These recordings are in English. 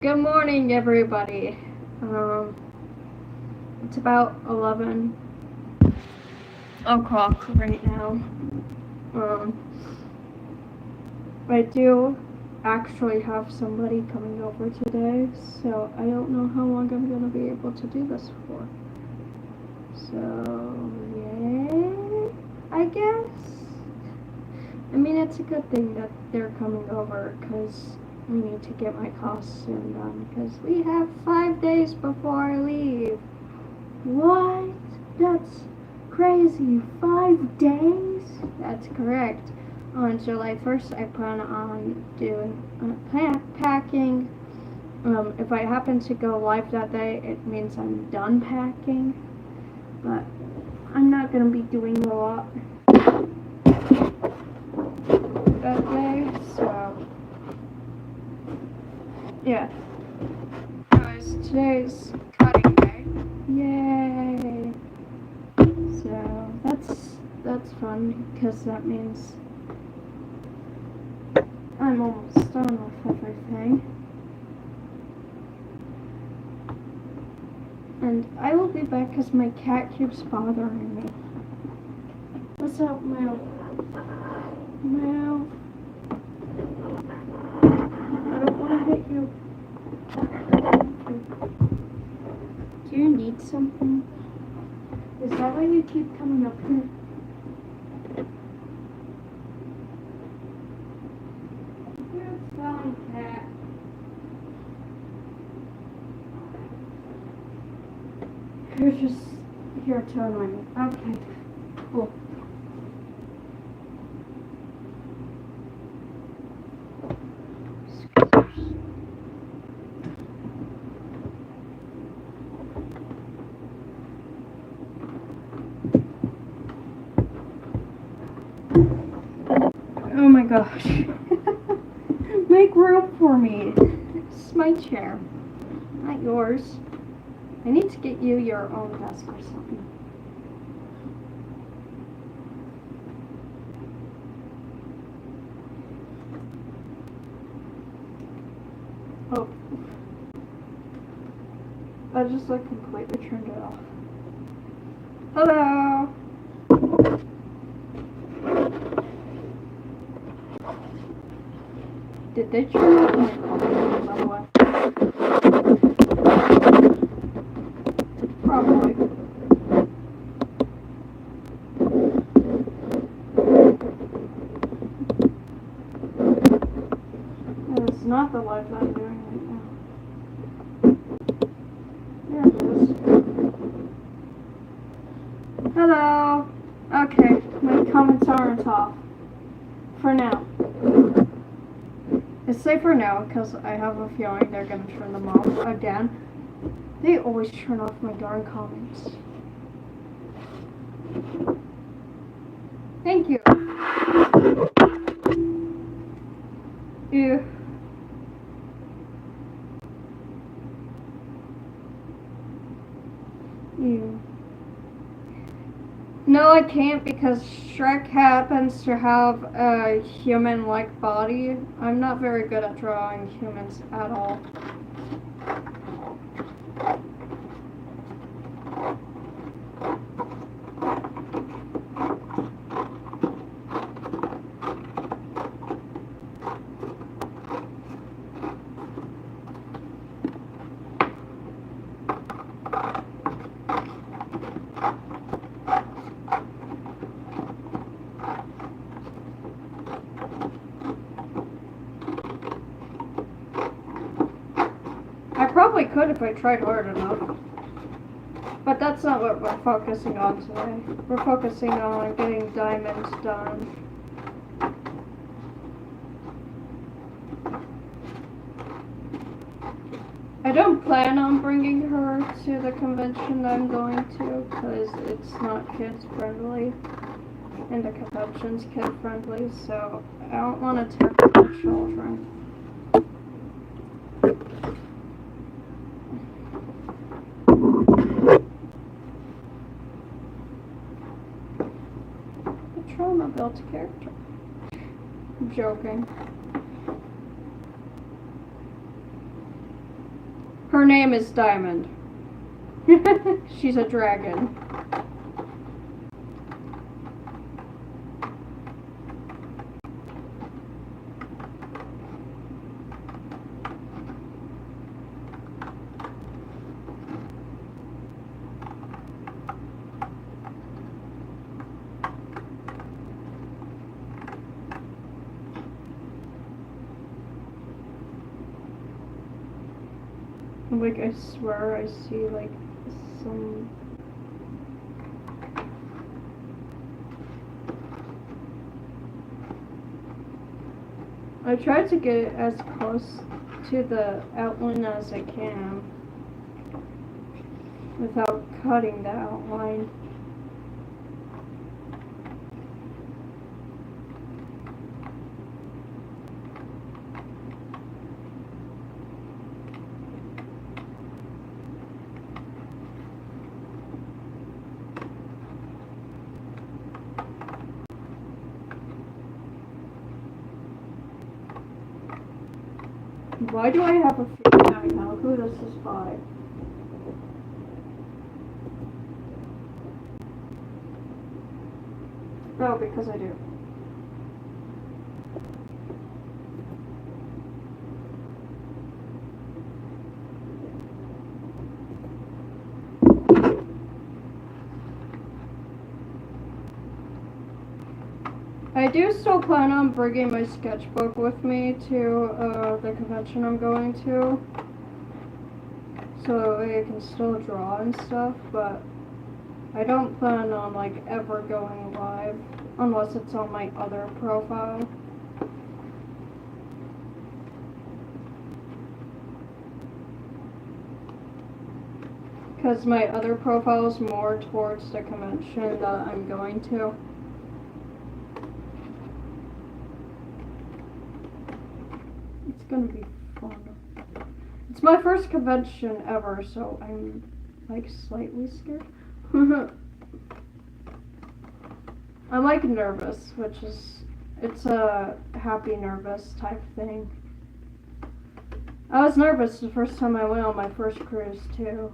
Good morning, everybody. It's about 11 o'clock right now. Um, I do actually have somebody coming over today, so I don't know how long I'm going to be able to do this for. So, yay, I guess. I mean, it's a good thing that they're coming over, because we need to get my costume done, because we have 5 days before I leave. What? That's crazy. 5 days? That's correct. On July 1st, I plan on doing packing. If I happen to go live that day, it means I'm done packing. But I'm not going to be doing a lot that day, so yeah. Guys, today's cutting day. Yay! So that's fun, because that means I'm almost done with everything. And I will be back because my cat keeps bothering me. What's up, Meow? Meow. I don't want to hit you. Do you need something? Is that why you keep coming up here? Good fun, cat. You're just here to annoy me. Okay, cool. Oh my gosh. Make room for me. This is my chair, not yours. I need to get you your own desk or something. Oh. I just completely turned it off. Hello! Did they turn off my phone, by the way? Probably. It's not the life that I'm doing right now. There it is. Hello! Okay, my comments aren't off. For now. I say for now, because I have a feeling they're going to turn them off again. They always turn off my darn comments. Thank you. Ew. Ew. No, I can't, because Shrek happens to have a human-like body. I'm not very good at drawing humans at all. I probably could if I tried hard enough. But that's not what we're focusing on today. We're focusing on getting diamonds done. I don't plan on bringing her to the convention I'm going to, because it's not kids friendly. And the convention's kid friendly, so I don't want to tempt the children. The trauma built character. I'm joking. Her name is Diamond. She's a dragon. Like, I swear I see, like, some... I tried to get as close to the outline as I can without cutting the outline. Why do I have a feeling I know who this is by? Oh, because I do. I do still plan on bringing my sketchbook with me to the convention I'm going to, so I can still draw and stuff, but I don't plan on, like, ever going live unless it's on my other profile. Because my other profile is more towards the convention that I'm going to. It's gonna be fun. It's my first convention ever, so I'm, like, slightly scared. I'm, like, nervous, which is, it's a happy nervous type thing. I was nervous the first time I went on my first cruise, too.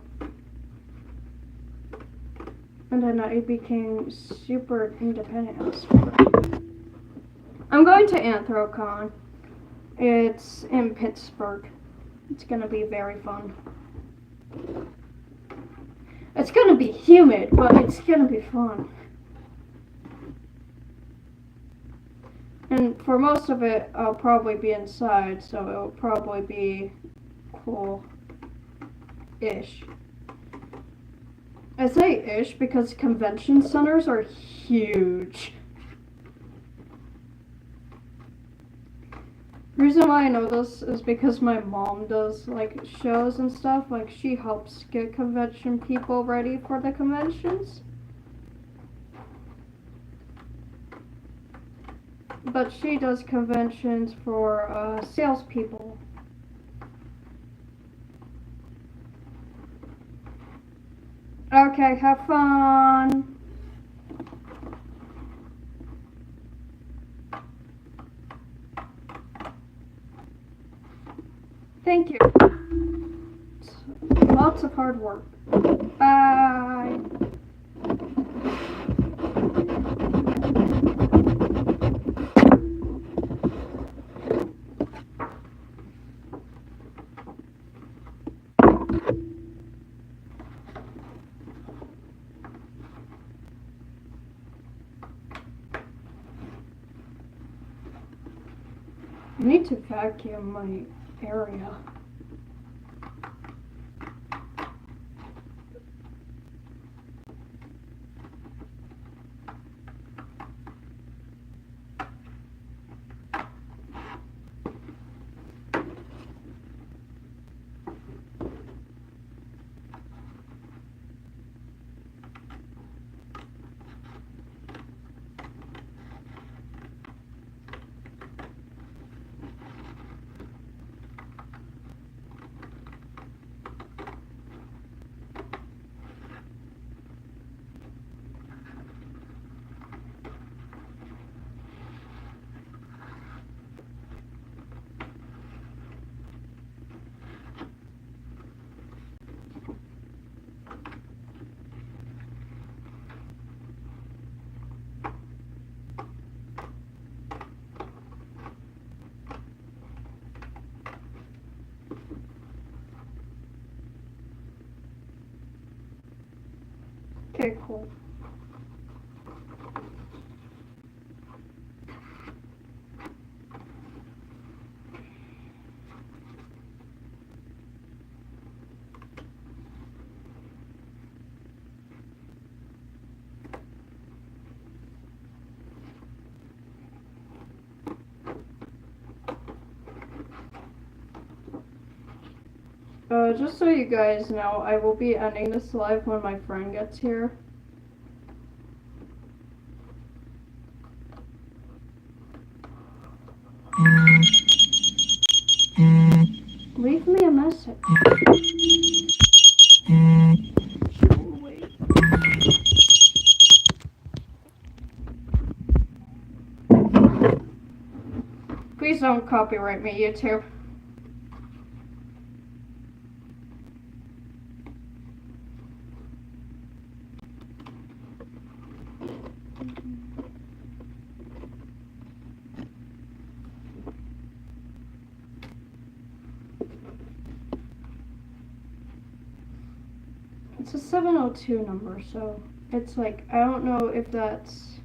And then I became super independent. I'm going to Anthrocon. It's in Pittsburgh. It's gonna be very fun. It's gonna be humid, but it's gonna be fun. And for most of it, I'll probably be inside, so it'll probably be cool-ish. I say ish because convention centers are huge. The reason why I know this is because my mom does, like, shows and stuff. Like, she helps get convention people ready for the conventions. But she does conventions for salespeople. Okay, have fun. Thank you. Lots of hard work. Bye. I need to vacuum my area. Okay, cool. Just so you guys know, I will be ending this live when my friend gets here. Leave me a message. Wait. Please don't copyright me, YouTube. It's a 702 number, so it's like, I don't know if that's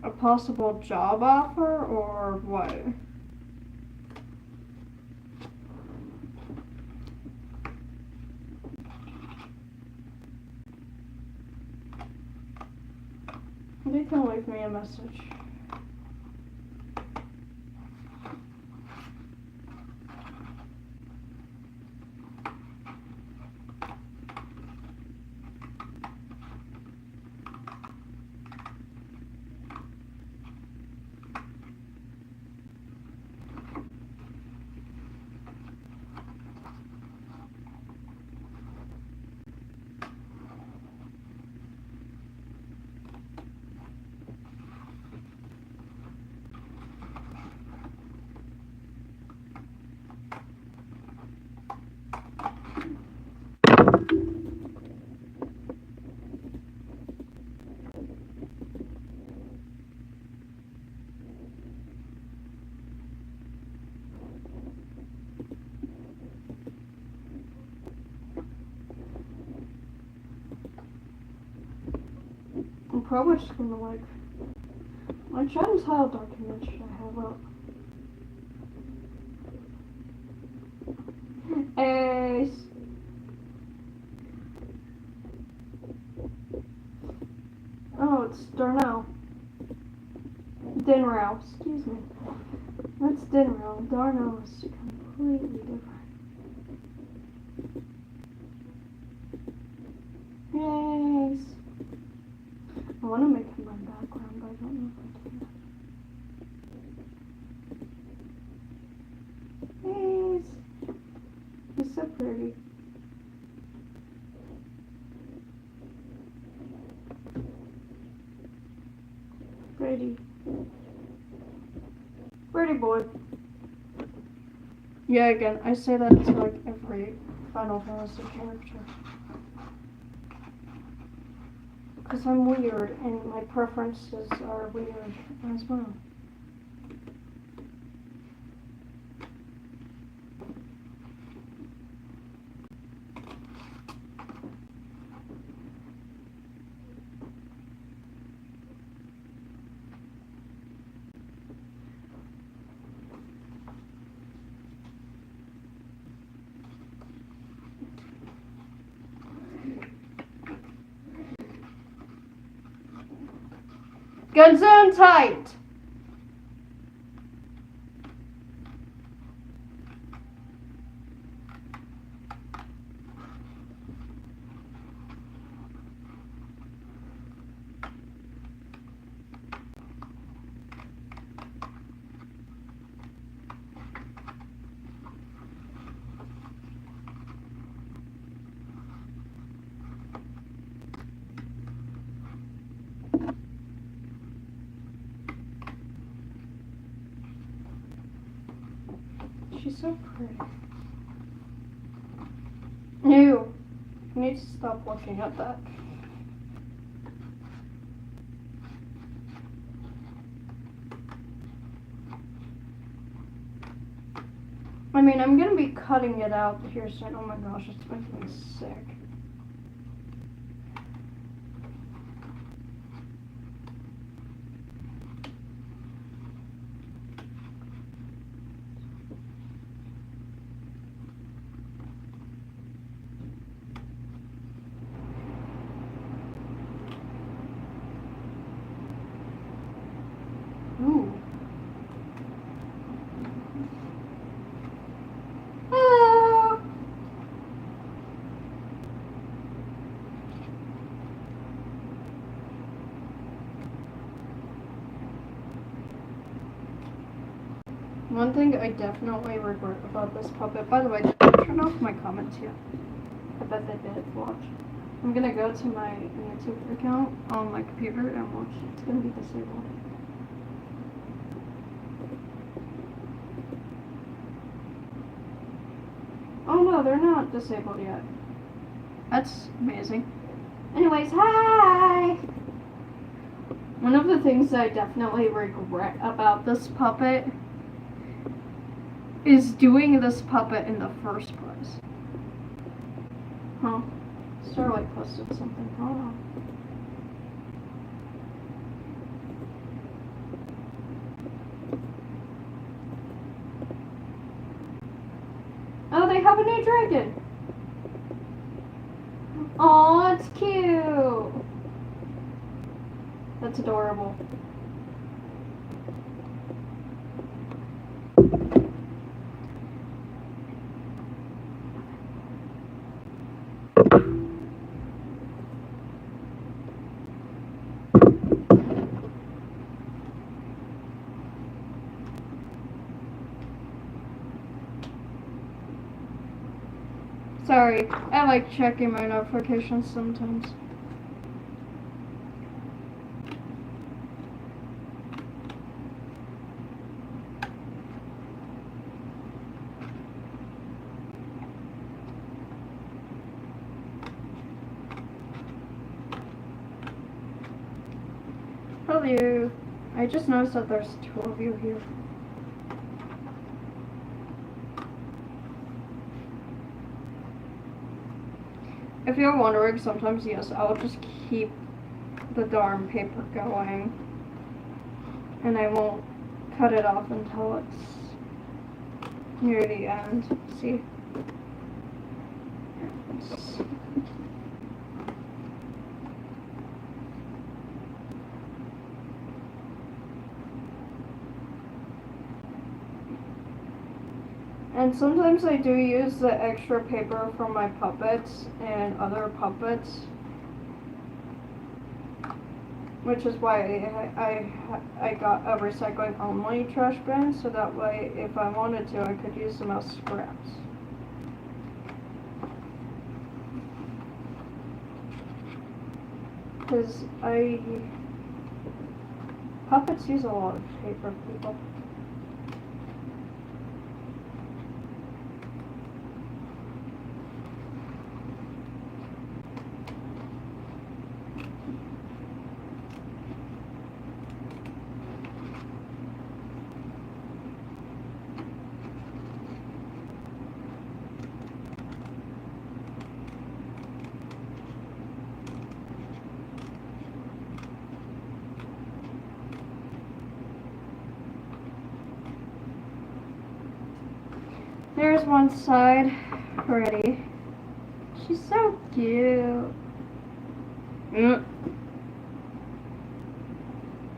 a possible job offer or what. They can leave me a message. I'm probably just gonna like try and tell how document should I have up. Ace. Oh, it's Darnell. Dinrow, excuse me. That's Dinrow. Darnell is completely different. Yes. I want to make him my background, but I don't know if I can. Yes. He's so pretty. Pretty. Pretty boy. Yeah, again, I say that to like every Final Fantasy character. Because I'm weird and my preferences are weird as well. Guns on tight! She's so pretty. You need to stop looking at that. I mean, I'm gonna be cutting it out here soon. Oh my gosh, it's making me sick. One thing I definitely regret about this puppet, by the way, did I turn off my comments yet? I bet they did. Watch. I'm gonna go to my YouTube account on my computer and watch. It's gonna be disabled. Oh no, they're not disabled yet. That's amazing. Anyways, hi! One of the things that I definitely regret about this puppet is doing this puppet in the first place. Huh? Starlight posted something. Hold on. Oh, they have a new dragon! Aw, it's cute! That's adorable. Sorry, I like checking my notifications sometimes. Hello. I just noticed that there's 2 of you here. If you're wondering, sometimes, yes, I'll just keep the darn paper going. And I won't cut it off until it's near the end. See? And sometimes I do use the extra paper from my puppets and other puppets, which is why I got a recycling only trash bin, so that way if I wanted to I could use them as scraps. Because puppets use a lot of paper, people. There's one side ready. She's so cute.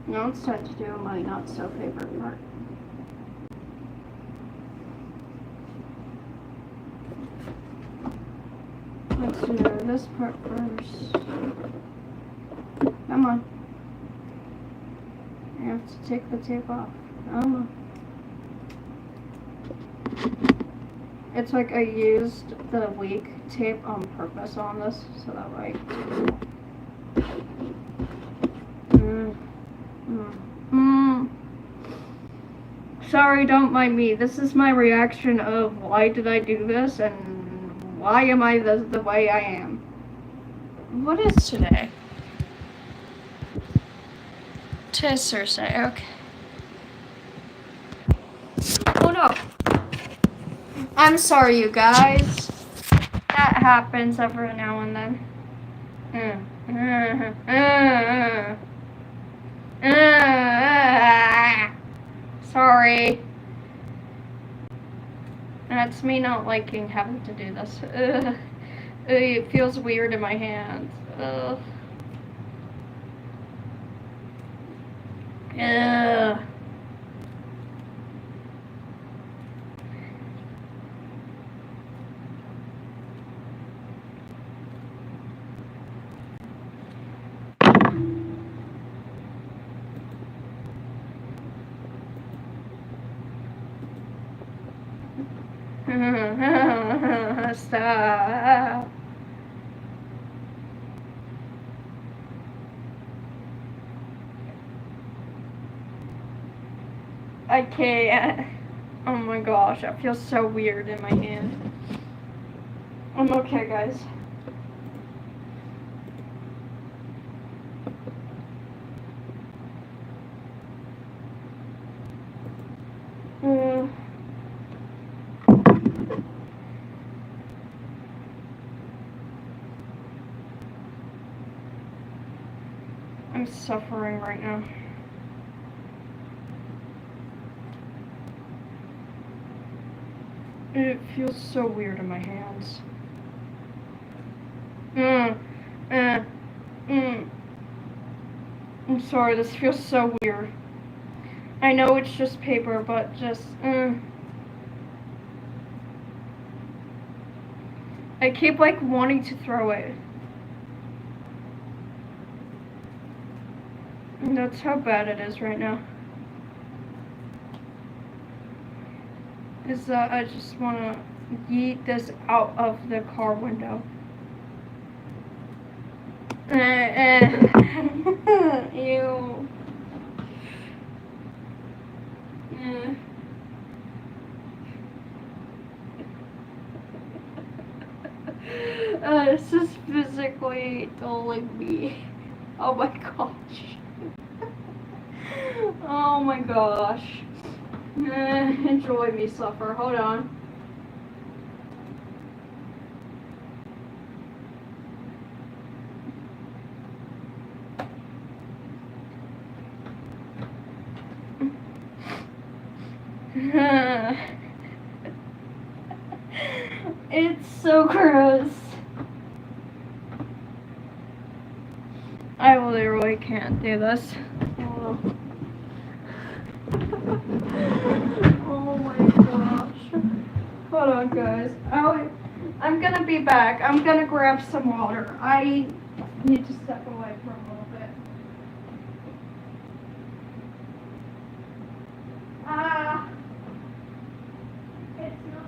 Now it's time to do my not so favorite part. Let's do this part first. Come on. I have to take the tape off. Come on. It's like I used the weak tape on purpose on this, so that way. Sorry, don't mind me. This is my reaction of why did I do this and why am I the way I am. What is today? Today's Thursday, okay. Oh no. I'm sorry, you guys. That happens every now and then. Sorry. That's me not liking having to do this. It feels weird in my hands. Ugh. Stop. I can't. Oh my gosh, that feels so weird in my hand. I'm okay, guys. I'm suffering right now. It feels so weird in my hands. I'm sorry, this feels so weird. I know it's just paper, but just, I keep, like, wanting to throw it. And that's how bad it is right now. Is that I just want to yeet this out of the car window. Ew. This is physically dulling me. Oh my gosh. Oh my gosh. Enjoy me suffer. Hold on. It's so gross. I literally can't do this. Oh my gosh. Hold on, guys. I'm gonna be back. I'm gonna grab some water. I need to step away for a little bit. It's not.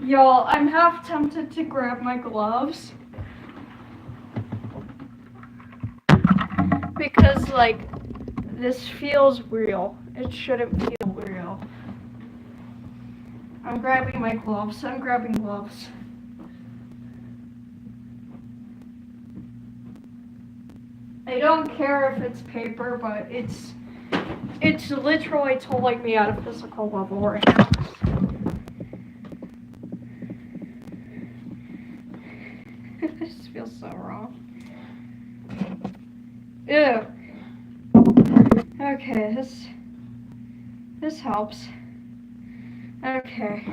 Y'all, I'm half tempted to grab my gloves. Because, like, this feels real. It shouldn't feel real. I'm grabbing my gloves. I'm grabbing gloves. I don't care if it's paper, but it's literally pulling me at a physical level right now. This feels so wrong. Ew. Okay, this helps. Okay.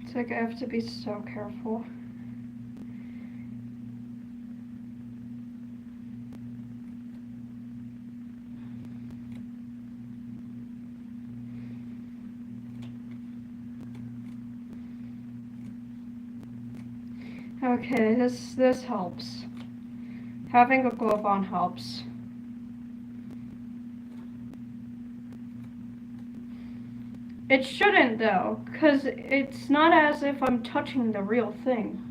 It's like I have to be so careful. Okay, this helps. Having a glove on helps. It shouldn't though, because it's not as if I'm touching the real thing.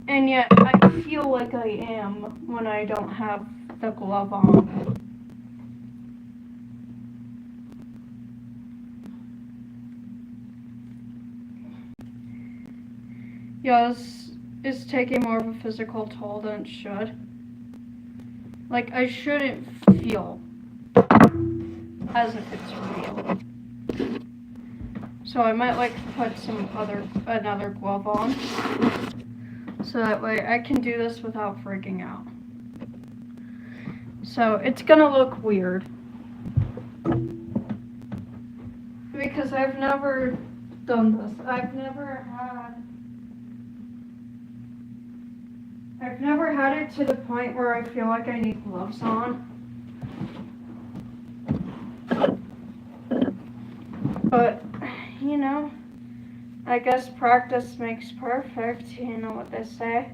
And yet I feel like I am when I don't have the glove on. Yeah, this is taking more of a physical toll than it should. Like, I shouldn't feel as if it's real. So I might like put another glove on. So that way I can do this without freaking out. So it's gonna look weird. Because I've never done this. I've never had it to the point where I feel like I need gloves on. But, you know, I guess practice makes perfect, you know what they say.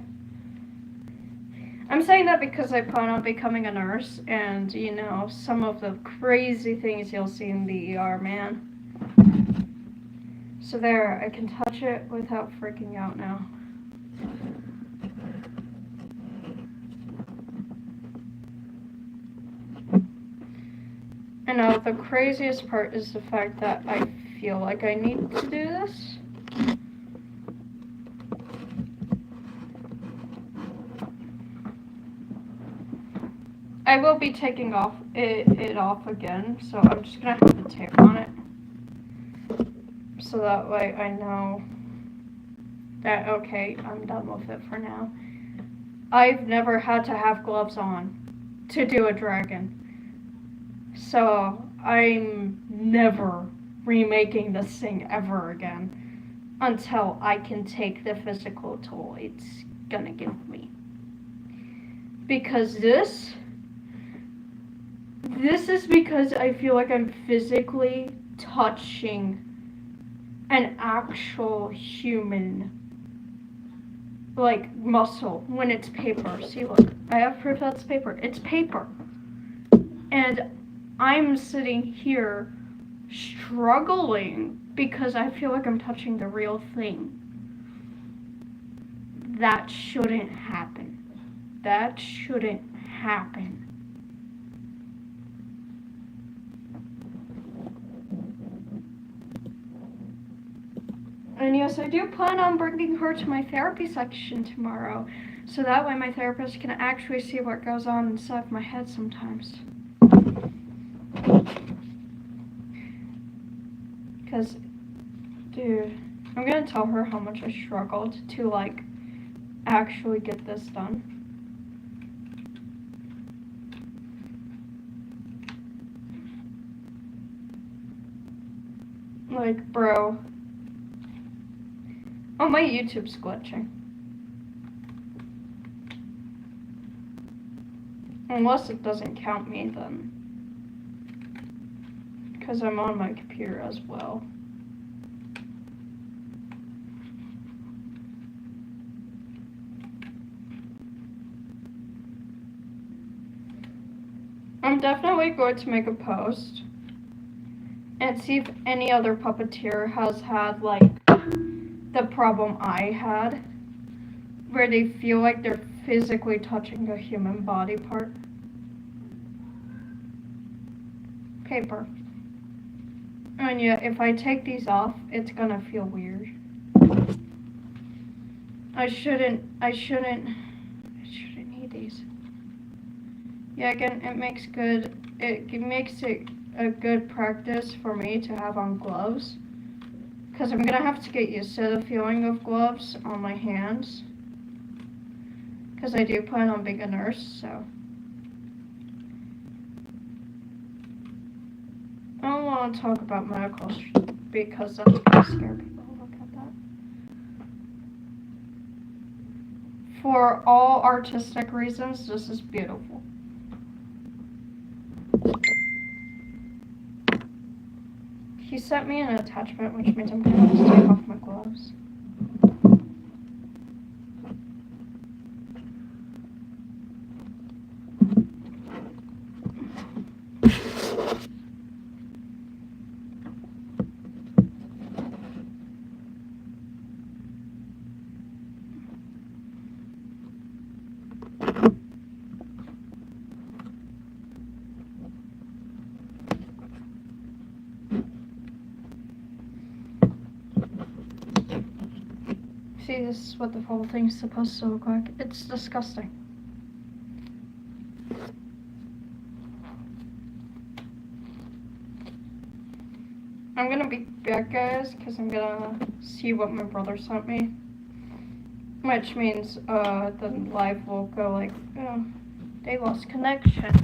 I'm saying that because I plan on becoming a nurse, and, you know, some of the crazy things you'll see in the ER, man. So there, I can touch it without freaking out now. And now the craziest part is the fact that I feel like I need to do this. I will be taking it off again, so I'm just gonna have the tape on it. So that way I know that, okay, I'm done with it for now. I've never had to have gloves on to do a dragon. So I'm never remaking this thing ever again until I can take the physical toll it's gonna give me. Because this is because I feel like I'm physically touching an actual human, like, muscle when it's paper. See, look, I have proof that's paper. It's paper. And I'm sitting here struggling because I feel like I'm touching the real thing. That shouldn't happen. That shouldn't happen. And yes, I do plan on bringing her to my therapy section tomorrow, so that way my therapist can actually see what goes on inside my head sometimes. Because, dude, I'm gonna tell her how much I struggled to, like, actually get this done. Like, bro. Oh, my YouTube's glitching. Unless it doesn't count me, then. Because I'm on my computer as well. I'm definitely going to make a post and see if any other puppeteer has had, like, the problem I had, where they feel like they're physically touching a human body part. Paper. And yeah, if I take these off, it's gonna feel weird. I shouldn't need these. Yeah, again, it makes it a good practice for me to have on gloves. Because I'm gonna have to get used to the feeling of gloves on my hands. Because I do plan on being a nurse, so. I don't want to talk about medical because that's gonna scare people. Look at that. For all artistic reasons, this is beautiful. He sent me an attachment, which means I'm gonna have to take off my gloves. See, this is what the whole thing's supposed to look like. It's disgusting. I'm gonna be back, guys, because I'm gonna see what my brother sent me. Which means, the live will go like, oh, they lost connection.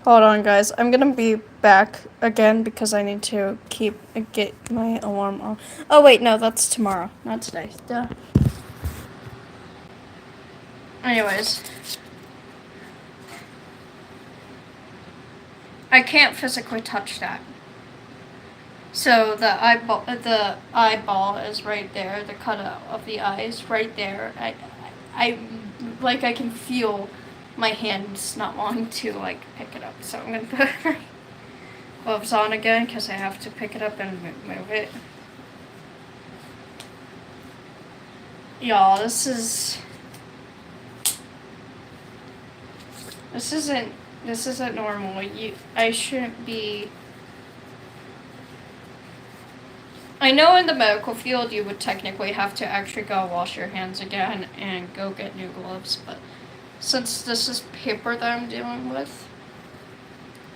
Hold on, guys. I'm gonna be back again because I need to get my alarm on. Oh wait, no, that's tomorrow, not today. Duh. Anyways, I can't physically touch that. So the eyeball is right there. The cutout of the eye is right there. I can feel my hands not wanting to like pick it up. So I'm gonna put my gloves on again because I have to pick it up and move it. Y'all, this isn't normal. I shouldn't be. I know in the medical field you would technically have to actually go wash your hands again and go get new gloves, but since this is paper that I'm dealing with,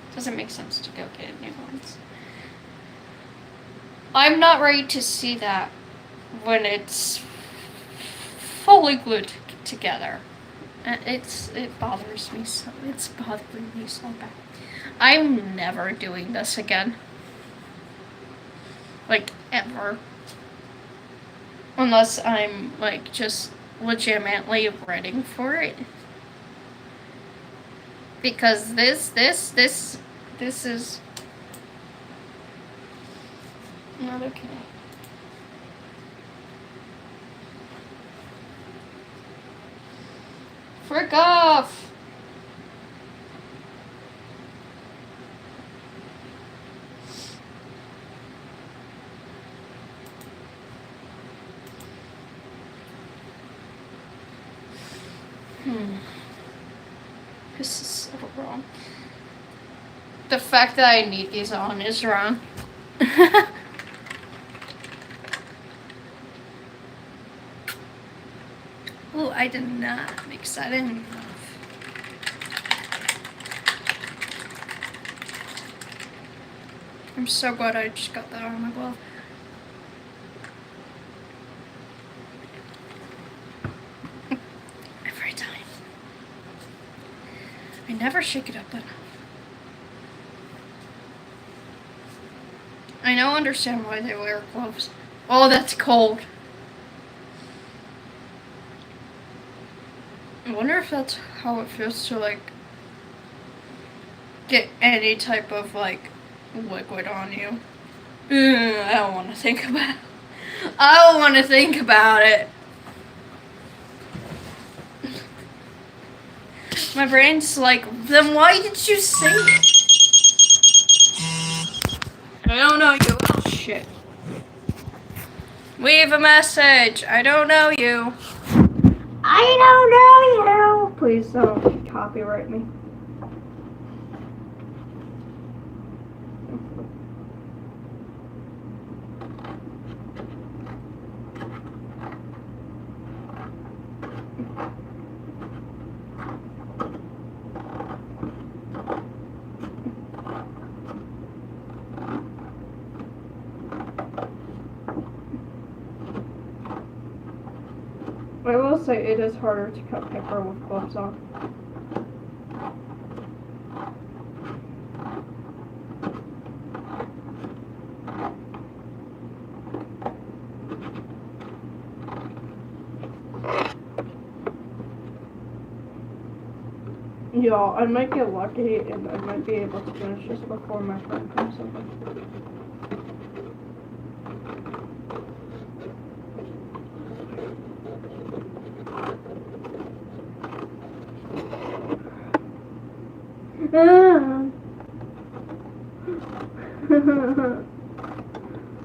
it doesn't make sense to go get new ones. I'm not ready to see that when it's fully glued together. It bothers me so. It's bothering me so bad. I'm never doing this again. Like, ever. Unless I'm, like, just legitimately ready for it. Because this is not okay. Frick off! This is so wrong. The fact that I need these on is wrong. Oh, I did not mix that in enough. I'm so glad I just got that on my glove. Every time. I never shake it up enough. I now understand why they wear gloves. Oh, that's cold. I wonder if that's how it feels to, like, get any type of like liquid on you. I don't want to think about it. I don't want to think about it. My brain's like, then why did you say it? I don't know you. Oh shit. Leave a message. I don't know you. I don't know you. Please don't copyright me. I will say it is harder to cut paper with gloves on. Y'all, I might get lucky and I might be able to finish this before my friend comes over.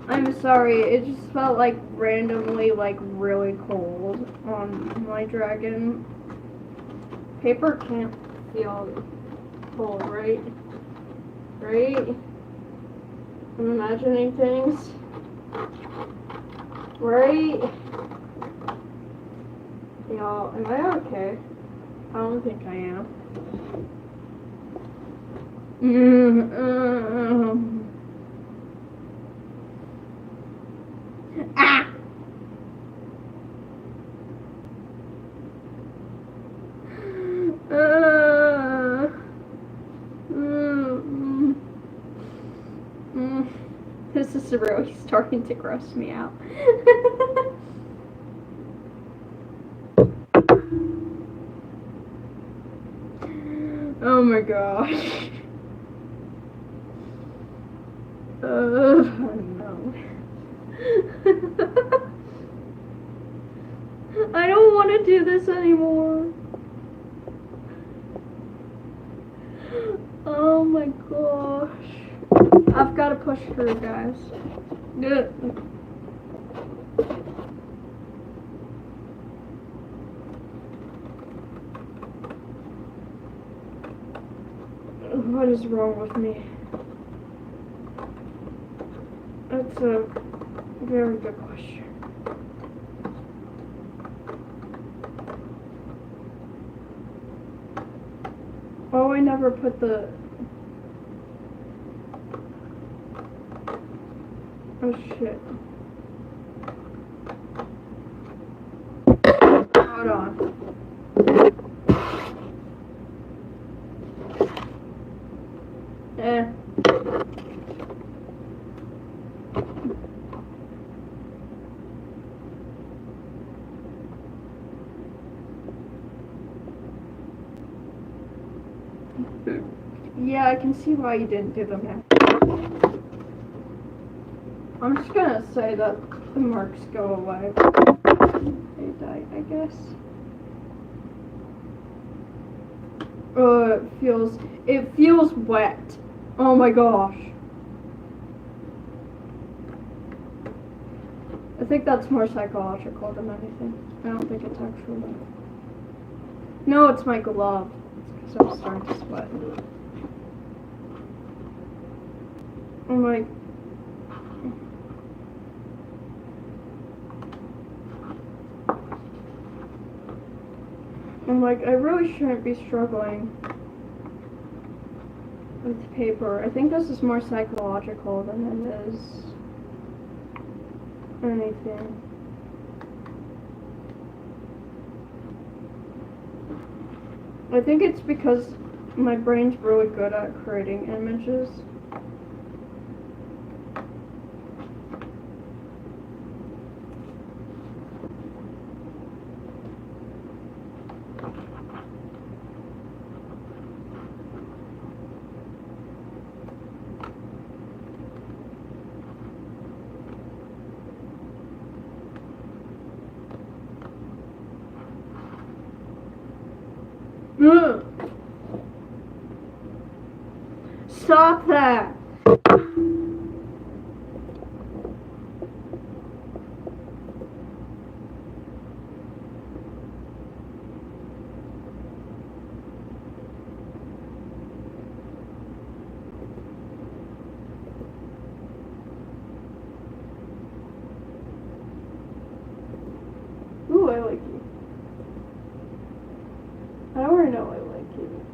I'm sorry, it just felt like randomly like really cold on my dragon. Paper can't feel cold, right? Right? I'm imagining things. Right? Y'all, am I okay? I don't think I am. Ah! This is really starting to gross me out. Oh my gosh. No. I don't want to do this anymore. Oh my gosh. I've got to push through, guys. What is wrong with me? That's a very good question. Oh, I never put the... Oh shit. Hold on. Yeah, I can see why you didn't do them now. I'm just gonna say that the marks go away. They die, I guess. It feels wet. Oh my gosh. I think that's more psychological than anything. I don't think it's actually. No, it's my glove. It's because I'm starting to sweat. I'm like. I really shouldn't be struggling with paper. I think this is more psychological than it is anything. I think it's because my brain's really good at creating images. Stop that! Ooh, I like you. I already know I like you.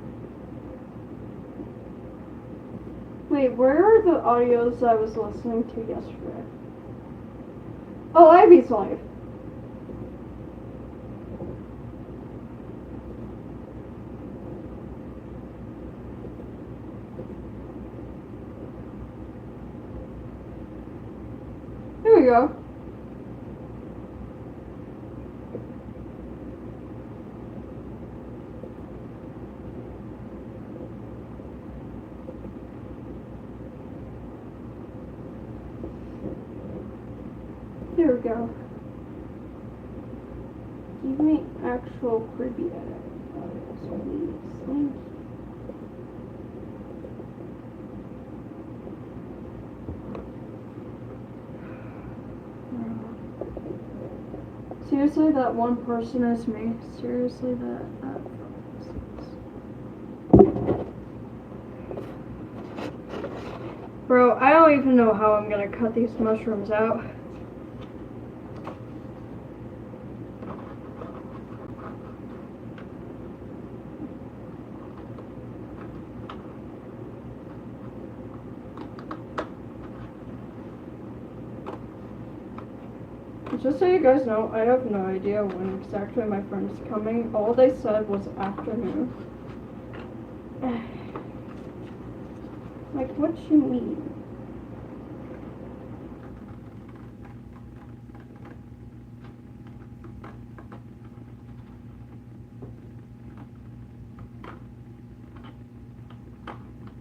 Wait, where are the audios I was listening to yesterday? Oh, Ivy's live. There we go. There we go. Give me actual creepy audios, please. Thank you. Seriously, that one person is me. Seriously, that Bro, I don't even know how I'm gonna cut these mushrooms out. Just so you guys know, I have no idea when exactly my friend's coming. All they said was afternoon. Like, what you mean?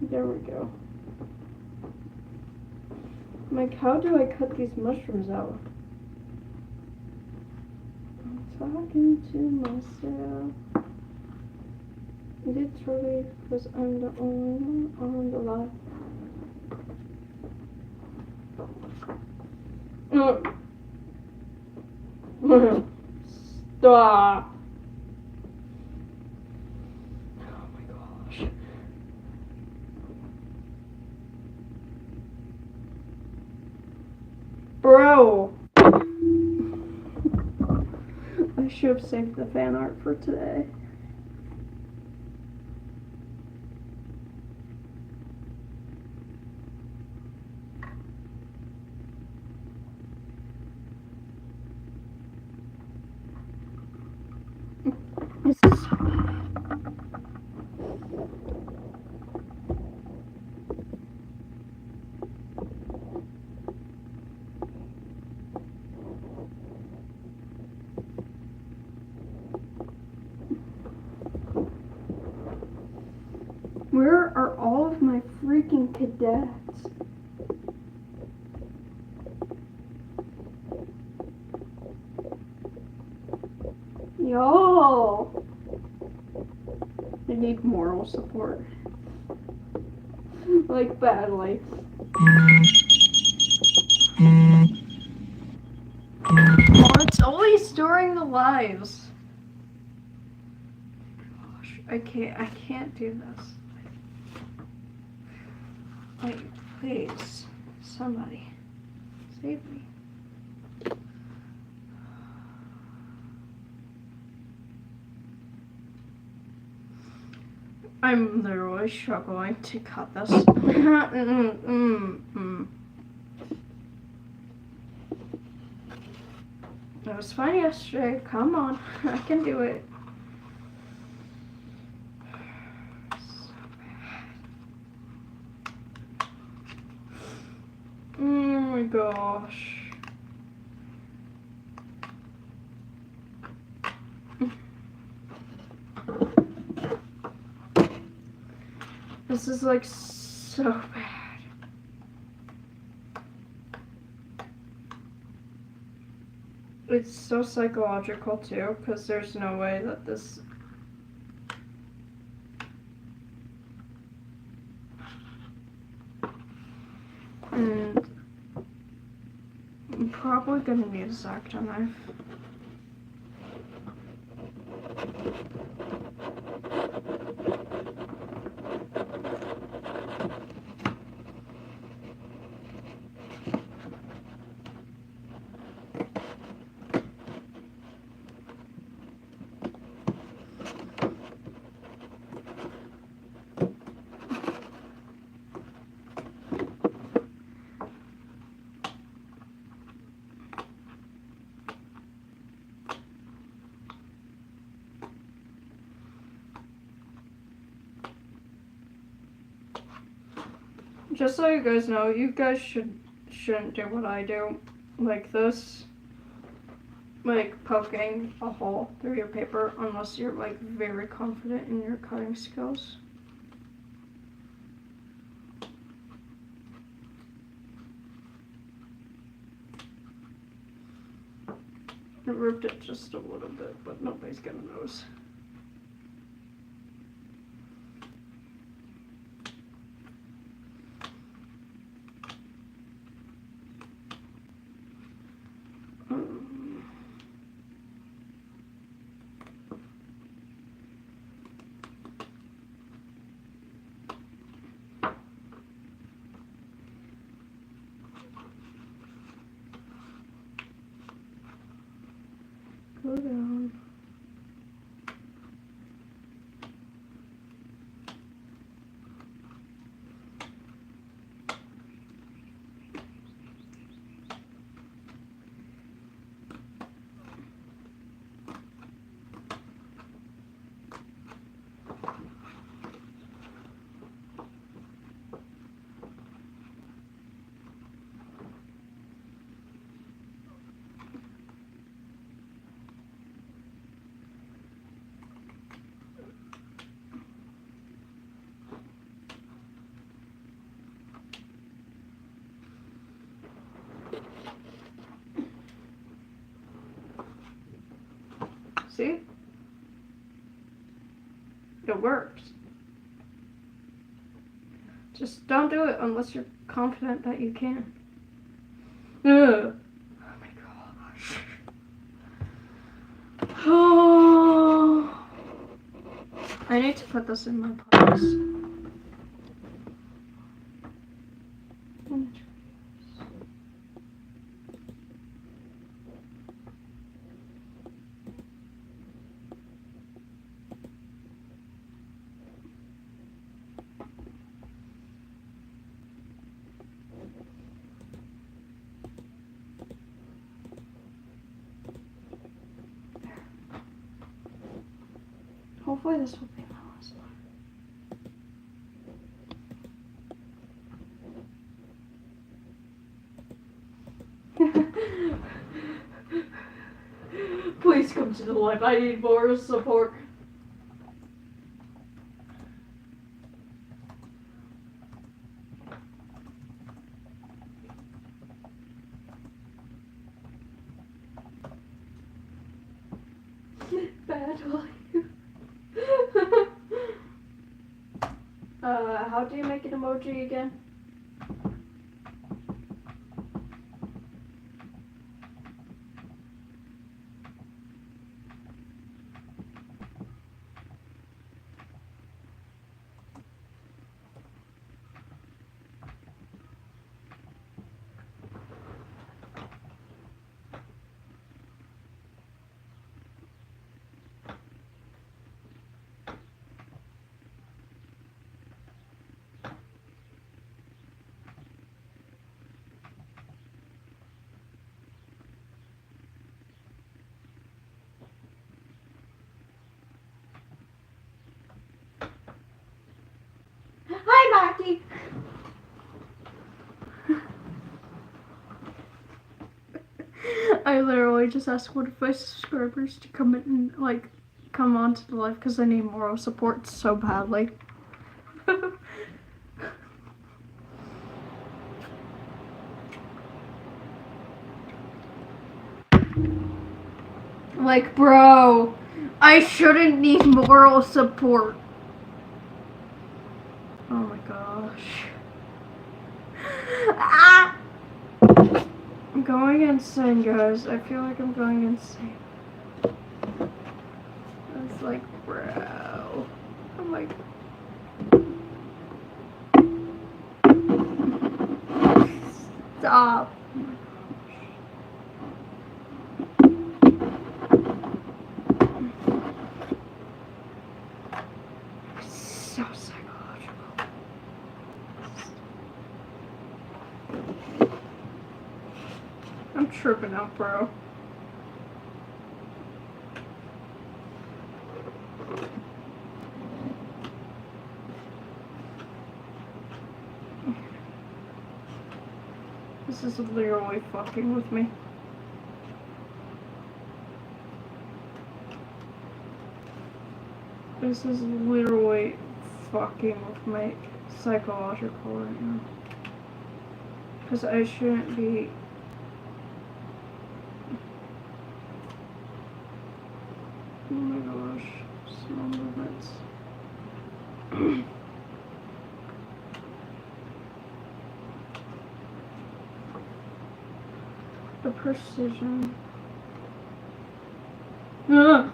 There we go. Like, how do I cut these mushrooms out? I'm talking to myself. Literally, because I'm the only one on the line. Stop. Oh my gosh. Bro. I should have saved the fan art for today. This is Where are all of my freaking cadets? Yo! I need moral support. Like, badly. Well, it's always during the lives. Gosh, I can't do this. Like, please, somebody, save me. I'm literally struggling to cut this. It was fun yesterday. Come on, I can do it. Oh my gosh. This is like so bad. It's so psychological too, because there's no way that this probably gonna need a X-Acto knife. Just so you guys know, you guys shouldn't do what I do, like this, like poking a hole through your paper unless you're like very confident in your cutting skills. I ripped it just a little bit, but nobody's gonna notice. Go down. See? It works. Just don't do it unless you're confident that you can. Ugh. Oh my gosh. Oh. I need to put this in my box. Hopefully this will be my last one. Please come to the live. I need more support. Bad life. How do you make an emoji again? Hi, Maki. I literally just asked one of my subscribers to come in and like come onto the live because I need moral support so badly. Like, bro, I shouldn't need moral support. Oh my gosh. Ah! I'm going insane, guys. I feel like I'm going insane. It's like, bro. I'm like... Stop. So psychological. I'm tripping out, bro. This is literally fucking with me. This is literally fucking with my psychological right now. Because I shouldn't be... Oh my gosh. Small movements. The precision. Ugh.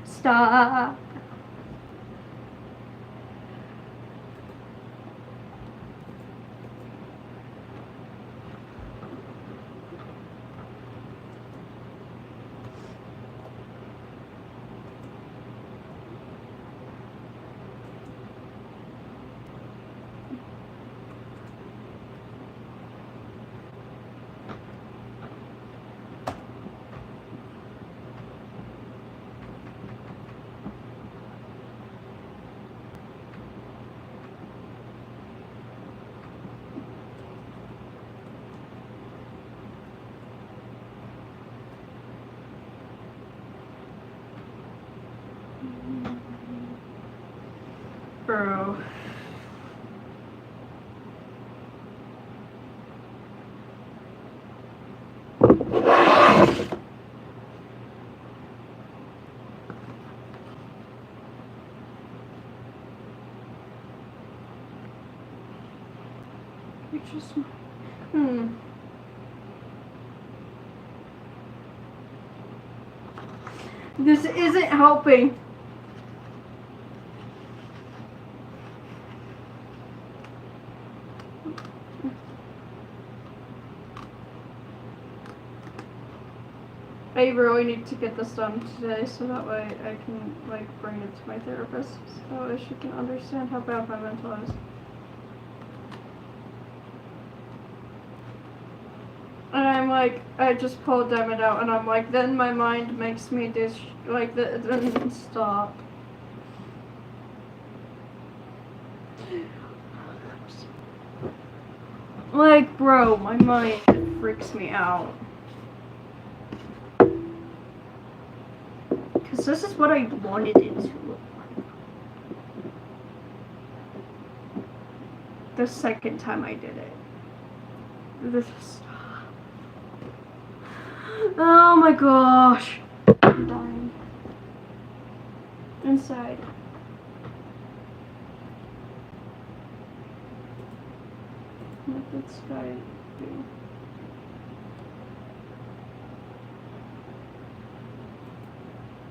Stop. Bro. You just... This isn't helping. I really need to get this done today so that way I can like bring it to my therapist so she can understand how bad my mental is. And I'm like, I just pulled them it out and I'm like, then my mind makes me like, then stop. Like, bro, my mind freaks me out. Because this is what I wanted it to look like. The second time I did it. This is... Oh my gosh. I'm dying. Inside. What did Sky do?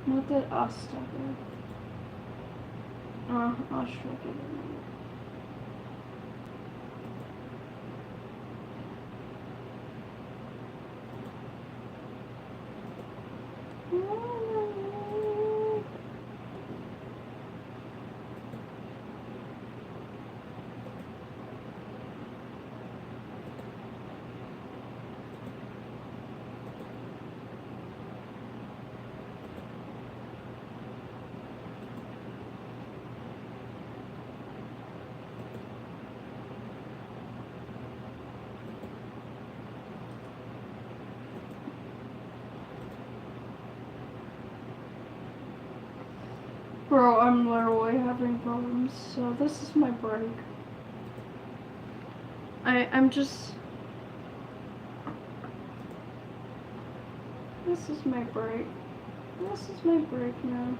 What did Asta do? I'll show you. Bro, I'm literally having problems, so this is my break. I'm just... This is my break. This is my break now.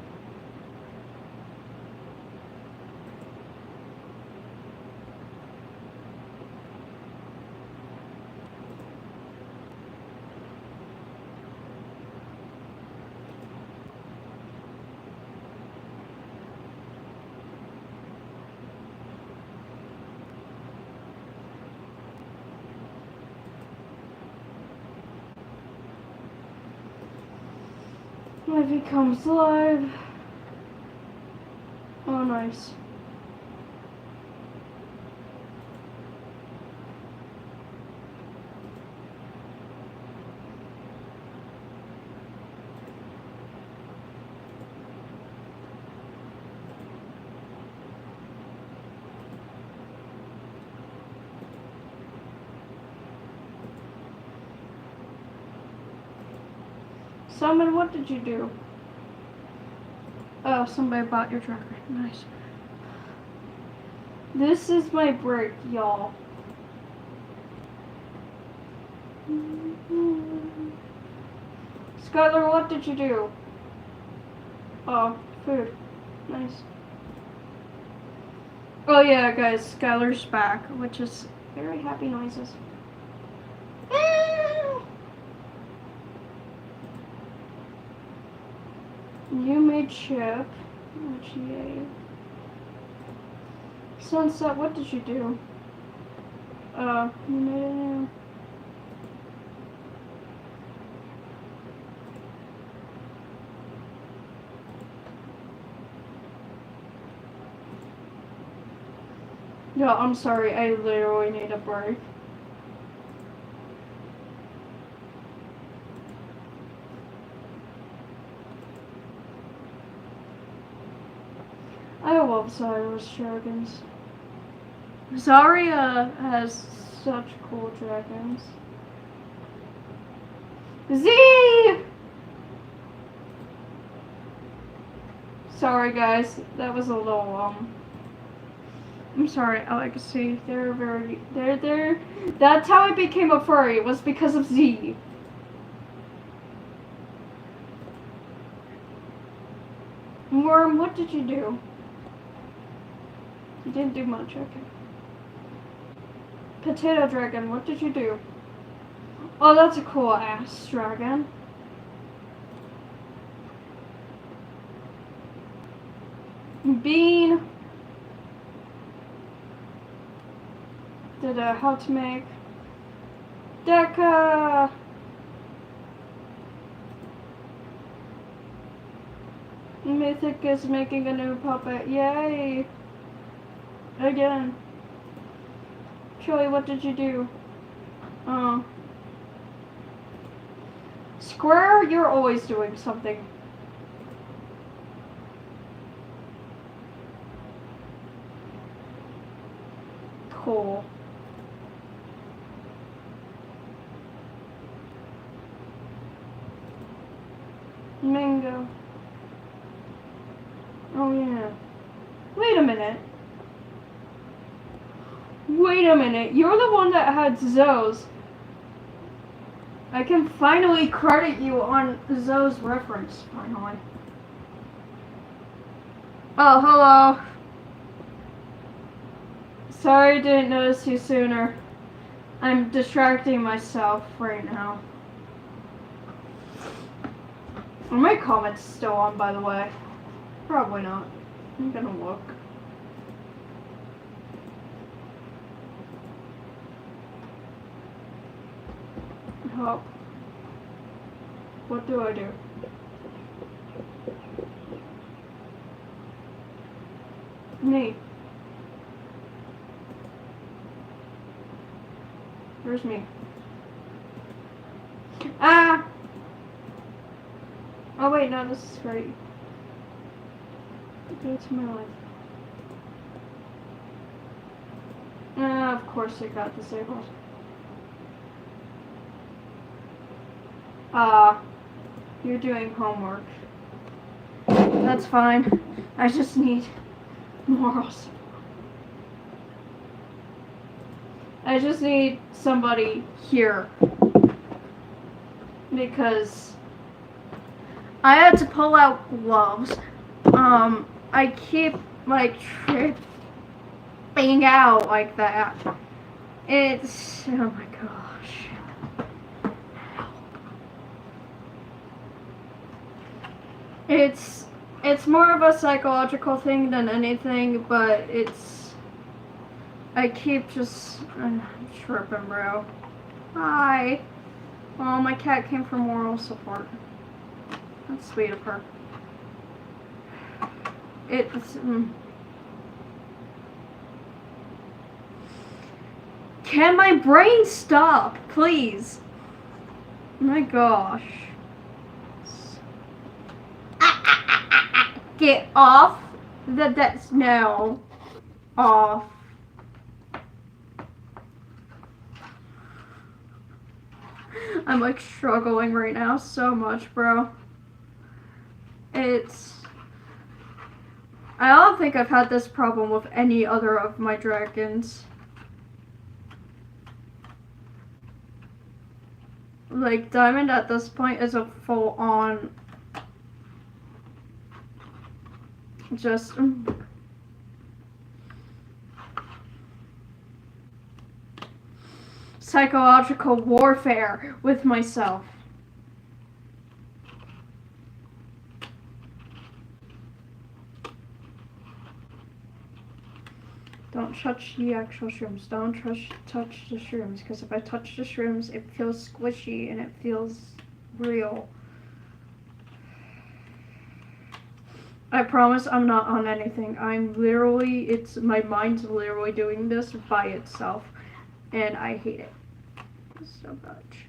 If he comes live. Oh, nice. Summon, what did you do? Oh, somebody bought your tracker. Nice. This is my break, y'all. Skylar, what did you do? Oh, food. Nice. Oh yeah, guys, Skylar's back, which is very happy noises. You made chip. Which yay. Sunset, what did you do? You made it new. Yeah, I'm sorry, I literally need a break. I love Cyrus dragons. Zarya has such cool dragons. Z! Sorry guys, that was a little, I'm sorry, Legacy. They're that's how I became a furry, was because of Z. Worm, what did you do? You didn't do much, okay. Potato Dragon, what did you do? Oh, that's a cool ass dragon. Bean. Did how to make Deca. Mythic is making a new puppet. Yay! Again. Chili, what did you do? Square, you're always doing something. Cool. Mango. Oh yeah. Wait a minute. Wait a minute. You're the one that had Zoe's. I can finally credit you on Zoe's reference, finally. Oh, hello. Sorry I didn't notice you sooner. I'm distracting myself right now. Are my comments still on, by the way? Probably not. I'm gonna look. Oh. What do I do? Me. Where's me? Ah! Oh wait, no, this is great. Go to my life. Of course it got disabled. You're doing homework. That's fine. I just need moral support. I just need somebody here. Because I had to pull out gloves. I keep, like, tripping out like that. It's, oh my gosh. It's more of a psychological thing than anything, but I keep just tripping, bro. Hi. Well, my cat came for moral support. That's sweet of her. It's... Can my brain stop, please? My gosh. Get off. That's no. Off. I'm like struggling right now so much, bro. I don't think I've had this problem with any other of my dragons. Like, Diamond at this point is a full-on just... psychological warfare with myself. Don't touch the actual shrooms. Don't touch the shrooms, because if I touch the shrooms, it feels squishy and it feels real. I promise I'm not on anything. I'm literally, my mind's literally doing this by itself, and I hate it so much.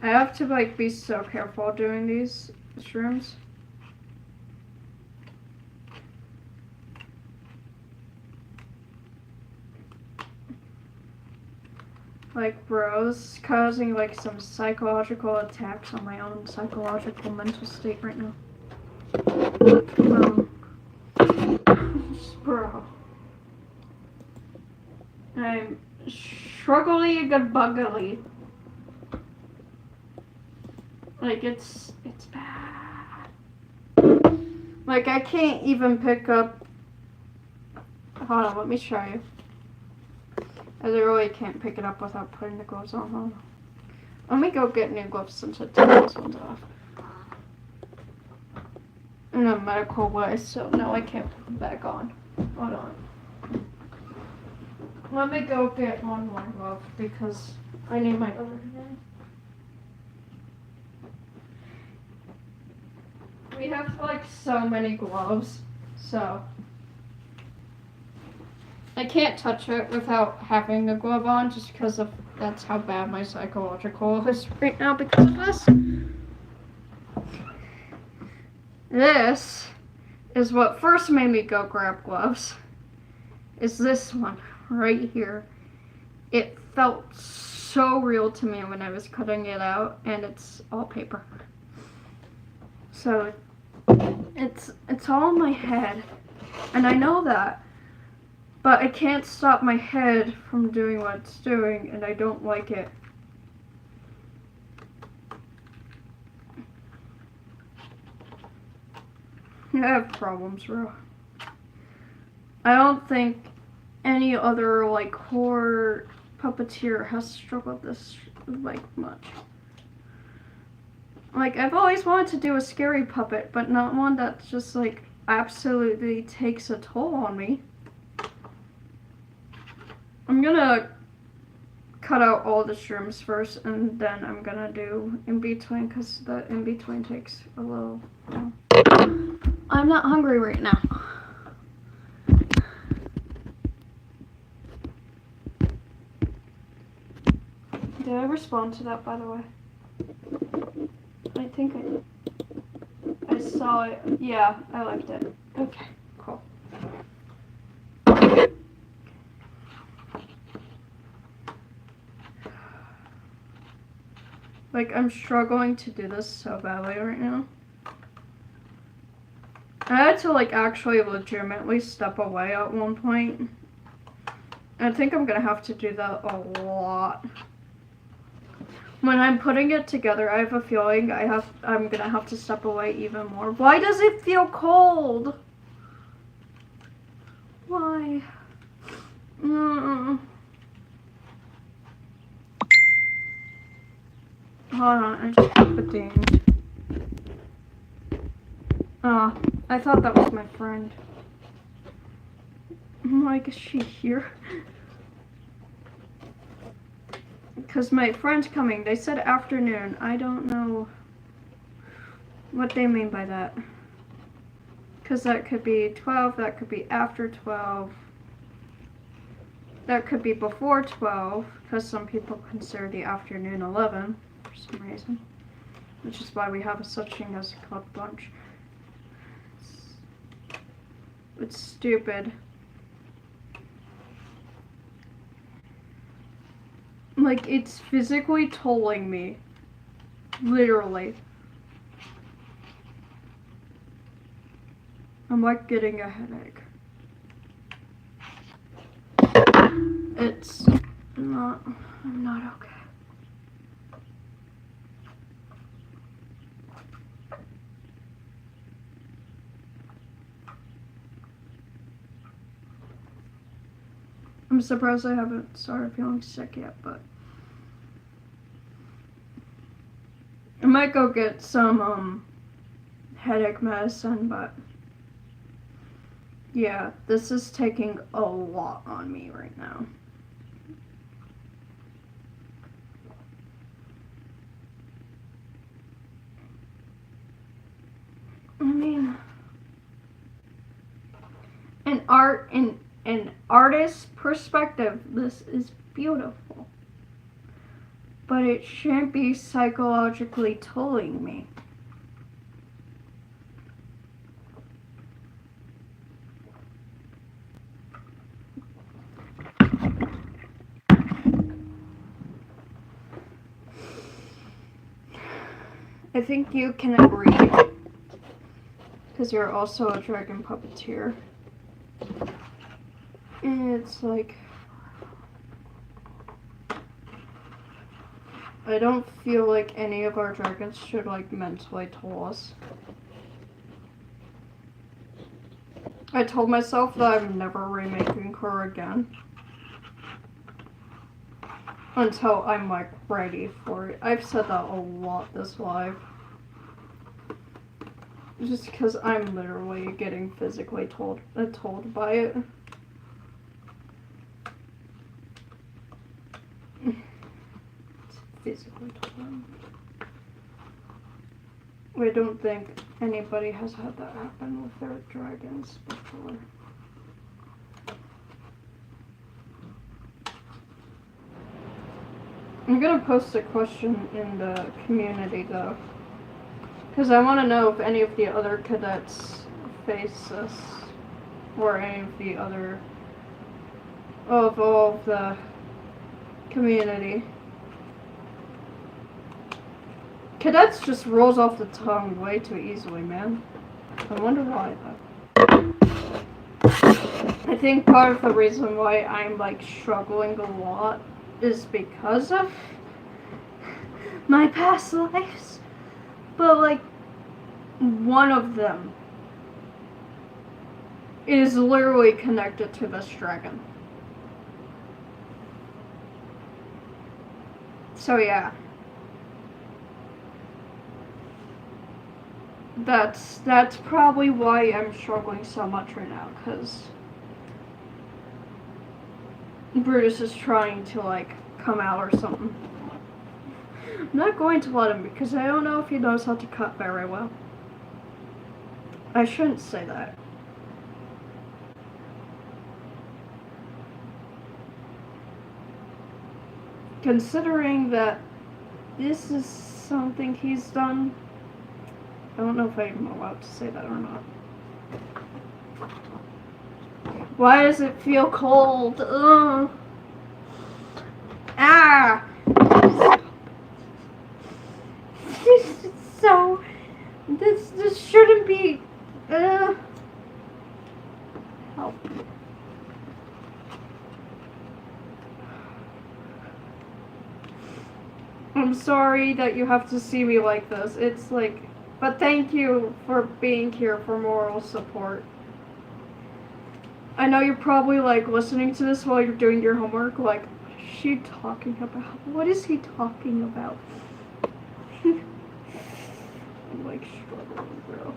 I have to like be so careful doing these shrooms. Like, bros, causing like some psychological attacks on my own psychological mental state right now. Bro. I'm struggling and buggily. Like, it's bad. Like, I can't even pick up... Hold on, let me show you. I literally can't pick it up without putting the gloves on. Hold on. Let me go get new gloves since I took these ones off. In a medical way, so now I can't put them back on. Hold on. Let me go get one more glove because I need my other hand. We have like so many gloves, so I can't touch it without having the glove on just because of that's how bad my psychological is right now because of this. This is what first made me go grab gloves. Is this one right here. It felt so real to me when I was cutting it out, and it's all paper. So it's all in my head, and I know that, but I can't stop my head from doing what it's doing, and I don't like it. I have problems, bro. I don't think any other like horror puppeteer has struggled this like much. Like, I've always wanted to do a scary puppet, but not one that just like absolutely takes a toll on me. I'm gonna cut out all the shrooms first, and then I'm gonna do in between, because the in between takes a little. I'm not hungry right now. Did I respond to that, by the way? I think I saw it. Yeah, I liked it. Okay, cool. Like, I'm struggling to do this so badly right now. I had to, like, actually legitimately step away at one point. I think I'm gonna have to do that a lot. When I'm putting it together, I have a feeling I'm gonna have to step away even more. Why does it feel cold? Why? Hold on, I just got the dinged. Oh, I thought that was my friend. I'm like, is she here? Because my friend's coming. They said afternoon. I don't know what they mean by that. Because that could be 12, that could be after 12. That could be before 12, because some people consider the afternoon 11 for some reason. Which is why we have such thing as a club lunch. It's stupid. Like, it's physically tolling me. Literally. I'm like getting a headache. It's not, I'm not okay. I'm surprised I haven't started feeling sick yet, but I might go get some headache medicine, but yeah, this is taking a lot on me right now. I mean, an artist's perspective, this is beautiful. But it shouldn't be psychologically tolling me. I think you can agree, because you're also a dragon puppeteer. And it's like, I don't feel like any of our dragons should like mentally toll us. I told myself that I'm never remaking her again. Until I'm like ready for it. I've said that a lot this live. Just because I'm literally getting physically told by it. It's physically told. I don't think anybody has had that happen with their dragons before. I'm gonna post a question in the community though, because I want to know if any of the other cadets face this, or any of the other, of all of the community. Cadets just rolls off the tongue way too easily, man. I wonder why though. I think part of the reason why I'm like struggling a lot is because of my past lives, but like one of them is literally connected to this dragon. So yeah, that's probably why I'm struggling so much right now, because Brutus is trying to like come out or something. I'm not going to let him because I don't know if he knows how to cut very well. I shouldn't say that. Considering that this is something he's done, I don't know if I'm allowed to say that or not. Why does it feel cold? Ugh. Ah! So, this shouldn't be, help. I'm sorry that you have to see me like this. It's like, but thank you for being here for moral support. I know you're probably like listening to this while you're doing your homework, like, what is she talking about? What is he talking about? I'm like struggling, bro.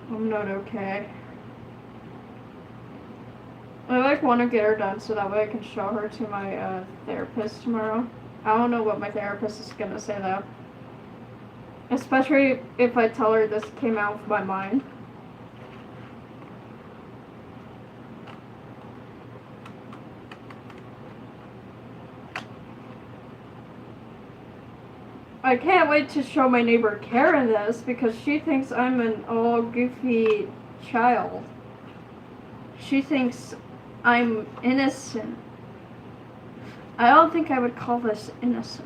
I'm not okay. I want to get her done so that way I can show her to my therapist tomorrow. I don't know what my therapist is gonna say though. Especially if I tell her this came out of my mind. I can't wait to show my neighbor Karen this because she thinks I'm an old goofy child. She thinks I'm innocent. I don't think I would call this innocent.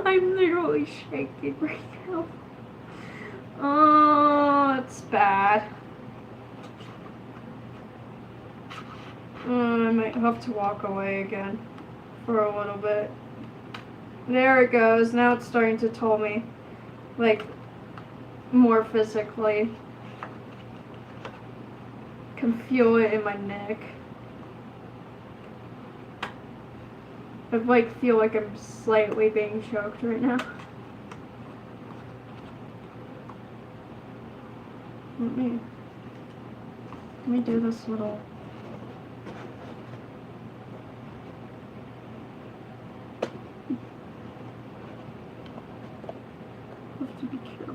I'm literally shaking right now. Oh, it's bad. I might have to walk away again for a little bit. There it goes. Now it's starting to toll me, like, more physically. Can feel it in my neck. I feel like I'm slightly being choked right now. Let me do this little. Have to be careful.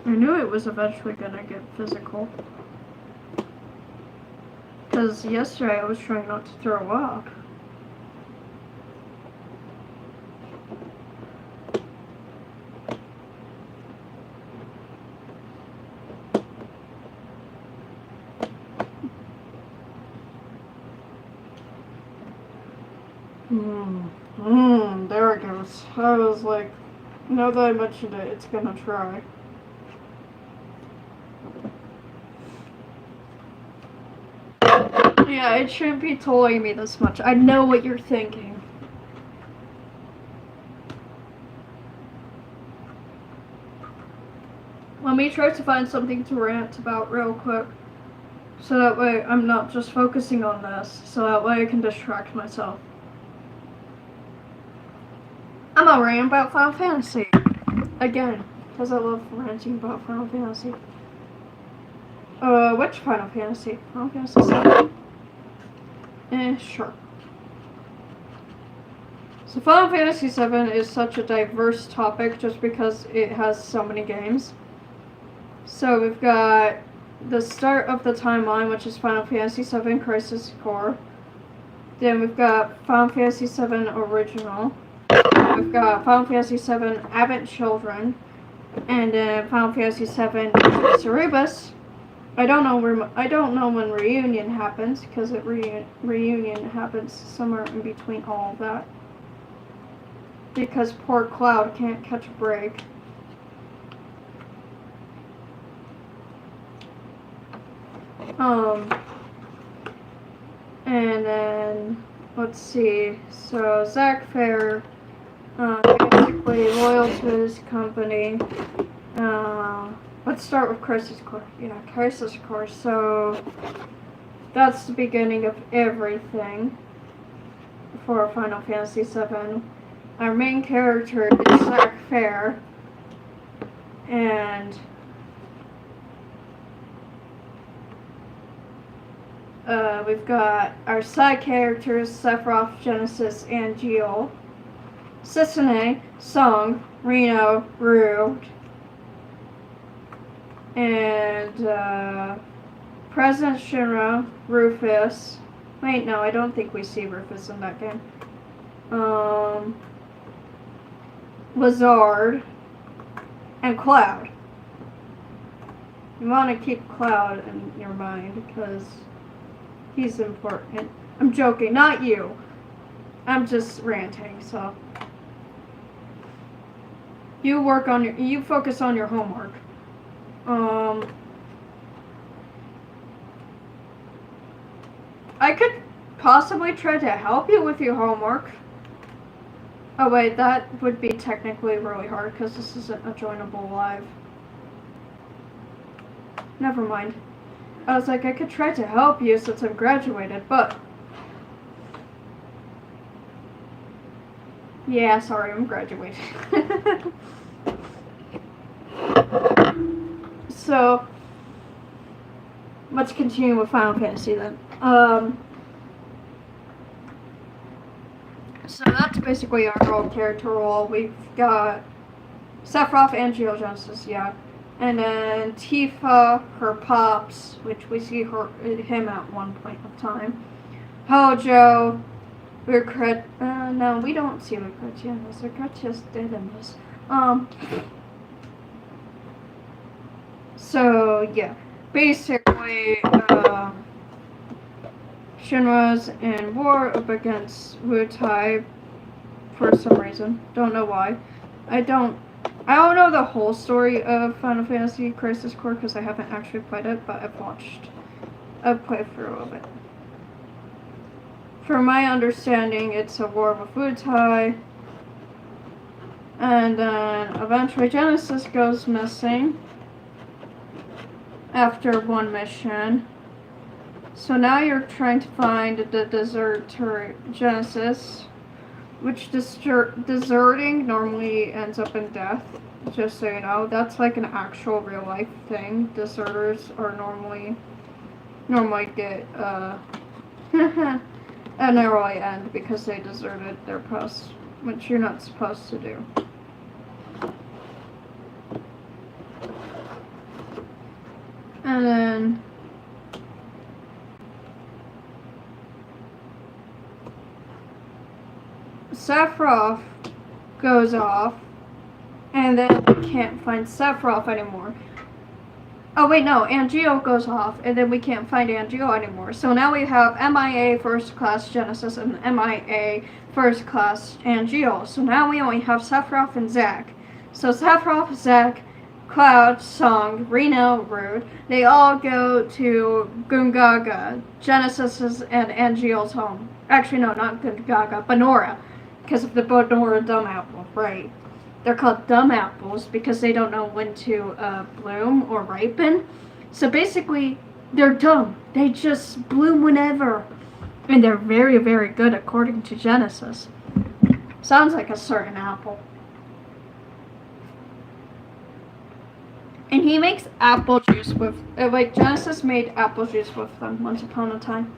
I knew it was eventually gonna get physical. Because yesterday I was trying not to throw up. There it goes. I was like, now that I mentioned it, it's gonna try. Yeah, it shouldn't be tolling me this much. I know what you're thinking. Let me try to find something to rant about real quick. So that way I'm not just focusing on this. So that way I can distract myself. I'm gonna rant about Final Fantasy. Again, because I love ranting about Final Fantasy. Which Final Fantasy? Final Fantasy 7? Sure. So Final Fantasy 7 is such a diverse topic just because it has so many games. So we've got the start of the timeline, which is Final Fantasy 7 Crisis Core. Then we've got Final Fantasy 7 Original. We've got Final Fantasy 7 Advent Children. And then Final Fantasy 7 Cerebus. I don't know when Reunion happens, because Reunion happens somewhere in between all of that. Because poor Cloud can't catch a break. And then, let's see, so Zack Fair, basically loyal to his company. Let's start with Crisis Core. Yeah, Crisis Core. So that's the beginning of everything for Final Fantasy VII. Our main character is Zack Fair, and we've got our side characters Sephiroth, Genesis, and Geo, Sisune, Song, Reno, Rue, and President Shinra, Rufus. Wait, no, I don't think we see Rufus in that game. Lazard, and Cloud. You want to keep Cloud in your mind because he's important. I'm joking, not you. I'm just ranting, so. You focus on your homework. I could possibly try to help you with your homework. Oh wait, that would be technically really hard because this isn't a joinable live. Never mind. I was like, I could try to help you since I've graduated, but Yeah, sorry, I'm graduating. So, let's continue with Final Fantasy then. So that's basically our whole character role. We've got Sephiroth and Geogenesis, yeah. And then Tifa, her pops, which we see him at one point of time. Hojo, Lucret, no, we don't see Lucretia in this. Lucretia's dead in this. So, yeah. Basically, Shinra's in war up against Wutai for some reason. Don't know why. I don't know the whole story of Final Fantasy Crisis Core because I haven't actually played it, but I've played through a little bit. From my understanding, it's a war with Wutai, and then eventually Genesis goes missing after one mission. So now you're trying to find the deserter Genesis, which deserting normally ends up in death. Just so you know, that's like an actual real life thing. Deserters are normally get an early end because they deserted their post, which you're not supposed to do. And then Sephiroth goes off, and then we can't find Sephiroth anymore. Oh wait, no, Angio goes off, and then we can't find Angio anymore. So now we have MIA First Class Genesis and MIA First Class Angio. So now we only have Sephiroth and Zack. So Sephiroth, Zack, Cloud, Song, Reno, Rude, they all go to Gungaga, Genesis's and Angio's home. Actually, no, not Gungaga, Banora, because of the Banora Dumb Apple, right? They're called dumb apples because they don't know when to bloom or ripen. So basically, they're dumb. They just bloom whenever. And they're very, very good according to Genesis. Sounds like a certain apple. And he makes apple juice with, like Genesis made apple juice with them once upon a time.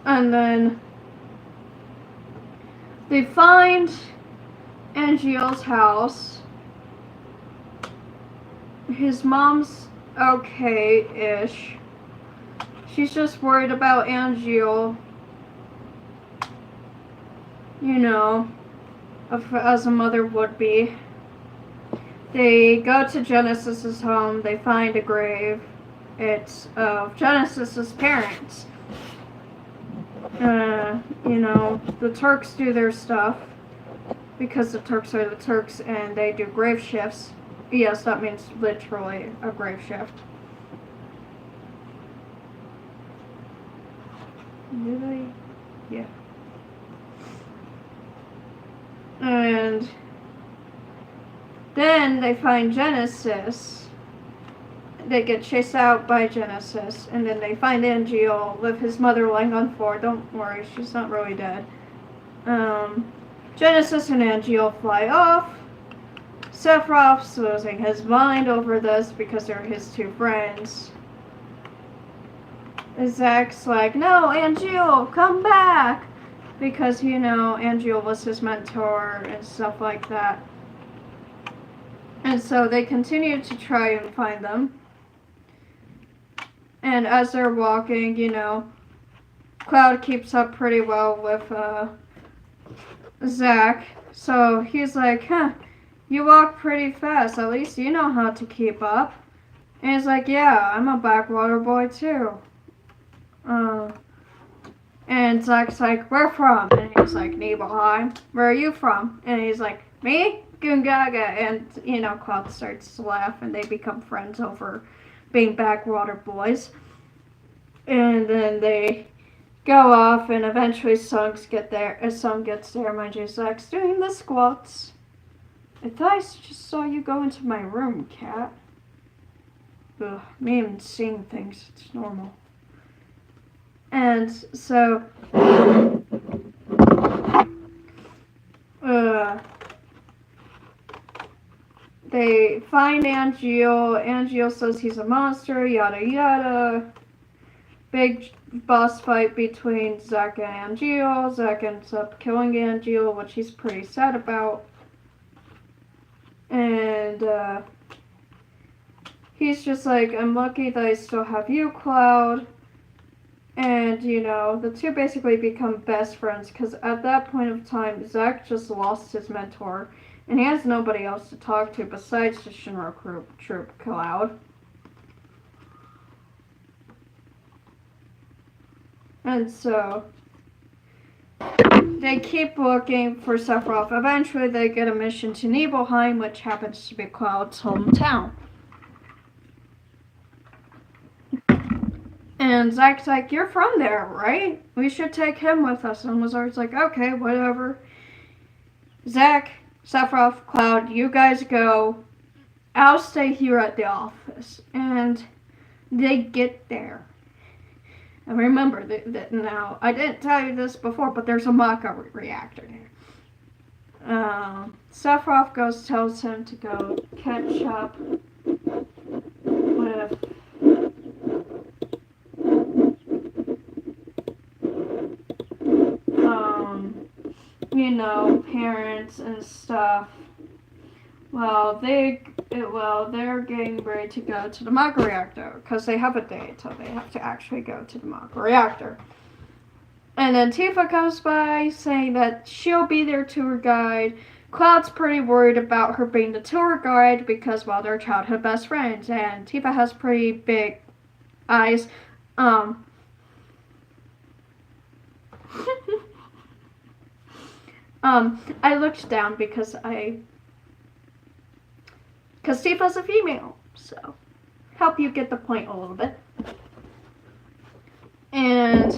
And then they find Angeal's house. His mom's okay-ish. She's just worried about Angel. You know, as a mother would be. They go to Genesis's home. They find a grave. It's of Genesis's parents. You know, the Turks do their stuff. Because the Turks are the Turks and they do grave shifts. Yes, that means literally a grave shift. Did I? Yeah. And then they find Genesis. They get chased out by Genesis. And then they find Angel with his mother lying on the floor. Don't worry, she's not really dead. Genesis and Angel fly off. Sephiroth's losing his mind over this because they're his two friends. Zack's like, no, Angel, come back! Because, you know, Angel was his mentor and stuff like that. And so they continue to try and find them. And as they're walking, you know, Cloud keeps up pretty well with, Zack. So he's like, you walk pretty fast. At least you know how to keep up. And he's like, yeah, I'm a backwater boy too. And Zack's like, where from? And he's like, Nibelheim. Where are you from? And he's like, me? Gungaga. And, you know, Cloud starts to laugh and they become friends over being backwater boys. And then they go off, and eventually Sung gets there. Mind you, Zack's doing the squats. I thought I just saw you go into my room, cat. Ugh, me even seeing things, it's normal. And so find Angeal. Angeal says he's a monster, yada yada. Big boss fight between Zack and Angeal. Zack ends up killing Angeal, which he's pretty sad about. And he's just like, I'm lucky that I still have you, Cloud. And, you know, the two basically become best friends because at that point of time, Zack just lost his mentor. And he has nobody else to talk to besides the Shinra troop Cloud. And so, they keep looking for Sephiroth. Eventually, they get a mission to Nibelheim, which happens to be Cloud's hometown. And Zack's like, you're from there, right? We should take him with us. And Lazar's like, okay, whatever. Zack, Sephiroth, Cloud, you guys go. I'll stay here at the office. And they get there. And remember that now, I didn't tell you this before, but there's a Maka reactor there. Sephiroth tells him to go catch up with you know, parents and stuff. Well, they're getting ready to go to the Maka reactor because they have a date, so they have to actually go to the Maka reactor. And then Tifa comes by saying that she'll be their tour guide. Cloud's pretty worried about her being the tour guide because, well, they're childhood best friends, and Tifa has pretty big eyes. I looked down because Tifa's a female, so help you get the point a little bit. And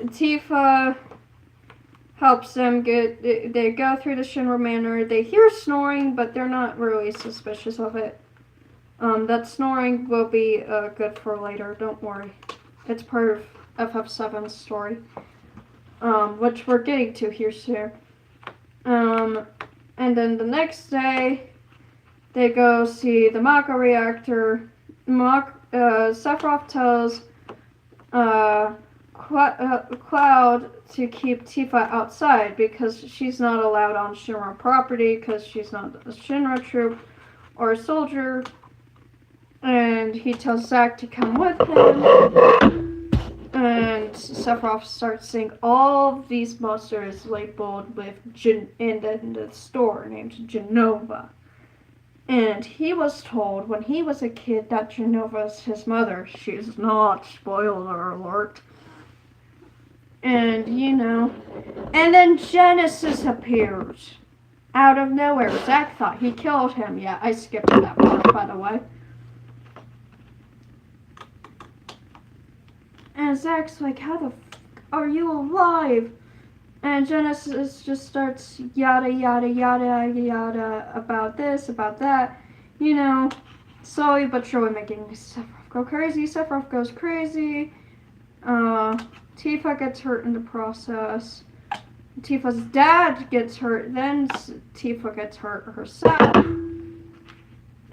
Tifa helps them they go through the Shinra Manor. They hear snoring, but they're not really suspicious of it. That snoring will be good for later, don't worry. It's part of FF7's story, which we're getting to here soon. And then the next day, they go see the Maka reactor. Sephiroth tells Cloud to keep Tifa outside because she's not allowed on Shinra property because she's not a Shinra troop or a soldier. And he tells Zack to come with him. And Sephiroth starts seeing all of these monsters labeled with in the store named Genova. And he was told when he was a kid that Genova's his mother. She's not, spoiler alert. And, you know, and then Genesis appears out of nowhere. Zack thought he killed him. Yeah, I skipped that part, by the way. And Zack's like, how the f are you alive? And Genesis just starts yada, yada, yada, yada about this, about that. You know, slowly but surely making Sephiroth go crazy. Sephiroth goes crazy. Tifa gets hurt in the process. Tifa's dad gets hurt. Then Tifa gets hurt herself.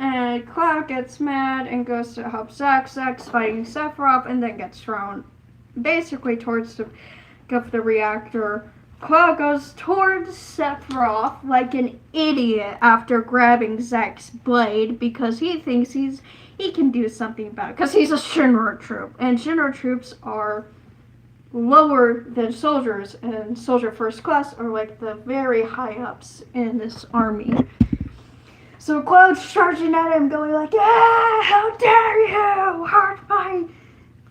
And Cloud gets mad and goes to help Zack. Zack's fighting Sephiroth and then gets thrown basically towards the reactor. Cloud goes towards Sephiroth like an idiot after grabbing Zack's blade because he thinks he can do something about it because he's a Shinra troop. And Shinra troops are lower than soldiers, and soldier first class are like the very high ups in this army. So Cloud's charging at him, going like, yeah, how dare you hurt my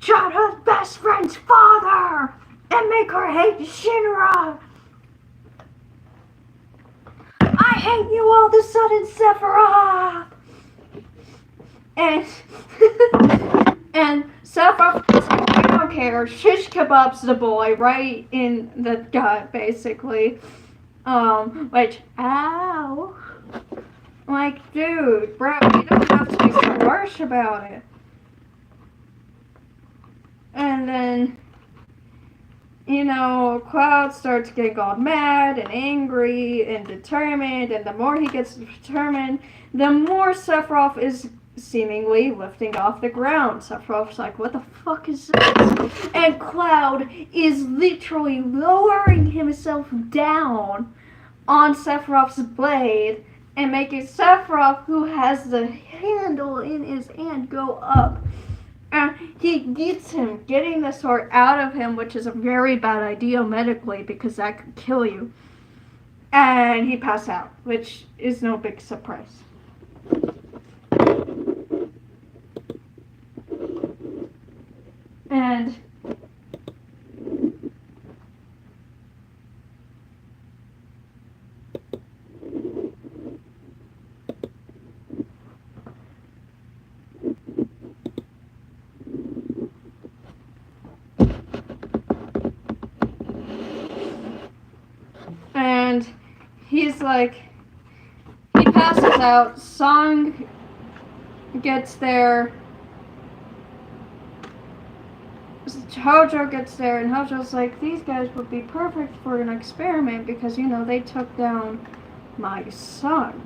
childhood best friend's father and make her hate Shinra. I hate you all of a sudden, Sephiroth. And Sephiroth is like, I don't care, shish kebabs the boy right in the gut, basically. Which, ow. Like, dude, bro, you don't have to be so harsh about it. And then, Cloud starts getting all mad and angry and determined, and the more he gets determined, the more Sephiroth is seemingly lifting off the ground. Sephiroth's like, what the fuck is this? And Cloud is literally lowering himself down on Sephiroth's blade and making Sephiroth, who has the handle in his hand, go up. And he gets him, getting the sword out of him, which is a very bad idea medically because that could kill you. And he passes out, which is no big surprise. And he's like, he passes out, Song gets there, Hojo gets there, and Hojo's like, these guys would be perfect for an experiment because, they took down my son.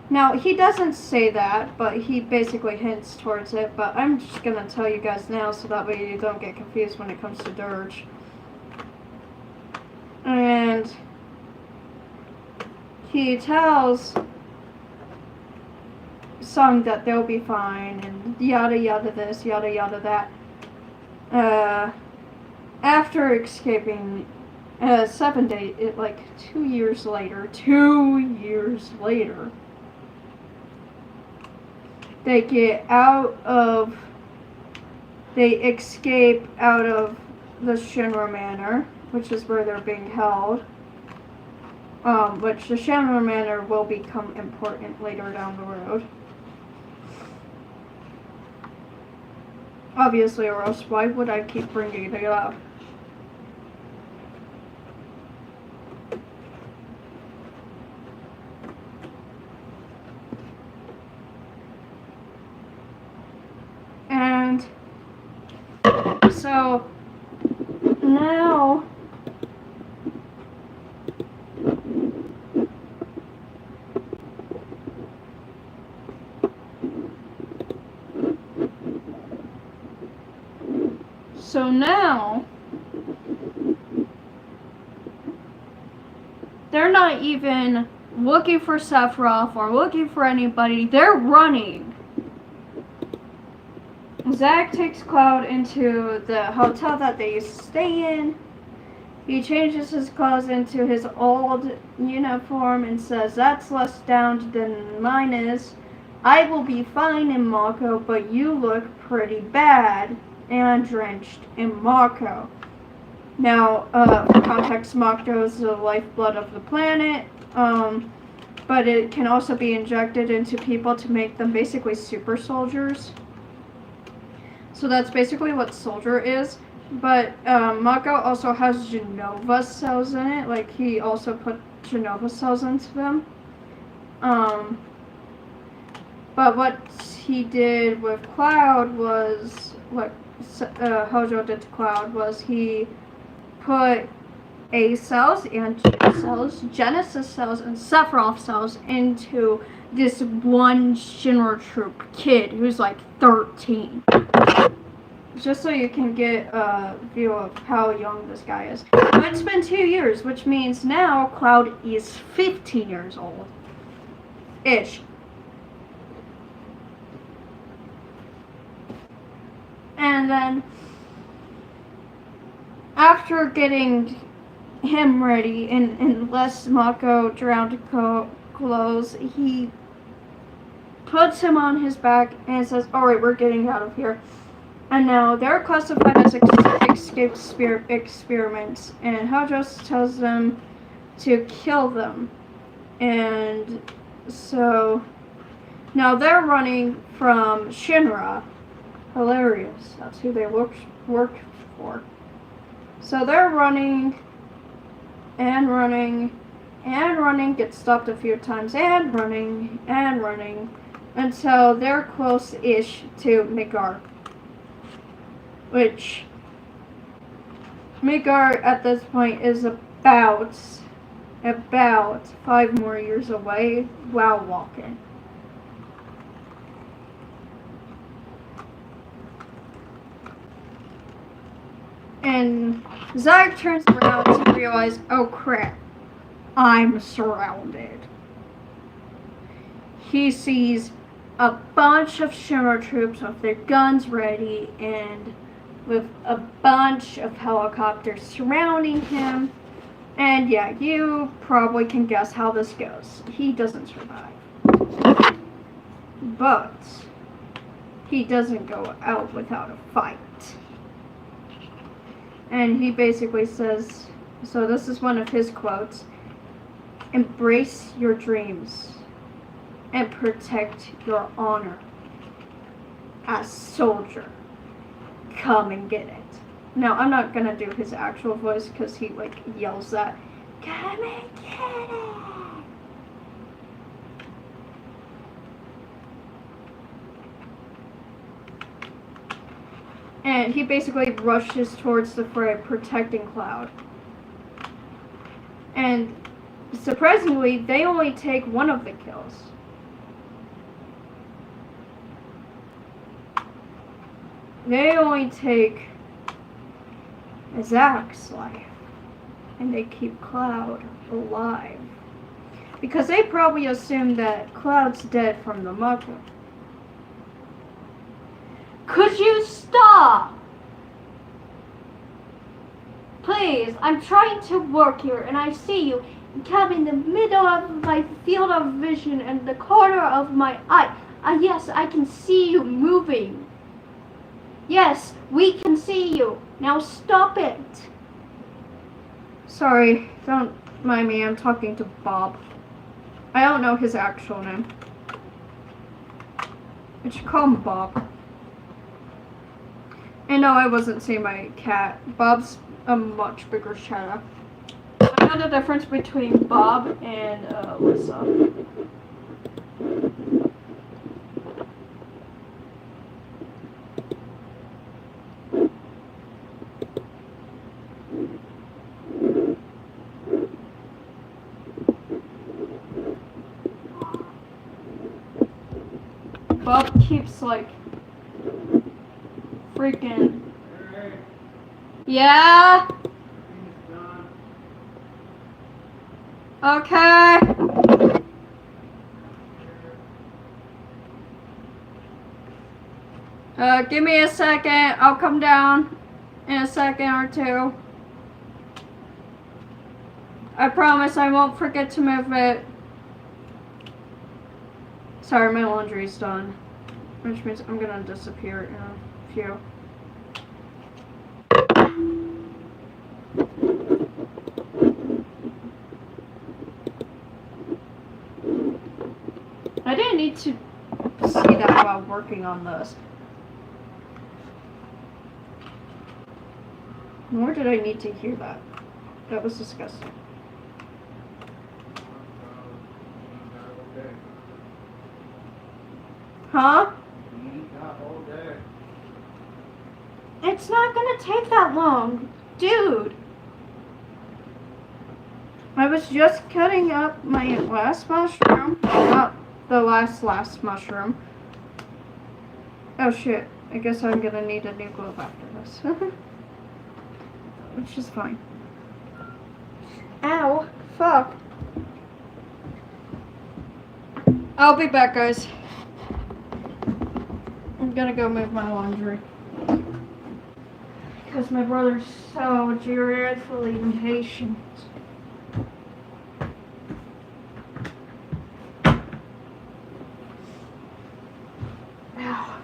Now, he doesn't say that, but he basically hints towards it, but I'm just gonna tell you guys now so that way you don't get confused when it comes to Dirge. And he tells Sung that they'll be fine, and yada yada this, yada yada that. After escaping 7 days, 2 years later, they escape out of the Shinra Manor, which is where they're being held. Which the Shinra Manor will become important later down the road. Obviously, or else why would I keep bringing it up? And so now they're not even looking for Sephiroth or looking for anybody. They're running. Zack takes Cloud into the hotel that they used to stay in. He changes his clothes into his old uniform and says, that's less down than mine is. I will be fine in Mako, but you look pretty bad and drenched in Mako. Now, for context, Mako is the lifeblood of the planet, but it can also be injected into people to make them basically super soldiers. So that's basically what soldier is. But Mako also has Genova cells in it. Like, he also put Genova cells into them. But what he did with Cloud was, what Hojo did to Cloud was he put A cells, Anti cells, Genesis cells, and Sephiroth cells into this one Shinra troop kid who's like 13. Just so you can get a view of how young this guy is. It's been 2 years, which means now Cloud is 15 years old. Ish. And then, after getting him ready in less Mako drowned clothes, he puts him on his back and says, alright, we're getting out of here. And now they're classified as escape experiments, and Hojo tells them to kill them. And so now they're running from Shinra. Hilarious. That's who they work for. So they're running and running and running, get stopped a few times, and running until they're close-ish to Nagar. Which Midgar at this point is about 5 more years away while walking. And Zach turns around to realize, oh crap, I'm surrounded. He sees a bunch of Shimmer troops with their guns ready and with a bunch of helicopters surrounding him. And yeah, you probably can guess how this goes. He doesn't survive. But he doesn't go out without a fight. And he basically says, so this is one of his quotes, "Embrace your dreams and protect your honor. As soldier, come and get it." Now, I'm not gonna do his actual voice because he yells that, "Come and get it." And he basically rushes towards the fray, protecting Cloud. And surprisingly, they only take one of the kills. They only take Zach's life. And they keep Cloud alive. Because they probably assume that Cloud's dead from the mugging. Could you stop? Please, I'm trying to work here and I see you come in the middle of my field of vision and the corner of my eye. Yes, I can see you moving. Yes, we can see you. Now stop it. Sorry, don't mind me. I'm talking to Bob. I don't know his actual name. I should call him Bob. And no, I wasn't saying my cat. Bob's a much bigger shadow. I know the difference between Bob and Alyssa. Bob keeps freaking. Yeah? Okay. Give me a second. I'll come down in a second or two. I promise I won't forget to move it. Sorry, my laundry's done. Which means I'm gonna disappear in a few. I didn't need to see that while working on this. Nor did I need to hear that. That was disgusting. Huh? It's not gonna take that long. Dude. I was just cutting up my last mushroom. Not the last mushroom. Oh shit. I guess I'm gonna need a new glove after this. Which is fine. Ow. Fuck. I'll be back, guys. I'm gonna go move my laundry. Because my brother's so dreadfully impatient. Ow.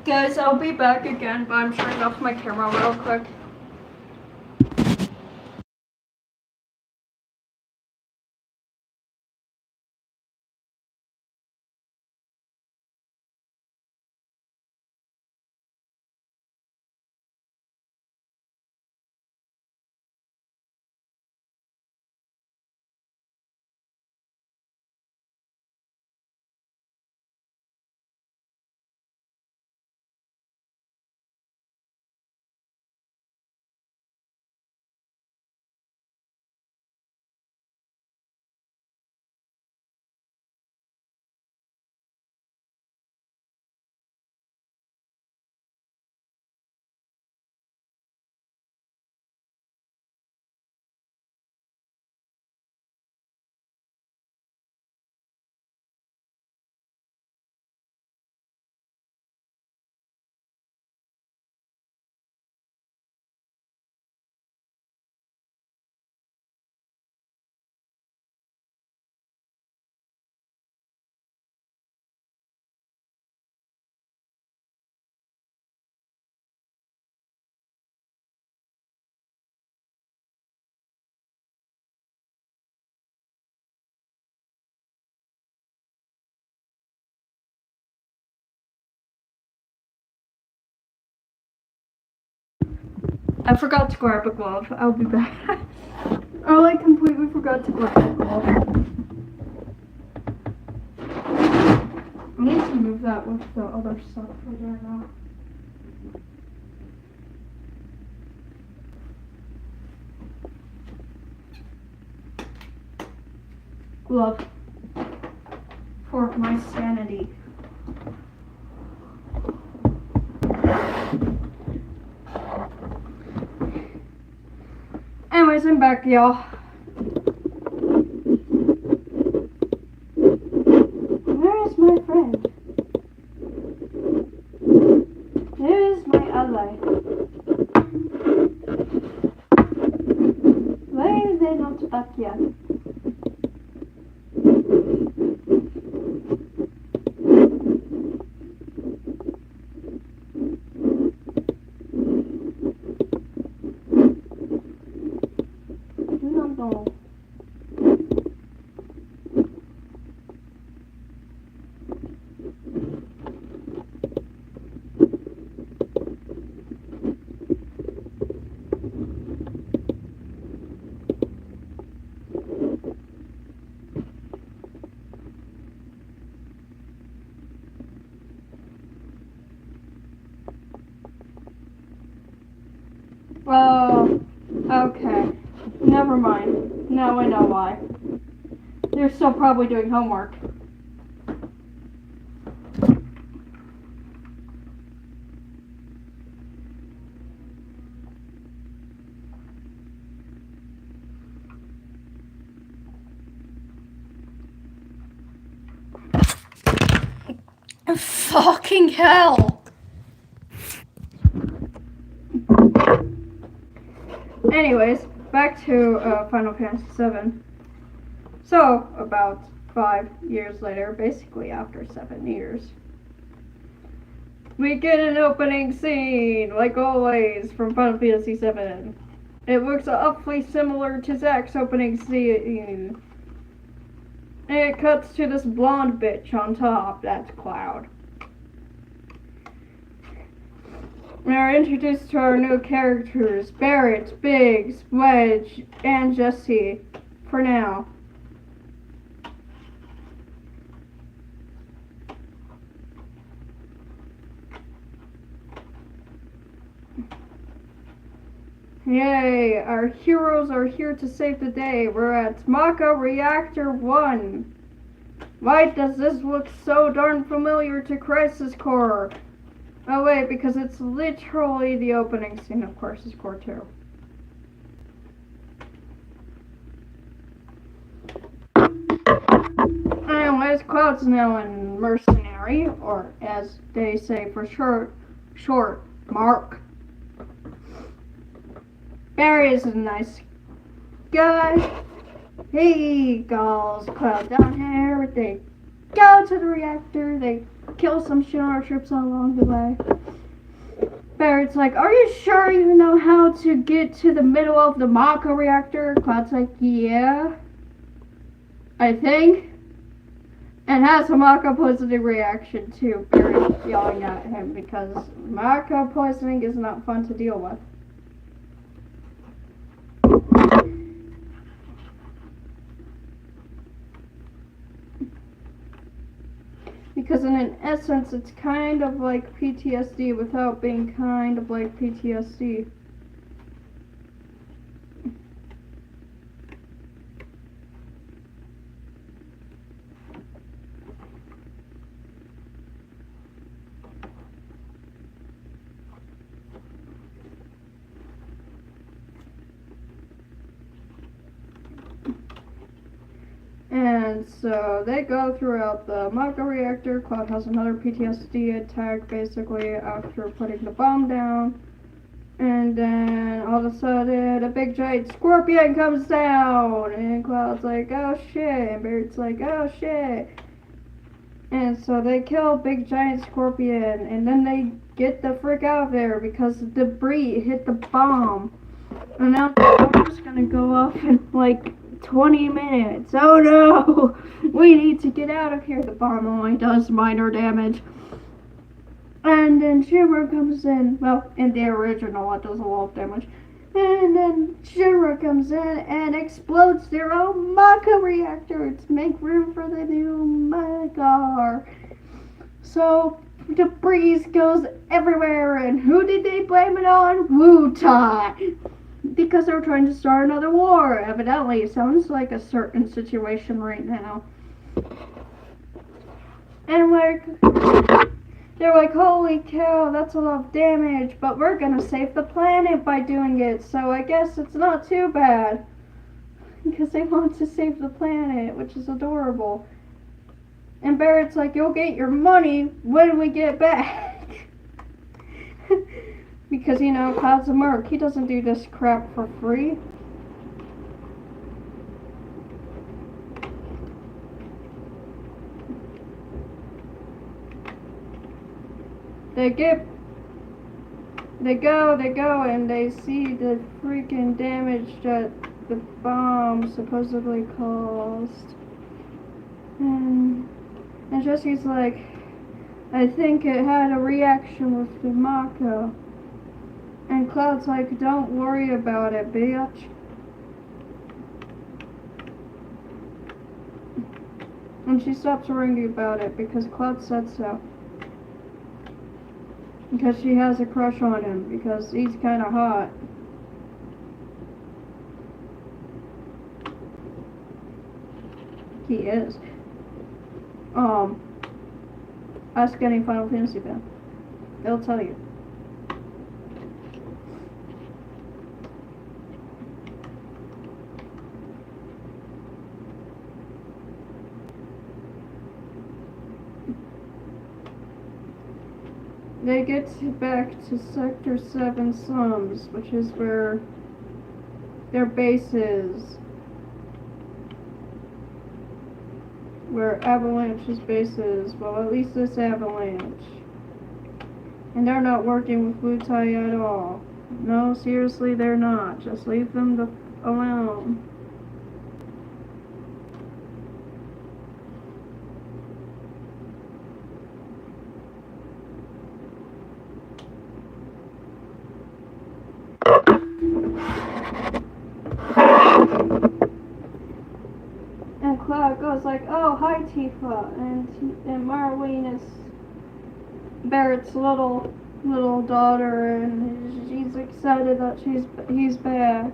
Guys, I'll be back again, but I'm turning off my camera real quick. I forgot to grab a glove. I'll be back. Oh, I completely forgot to grab a glove. I need to move that with the other stuff right there now. Glove. For my sanity. Anyways, I'm back, y'all. Where is my friend? Where is my ally? Why are they not back yet? No. Oh, okay. Never mind. Now I know why. They're still probably doing homework. Fucking hell. Anyways, back to Final Fantasy VII. So, about 5 years later, basically after 7 years, we get an opening scene, like always, from Final Fantasy VII. It looks awfully similar to Zack's opening scene. And it cuts to this blonde bitch on top. That's Cloud. We are introduced to our new characters, Barrett, Biggs, Wedge, and Jessie, for now. Yay, our heroes are here to save the day. We're at Maka Reactor 1. Why does this look so darn familiar to Crisis Core? Oh wait, because it's literally the opening scene of Crisis Core 2. Anyways, Cloud's now a mercenary, or as they say for short, Mark. Barry is a nice guy. He calls Cloud down here. They go to the reactor. They kill some Shinra troops along the way. Barrett's like, are you sure you know how to get to the middle of the Mako reactor? Cloud's like, yeah, I think. And has a Mako poisoning reaction too. Barrett's yelling at him because Mako poisoning is not fun to deal with. Because in essence, it's kind of like PTSD without being kind of like PTSD. And so they go throughout the Mako reactor. Cloud has another PTSD attack basically after putting the bomb down. And then all of a sudden a big giant scorpion comes down. And Cloud's like, oh shit. And Barrett's like, oh shit. And so they kill big giant scorpion. And then they get the frick out of there because the debris hit the bomb. And now the bomb's gonna go off in like 20 minutes. Oh no! We need to get out of here. The bomb only does minor damage. And then Shinra comes in. Well, in the original, it does a lot of damage. And then Shinra comes in and explodes their own Mako reactor to make room for the new Mako. So debris goes everywhere. And who did they blame it on? Wutai. Because they were trying to start another war. Evidently, it sounds like a certain situation right now. And they're like, holy cow, that's a lot of damage, but we're gonna save the planet by doing it, so I guess it's not too bad. Because they want to save the planet, which is adorable. And Barrett's like, you'll get your money when we get back. Because, you know, Cloud's a merc. He doesn't do this crap for free. They go, and they see the freaking damage that the bomb supposedly caused. And Jesse's like, I think it had a reaction with the Mako. And Cloud's like, don't worry about it, bitch. And she stops worrying about it because Cloud said so. Because she has a crush on him, because he's kinda hot. He is. Ask any Final Fantasy fan. They'll tell you. They get back to Sector 7 Slums, which is where their base is. Where Avalanche's base is. Well, at least this Avalanche. And they're not working with Wutai at all. No, seriously, they're not. Just leave them alone. And Cloud goes like, oh, hi Tifa, and Marlene is Barrett's little daughter, and she's excited that he's back.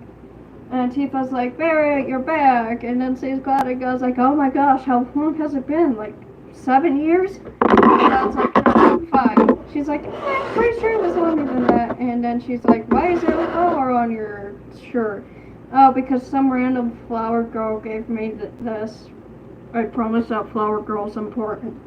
And Tifa's like, Barrett, you're back. And then sees Cloud and goes like, oh my gosh, how long has it been? Like 7 years? And Cloud's like, no, 5. She's like, I'm pretty sure it was longer than that. And then she's like, why is there a flower on your shirt? Oh, because some random flower girl gave me this. I promise that flower girl's important.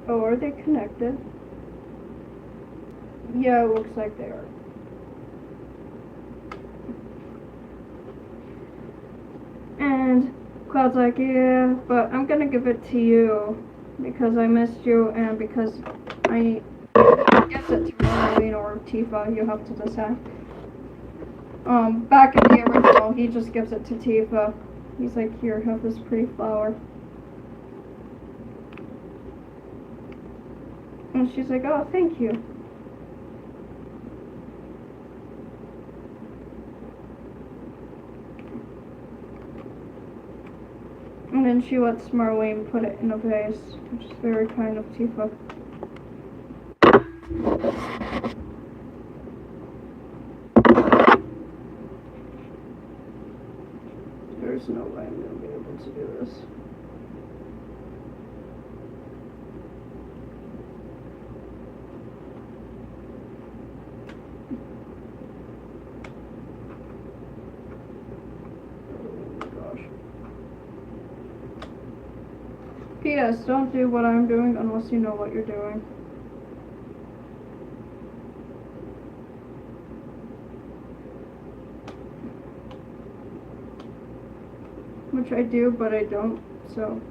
Oh, are they connected? Yeah, it looks like they are. And Cloud's like, yeah, but I'm gonna give it to you because I missed you and because I guess it's Halloween or Tifa, you have to decide. Back in the original, he just gives it to Tifa. He's like, here, have this pretty flower. And she's like, oh, thank you. And then she lets Marlene put it in a vase, which is very kind of Tifa. There's no way I'm going to be able to do this. P.S. Don't do what I'm doing unless you know what you're doing. Which I do, but I don't, so.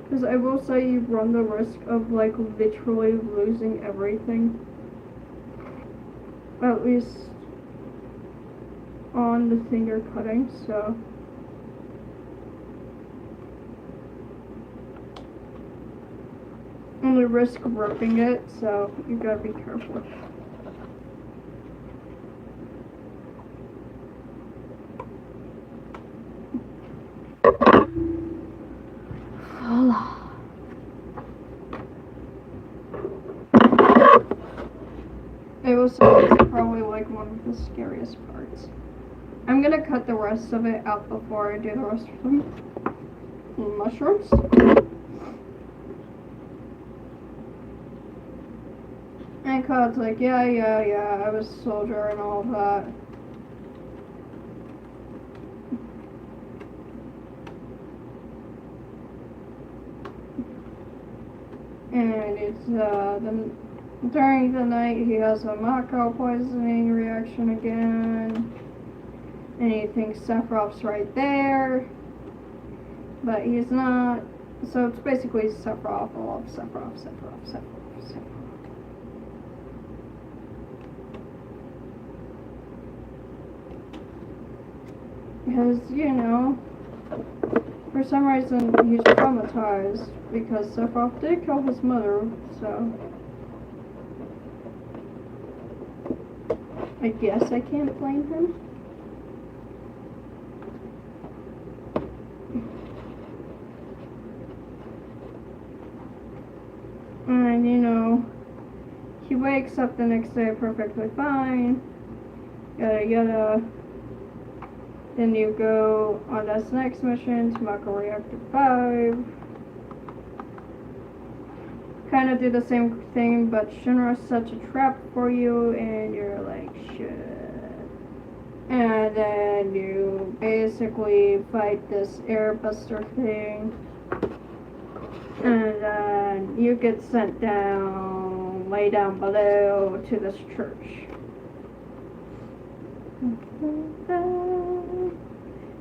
Because I will say you run the risk of, like, literally losing everything. At least on the thing you're cutting, so. And the risk of ripping it, so you gotta be careful. Voila. It was probably like one of the scariest parts. I'm gonna cut the rest of it out before I do the rest of them. Mushrooms. And Cloud's like, yeah, I was a soldier and all of that. And it's, during the night he has a Mako poisoning reaction again. And he thinks Sephiroth's right there. But he's not. So it's basically Sephiroth, all of Sephiroth. Because, you know, for some reason he's traumatized because Sephiroth did kill his mother, so I guess I can't blame him. And, you know, he wakes up the next day perfectly fine, yada yada. Then you go on this next mission to Mako Reactor 5. Kind of do the same thing, but Shinra sets a trap for you, and you're like, shit. And then you basically fight this airbuster thing. And then you get sent down, way down below, to this church.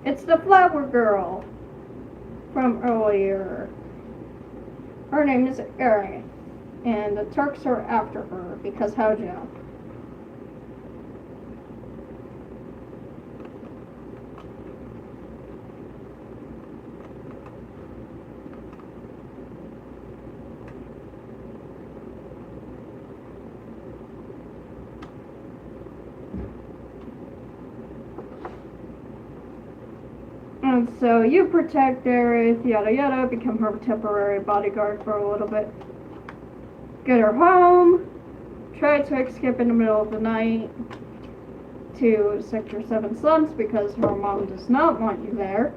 It's the flower girl from earlier. Her name is Erin, and the Turks are after her because how'd you know? And so you protect Aerith, yada yada, become her temporary bodyguard for a little bit. Get her home, try to escape in the middle of the night to Sector 7 Slums because her mom does not want you there.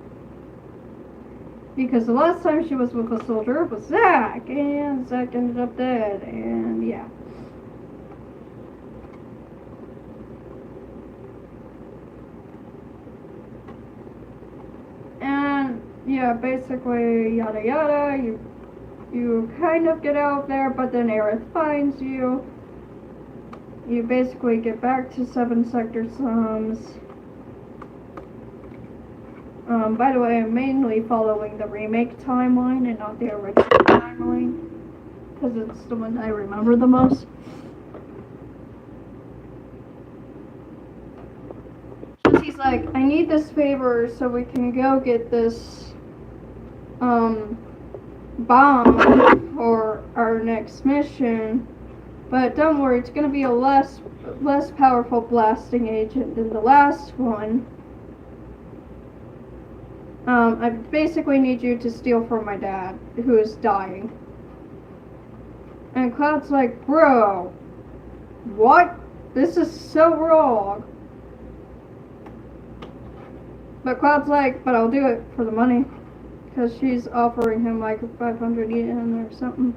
Because the last time she was with a soldier was Zack, and Zack ended up dead, and yeah. yeah, basically yada yada. You kind of get out there, but then Aerith finds you. You basically get back to 7 Sector Slums. By the way, I'm mainly following the remake timeline and not the original timeline, because it's the one I remember the most. He's like, I need this favor so we can go get this bomb for our next mission, but don't worry, it's gonna be a less powerful blasting agent than the last one. I basically need you to steal from my dad, who is dying. And Cloud's like, bro, what? This is so wrong. But Cloud's like, but I'll do it for the money. Because she's offering him like 500 yen or something.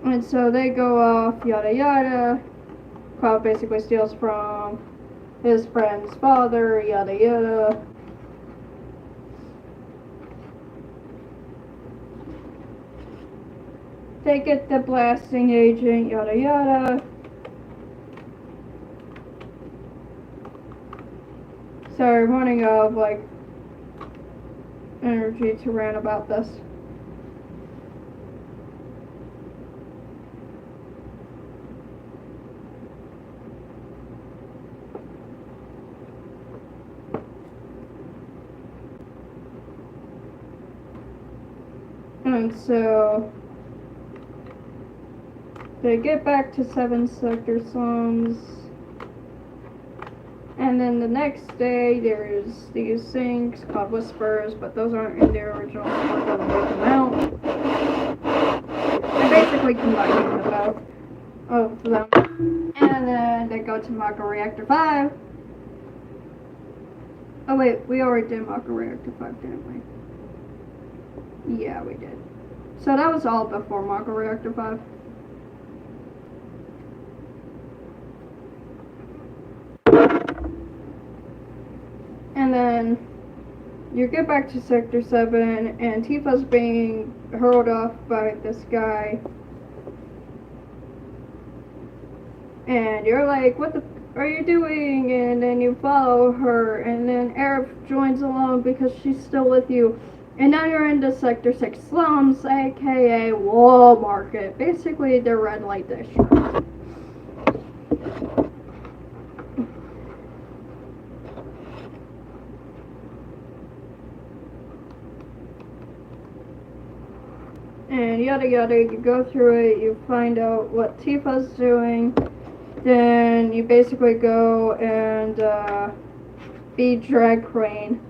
And so they go off, yada yada. Cloud basically steals from his friend's father, yada yada. They get the blasting agent, yada yada. Sorry, I'm running out of like energy to rant about this. And so they get back to 7 Sector Slums. And then the next day, there's these things called Whispers, but those aren't in the original, so we're going to wait them out. I basically combining the both of them. And then they go to Mako Reactor 5. Oh wait, we already did Mako Reactor 5, didn't we? Yeah, we did. So that was all before Mako Reactor 5. And then you get back to Sector 7, and Tifa's being hurled off by this guy. And you're like, what the are you doing? And then you follow her, and then Aerith joins along because she's still with you. And now you're into Sector 6 Slums, aka Wall Market. Basically, the red light district. And yada yada, you go through it, you find out what Tifa's doing, then you basically go and be drag queen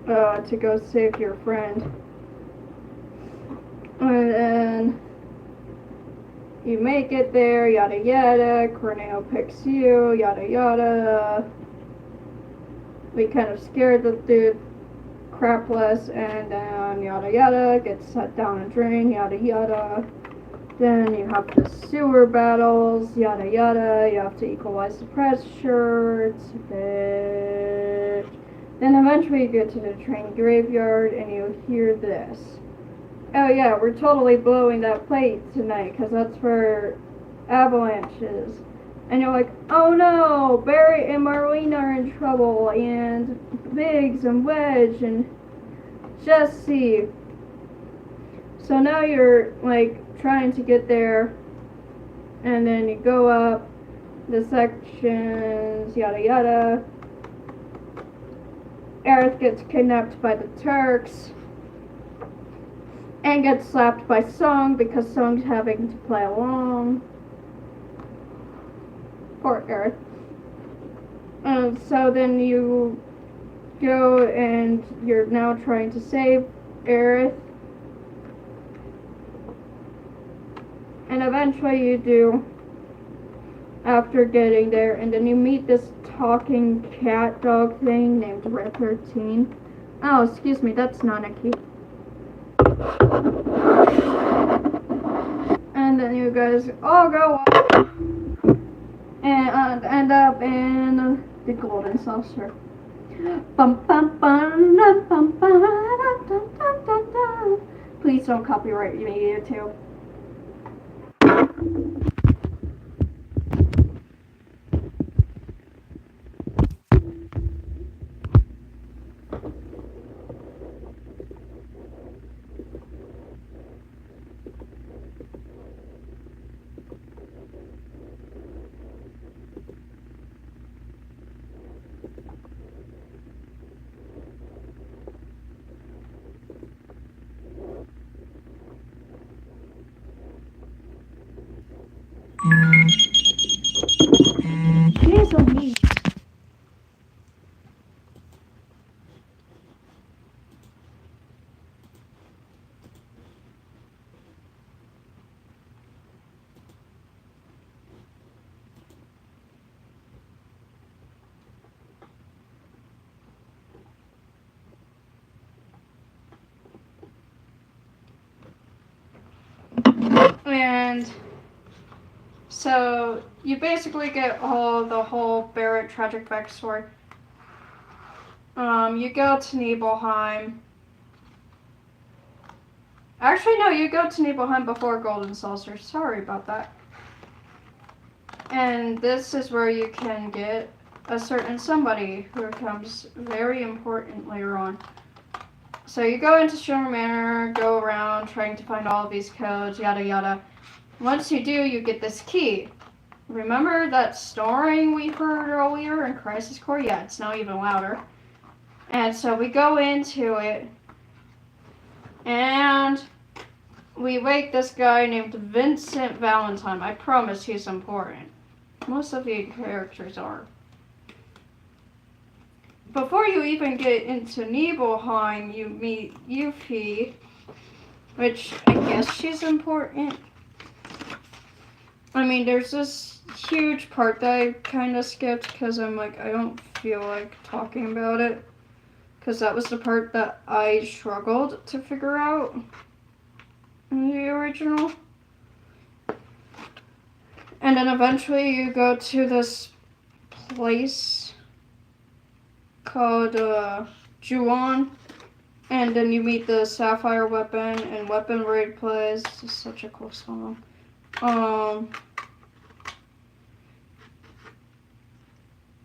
to go save your friend. And then you make it there, yada yada, Corneo picks you, yada yada. We kind of scared the dude crapless, and then yada yada, gets set down a drain, yada yada. Then you have the sewer battles, yada yada, you have to equalize the pressure, it's a bitch. Then eventually you get to the train graveyard and you hear this. Oh yeah, we're totally blowing that plate tonight because that's for avalanches. And you're like, oh no, Barry and Marlene are in trouble, and Biggs and Wedge and Jesse. So now you're like trying to get there, and then you go up the sections, yada yada. Aerith gets kidnapped by the Turks and gets slapped by Song because Song's having to play along. Poor Aerith. And so then you go and you're now trying to save Aerith. And eventually you do, after getting there, and then you meet this talking cat dog thing named Red 13. Oh, excuse me, that's Nanaki. And then you guys all go up and end up in the Golden Saucer. Bum, bum, bum, dum, bum, bum, dum, dum, dum, dum, dum. Please don't copyright me, YouTube. Jeez, oh me. And so you basically get the whole Barrett tragic backstory. You go to Nibelheim. Actually, no, you go to Nibelheim before Golden Saucer. Sorry about that. And this is where you can get a certain somebody who becomes very important later on. So you go into Shimmer Manor, go around trying to find all of these codes, yada yada. Once you do, you get this key. Remember that snoring we heard earlier in Crisis Core? Yeah, it's now even louder. And so we go into it, and we wake this guy named Vincent Valentine. I promise he's important. Most of the characters are. Before you even get into Nibelheim, you meet Yuffie, which I guess she's important. I mean, there's this huge part that I kind of skipped because I'm like, I don't feel like talking about it. Because that was the part that I struggled to figure out in the original. And then eventually you go to this place called Juon. And then you meet the Sapphire Weapon and Weapon Raid plays. This is such a cool song.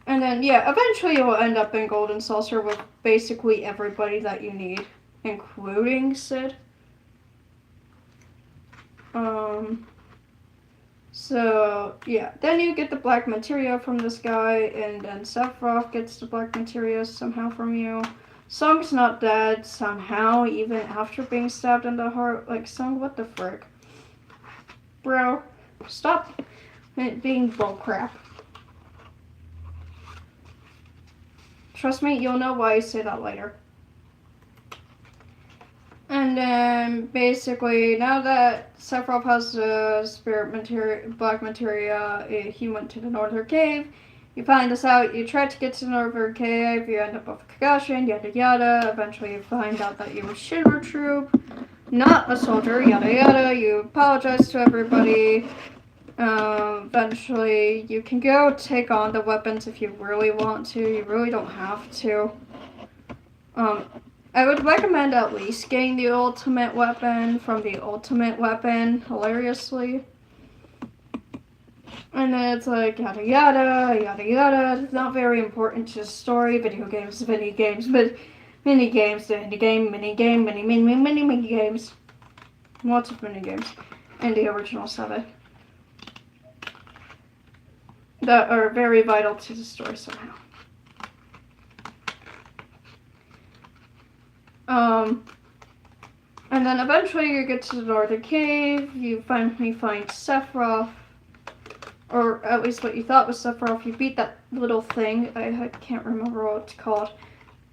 And then, yeah, eventually you'll end up in Golden Saucer with basically everybody that you need, including Sid. So, yeah, then you get the black materia from this guy, and then Sephiroth gets the black materia somehow from you. Sung's not dead somehow, even after being stabbed in the heart. Like, Sung, what the frick? Bro, stop being bullcrap. Trust me, you'll know why I say that later. And then, basically, now that Sephiroth has the spirit materia, black materia, he went to the Northern Cave. You find this out, you try to get to the Northern Cave, you end up with Kagashi, yada yada. Eventually you find out that you were Shinra troop, not a soldier, yada yada. You apologize to everybody. Eventually you can go take on the weapons if you really want to. You really don't have to. I would recommend at least getting the ultimate weapon from the ultimate weapon, hilariously. And then it's like yada yada, yada yada. It's not very important to the story. Video games, mini games, but mini games, the indie game, mini game, mini games. Lots of mini games. And the original 7. That are very vital to the story somehow. And then eventually you get to the Northern Cave, you finally find Sephiroth, or at least what you thought was Sephiroth. You beat that little thing, I can't remember what it's called,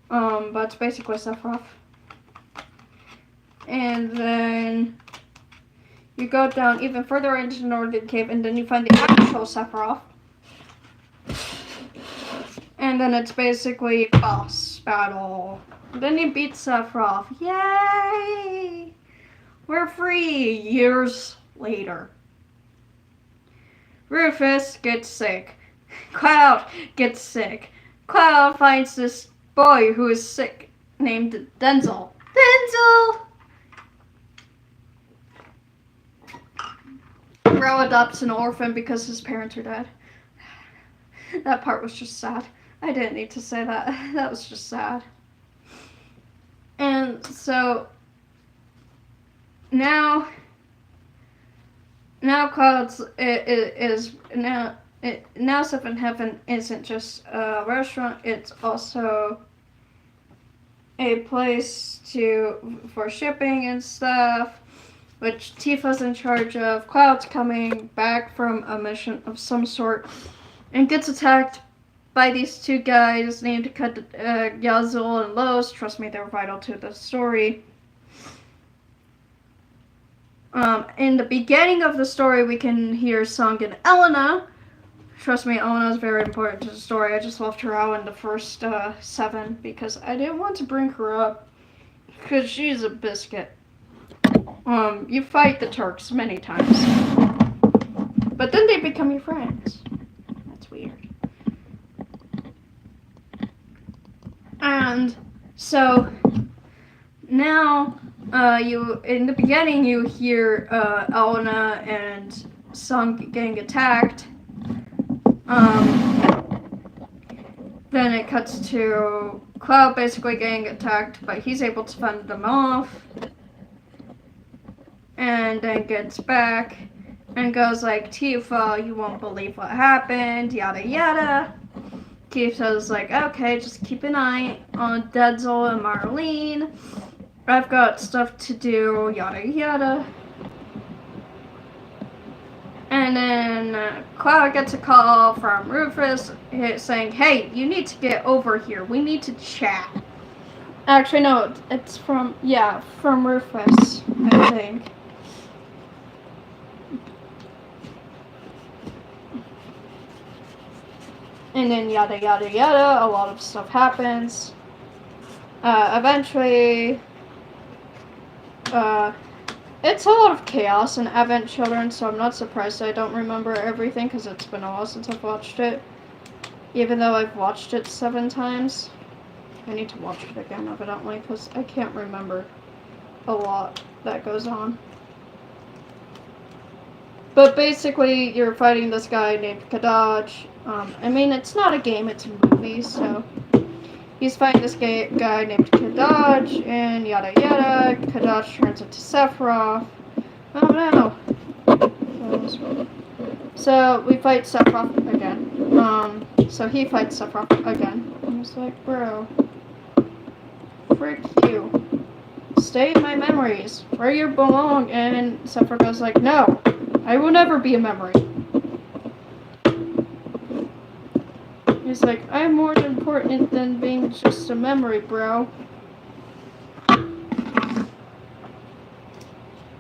but it's basically Sephiroth. And then you go down even further into the Northern Cave, and then you find the actual Sephiroth. And then it's basically boss battle. Then you beat Sephiroth. Yay! We're free years later. Rufus gets sick. Cloud gets sick. Cloud finds this boy who is sick named Denzel. Denzel! Bro adopts an orphan because his parents are dead. That part was just sad. I didn't need to say that. That was just sad. And so now Clouds now Seven Heaven isn't just a restaurant, it's also a place for shipping and stuff, which Tifa's in charge of. Cloud's coming back from a mission of some sort and gets attacked by these two guys named Yazul and Los. Trust me, they're vital to the story. In the beginning of the story, we can hear Sung and Elena. Trust me, Elena is very important to the story. I just left her out in the first 7 because I didn't want to bring her up because she's a biscuit. You fight the Turks many times, but then they become your friends. That's weird. And so now, in the beginning, you hear Elena and Sung getting attacked. Then it cuts to Cloud basically getting attacked, but he's able to fend them off. And then gets back and goes like, Tifa, you won't believe what happened, yada yada. Tifa's like, okay, just keep an eye on Denzel and Marlene. I've got stuff to do, yada yada. And then Cloud gets a call from Rufus saying, hey, you need to get over here. We need to chat. Actually, no, it's from Rufus, I think. And then yada yada yada, a lot of stuff happens. Eventually, it's a lot of chaos in Advent Children, so I'm not surprised I don't remember everything because it's been a while since I've watched it. Even though I've watched it 7 times. I need to watch it again, evidently, because I can't remember a lot that goes on. But basically, you're fighting this guy named Kadaj. I mean, it's not a game, it's a movie, so... He's fighting this guy named Kadaj, and yada yada. Kadaj turns into Sephiroth. Oh no. So, we fight Sephiroth again. So he fights Sephiroth again. I was like, bro. Frick you. Stay in my memories, where you belong. And Sephiroth goes like, no. I will never be a memory. He's like, I'm more important than being just a memory, bro.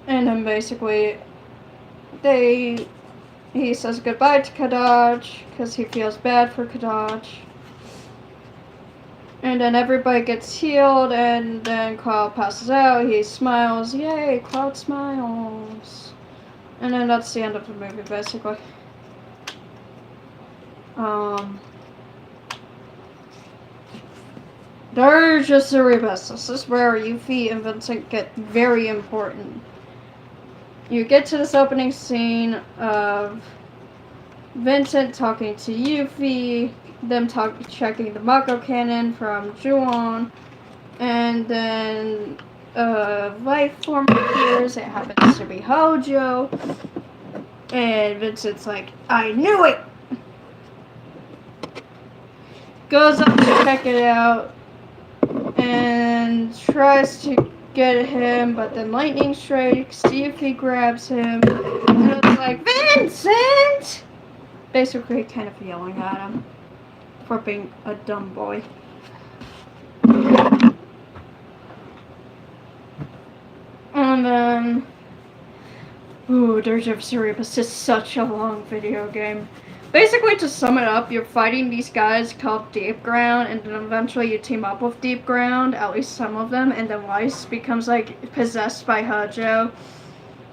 And then basically, he says goodbye to Kadaj, because he feels bad for Kadaj. And then everybody gets healed, and then Cloud passes out, he smiles, yay, Cloud smiles. And then that's the end of the movie, basically. Dirge of Cerebus. This is where Yuffie and Vincent get very important. You get to this opening scene of Vincent talking to Yuffie, them checking the Mako cannon from Juon, and then a life form appears. It happens to be Hojo, and Vincent's like, I knew it! Goes up to check it out, and tries to get him, but then lightning strikes. Yuffie grabs him, and it's like, Vincent! Basically kind of yelling at him for being a dumb boy. And then, Dirge of Cerebus is such a long video game. Basically, to sum it up, you're fighting these guys called Deep Ground, and then eventually you team up with Deep Ground, at least some of them, and then Weiss becomes, like, possessed by Hojo.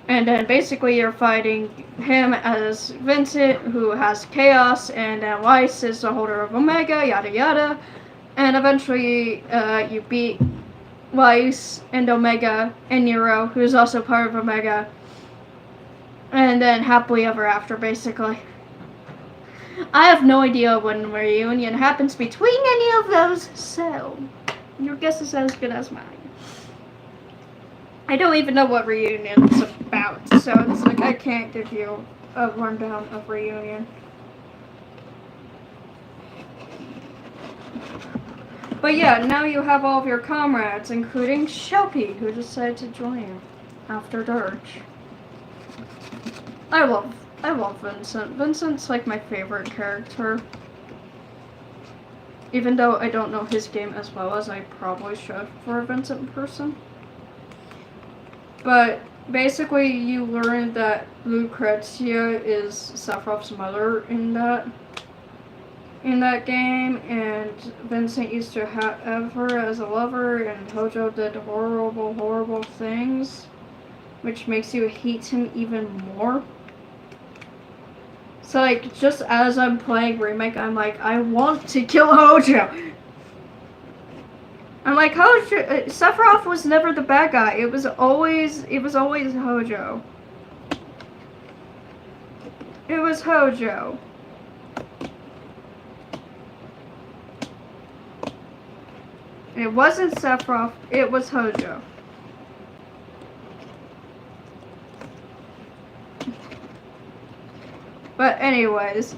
And then basically you're fighting him as Vincent, who has Chaos, and then Weiss is the holder of Omega, yada yada. And eventually, you beat Weiss and Omega and Nero, who's also part of Omega. And then happily ever after, basically. I have no idea when reunion happens between any of those, so your guess is as good as mine. I don't even know what reunion is about, so it's like I can't give you a rundown of reunion. But yeah, now you have all of your comrades, including Shelby, who decided to join you after Dirge. I love Vincent. Vincent's like my favorite character. Even though I don't know his game as well as I probably should for a Vincent person. But basically you learn that Lucrezia is Sephiroth's mother in that game, and Vincent used to have her as a lover, and Hojo did horrible things, which makes you hate him even more. So like, just as I'm playing Remake, I'm like, I want to kill Hojo. I'm like, Hojo, Sephiroth was never the bad guy. It was always Hojo. It was Hojo. It wasn't Sephiroth, it was Hojo. But anyways,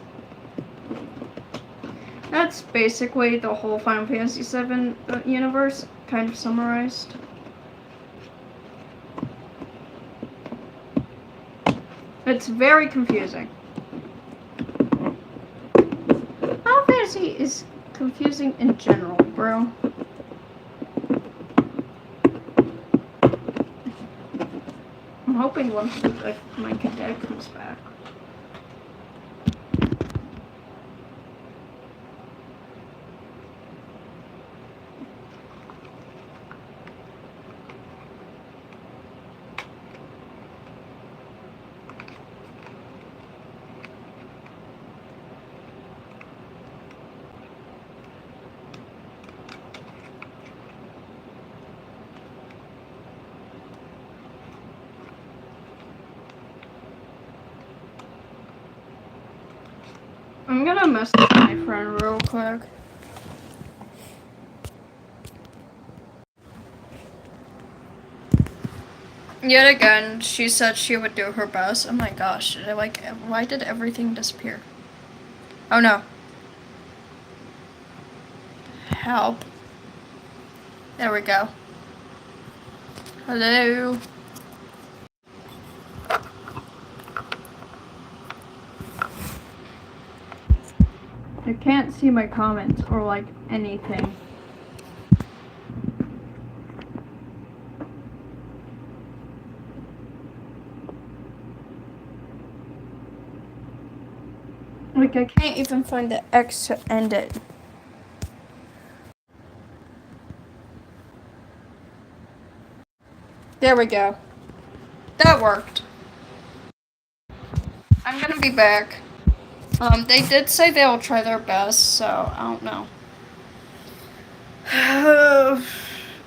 that's basically the whole Final Fantasy VII universe, kind of summarized. It's very confusing. Final Fantasy is confusing in general, bro. I'm hoping once my cadet comes back. I'm gonna message my friend real quick. Yet again, she said she would do her best. Oh my gosh, why did everything disappear? Oh no. Help. There we go. Hello. I can't see my comments or like anything. Like I can't even find the X to end it. There we go. That worked. I'm gonna be back. They did say they'll try their best, so I don't know.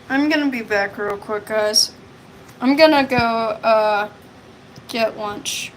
I'm gonna be back real quick, guys. I'm gonna go, get lunch.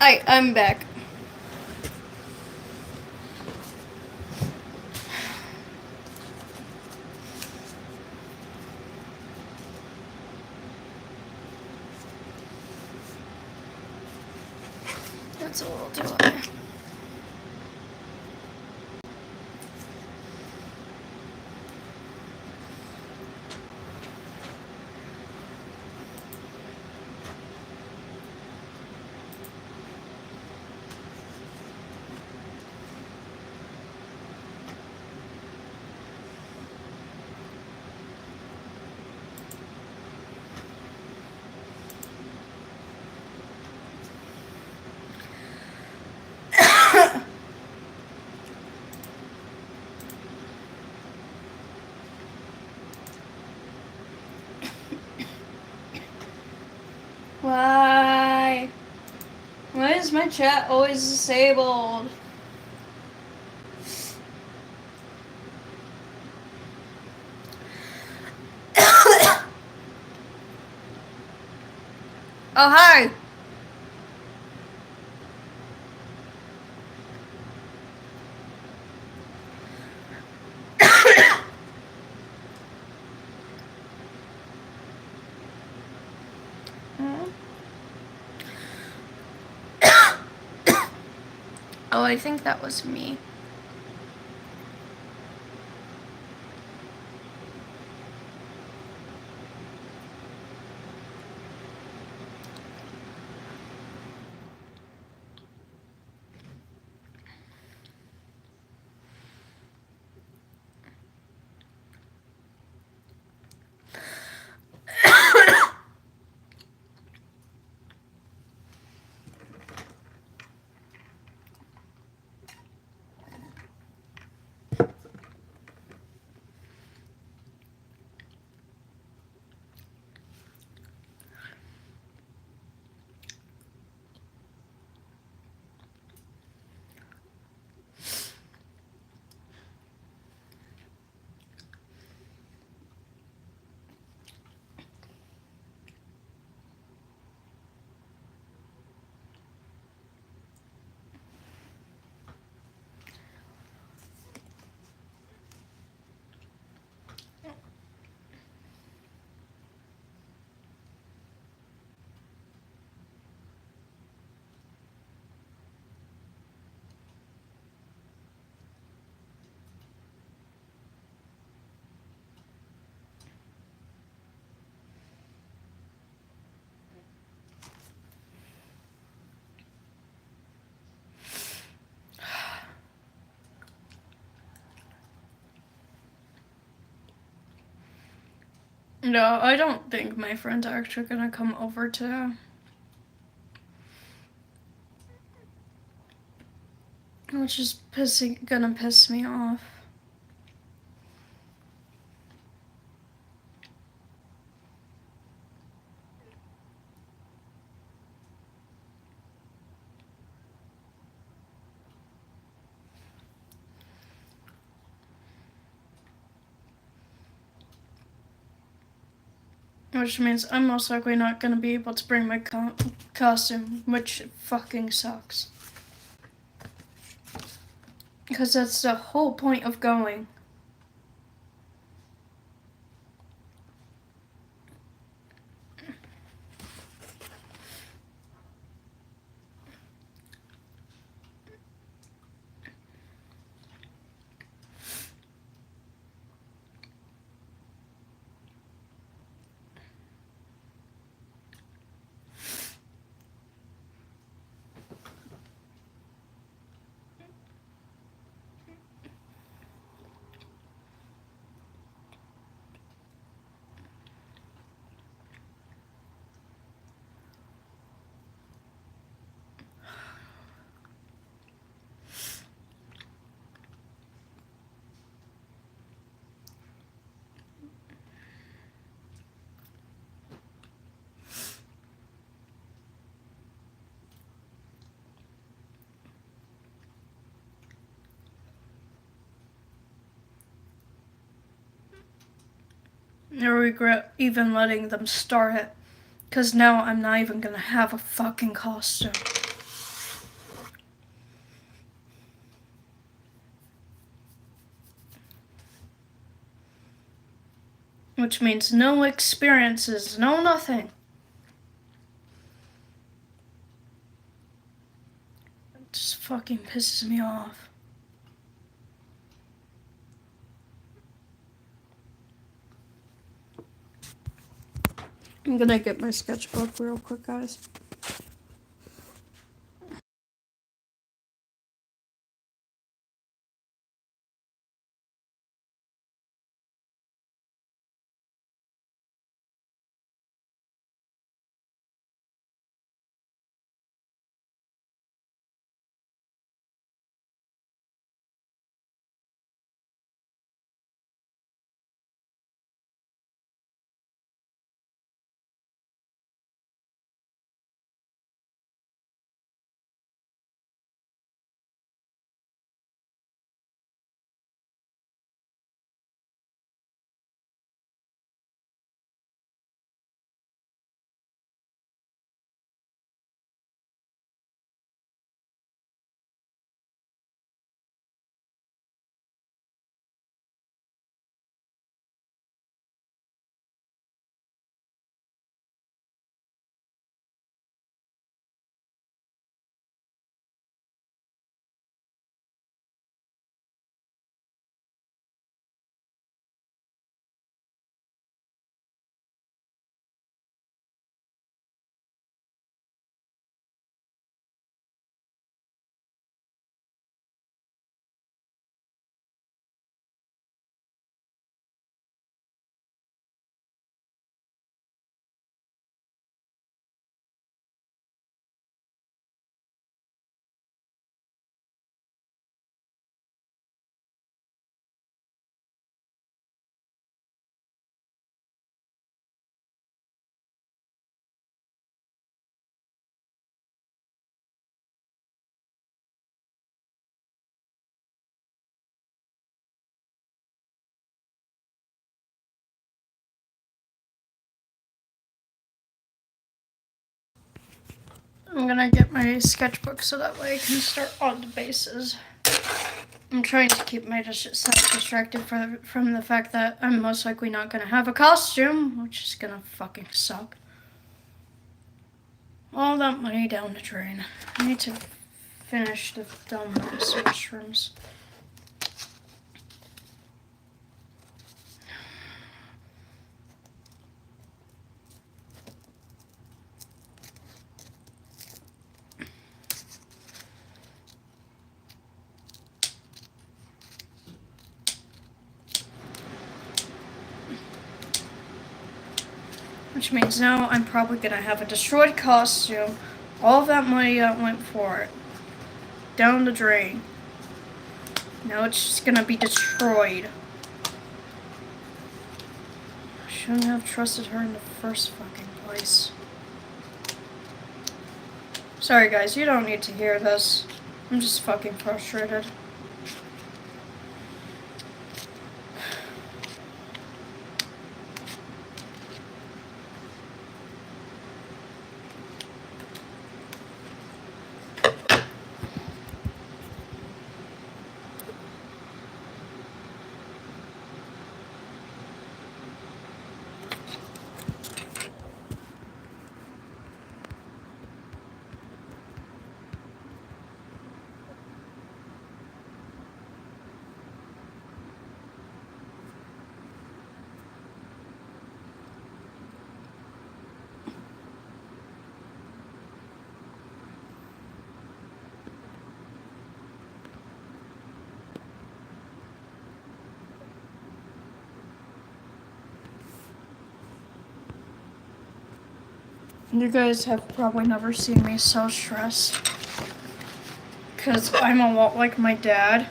Hi, I'm back. That's a little too high. Why? Why is my chat always disabled? Oh, hi. Oh, I think that was me. No, I don't think my friends are actually gonna come over today. Which is gonna piss me off. Which means I'm most likely not gonna be able to bring my costume, which fucking sucks. Because that's the whole point of going. I regret even letting them start it. Because now I'm not even gonna have a fucking costume. which means no experiences, no nothing. It just fucking pisses me off. I'm gonna get my sketchbook real quick, guys. I'm gonna get my sketchbook so that way I can start on the bases. I'm trying to keep myself distracted from the fact that I'm most likely not gonna have a costume, which is gonna fucking suck. All that money down the drain. I need to finish the dumb research rooms. Which means now I'm probably gonna have a destroyed costume. All of that money that went for it. Down the drain. Now it's just gonna be destroyed. I shouldn't have trusted her in the first fucking place. Sorry guys, you don't need to hear this. I'm just fucking frustrated. You guys have probably never seen me so stressed. Because I'm a lot like my dad.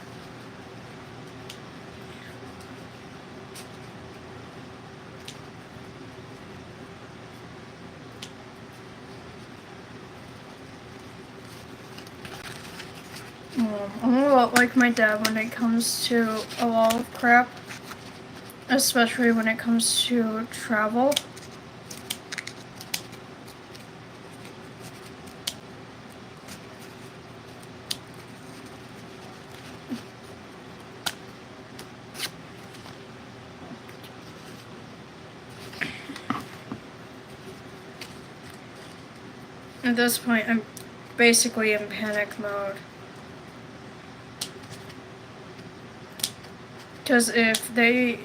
I'm a lot like my dad when it comes to a lot of crap. Especially when it comes to travel. At this point, I'm basically in panic mode. Because if they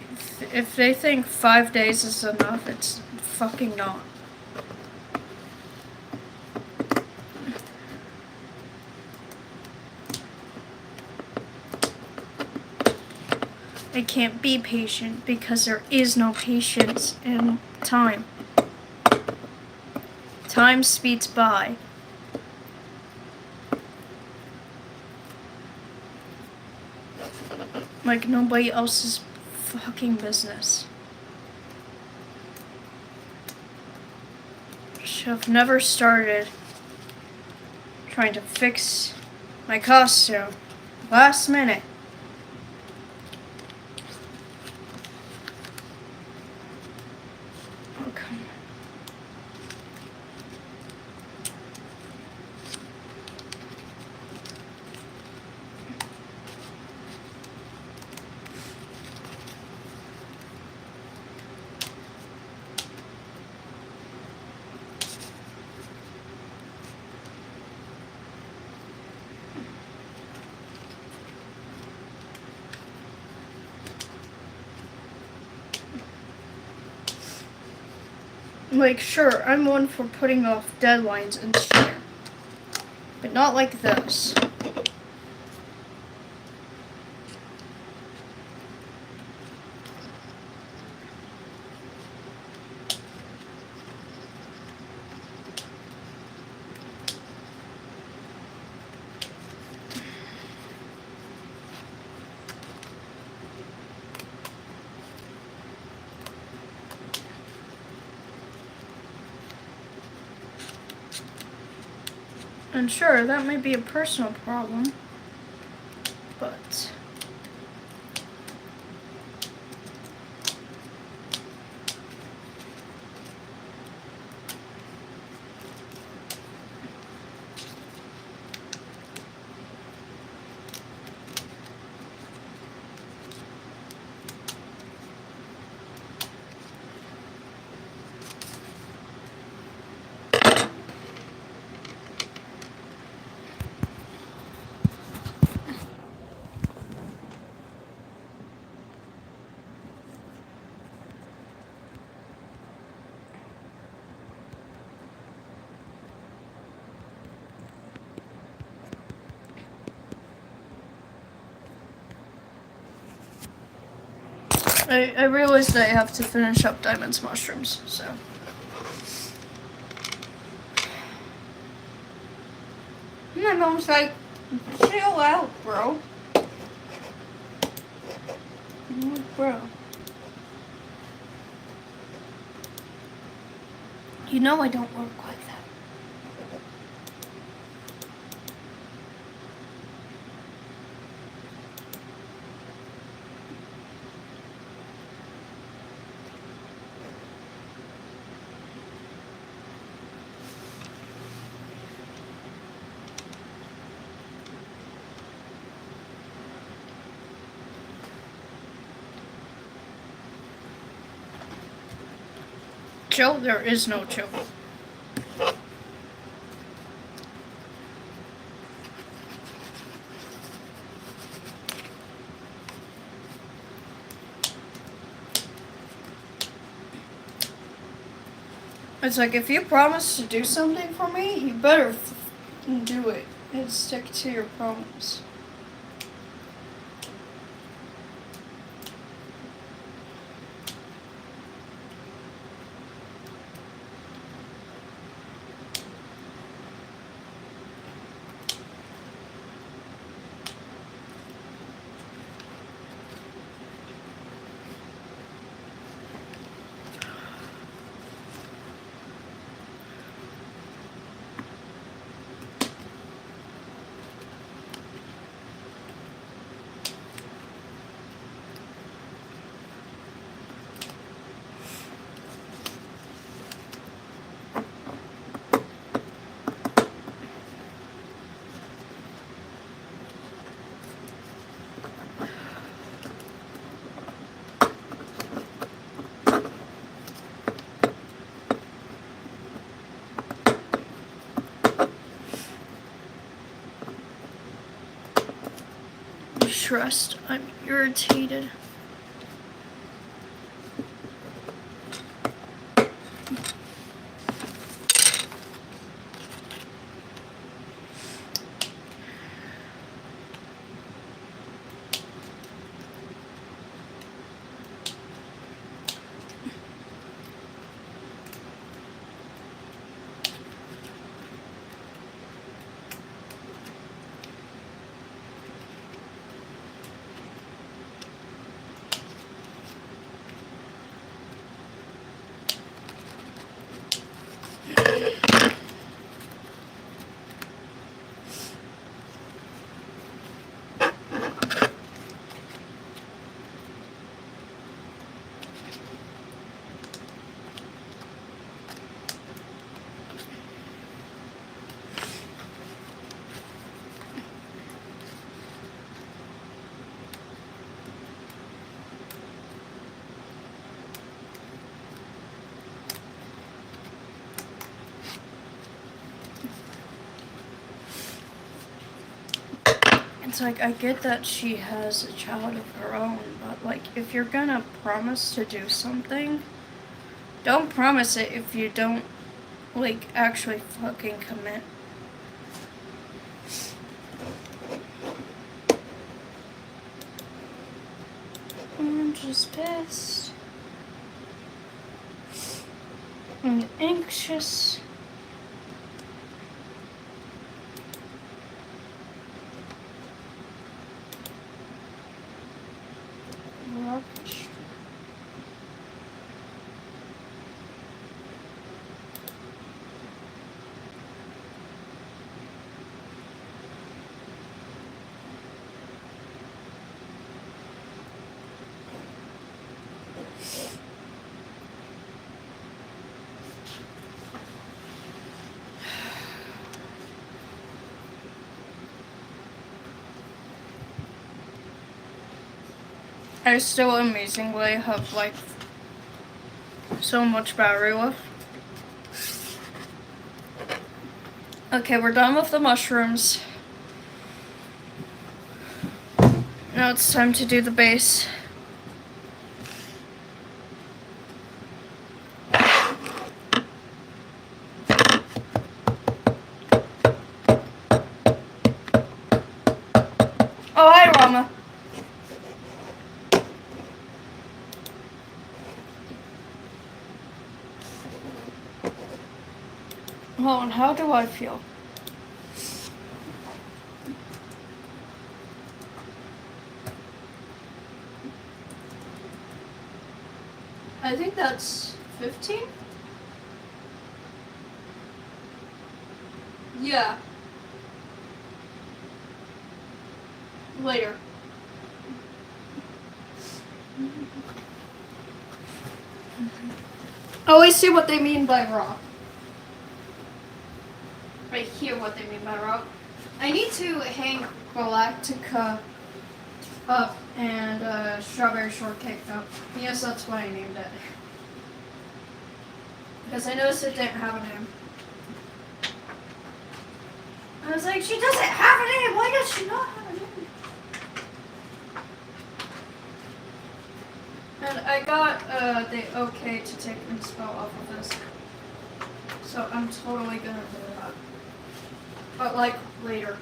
think 5 days is enough, it's fucking not. I can't be patient because there is no patience in time. Time speeds by. Like nobody else's fucking business. Should have never started trying to fix my costume last minute. Okay. Like, sure, I'm one for putting off deadlines and shit. But not like this. And sure, that may be a personal problem, but I realized that I have to finish up Diamond's mushrooms, so. My mom's like, chill out, bro. I'm like, bro. You know I don't work like that. Chill? There is no chill. It's like, if you promise to do something for me, you better do it and stick to your promise. stressed. I'm irritated. It's like, I get that she has a child of her own, but like, if you're gonna promise to do something, don't promise it if you don't, like, actually fucking commit. I'm just pissed. I'm anxious. Rubbish. I still amazingly have like so much battery left. Okay, we're done with the mushrooms. Now it's time to do the base. Oh, hi, Rama. Oh, and how do I feel? I think that's 15? Yeah. Later. Oh, I see what they mean by raw. I hear what they mean by raw. I need to hang Galactica up and Strawberry Shortcake up. Yes, that's why I named it. Because I noticed it didn't have a name. I was like, she doesn't have a name! Why does she not have a name? And I got the okay to take and spell off of this. So I'm totally gonna do that. But like, later.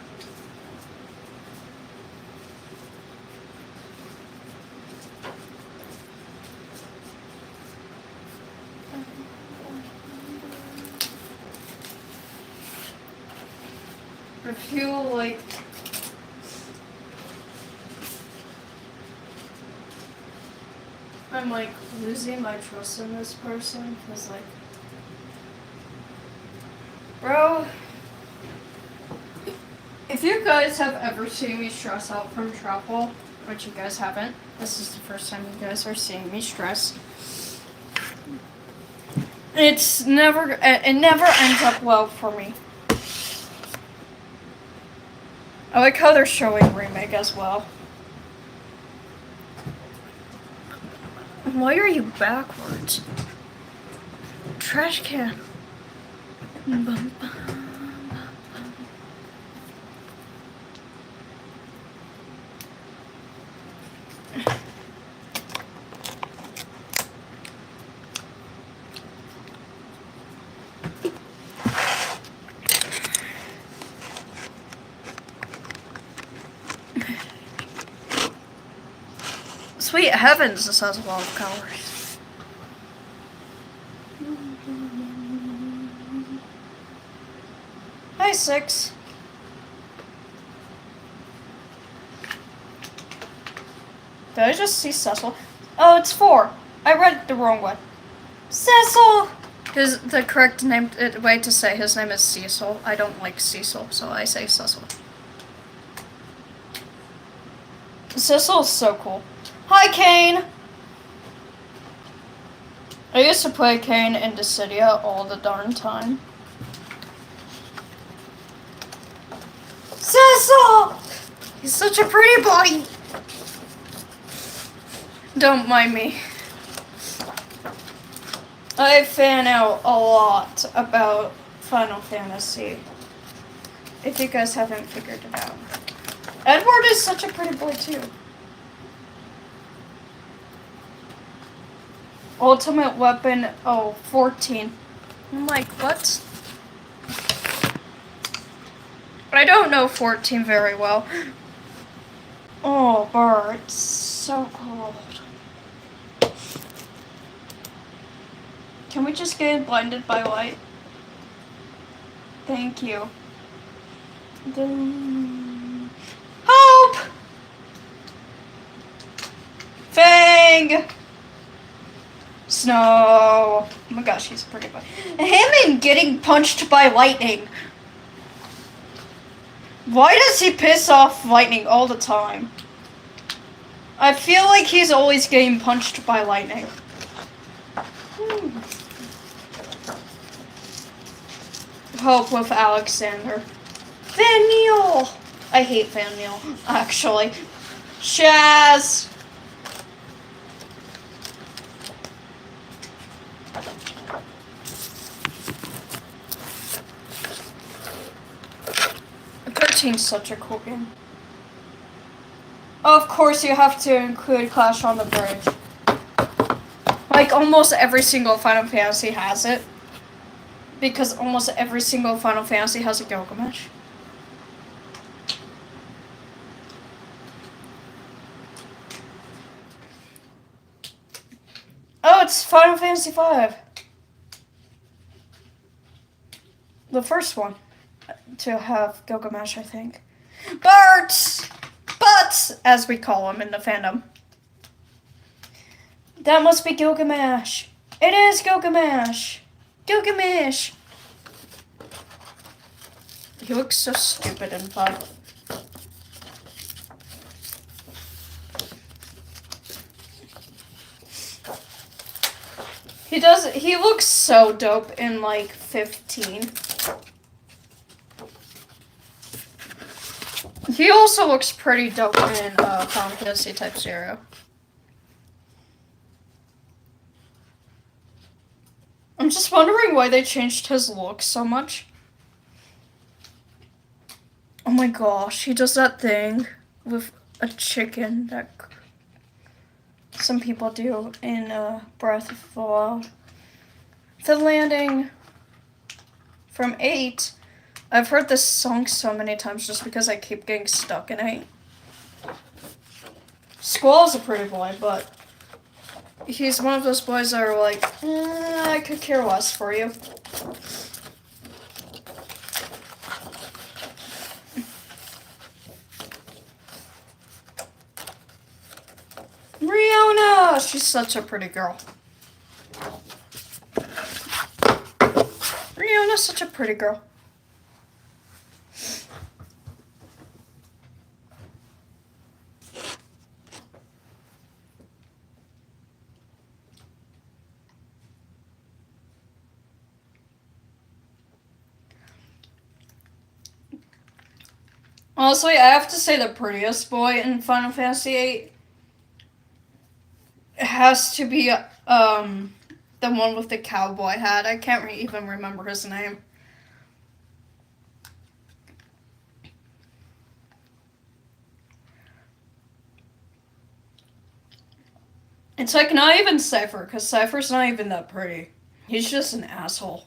I feel like I'm like losing my trust in this person because like, bro, if you guys have ever seen me stress out from travel, which you guys haven't, this is the first time you guys are seeing me stress. It never ends up well for me. I like how they're showing remake as well. Why are you backwards? Trash can. Sweet heavens, this has a lot of calories. Hi, 6. Did I just see Cecil? Oh, it's 4. I read it the wrong way. Cecil! The correct way to say his name is Cecil. I don't like Cecil, so I say Cecil. Cecil's so cool. Hi, Kane! I used to play Kane in Dissidia all the darn time. Cecil! He's such a pretty boy! Don't mind me. I fan out a lot about Final Fantasy. If you guys haven't figured it out. Edward is such a pretty boy too. Ultimate weapon, 14. I'm like, what? I don't know 14 very well. Oh, Bart, it's so cold. Can we just get blinded by light? Thank you. Help! Fang! Snow. Oh my gosh, he's a pretty boy. Him and getting punched by lightning. Why does he piss off lightning all the time? I feel like he's always getting punched by lightning. Help with Alexander. Van Neal! I hate Van Neal, actually. Shaz! Thirteen's such a cool game. Of course you have to include Clash on the Bridge. Like almost every single Final Fantasy has it. Because almost every single Final Fantasy has a Gilgamesh. Oh, it's Final Fantasy V. The first one to have Gilgamesh, I think. Butts, as we call him in the fandom. That must be Gilgamesh. It is Gilgamesh. Gilgamesh. He looks so stupid and fun. He looks so dope in like 15. He also looks pretty dope in Final Fantasy Type 0. I'm just wondering why they changed his look so much. Oh my gosh, he does that thing with a chicken that some people do in Breath of the Wild. The landing from 8. I've heard this song so many times just because I keep getting stuck in 8. Squall's a pretty boy, but he's one of those boys that are like, I could care less for you. Riona! She's such a pretty girl. Riona's such a pretty girl. Honestly, I have to say the prettiest boy in Final Fantasy VIII has to be the one with the cowboy hat. I can't even remember his name. It's like not even Cypher, because Cypher's not even that pretty. He's just an asshole.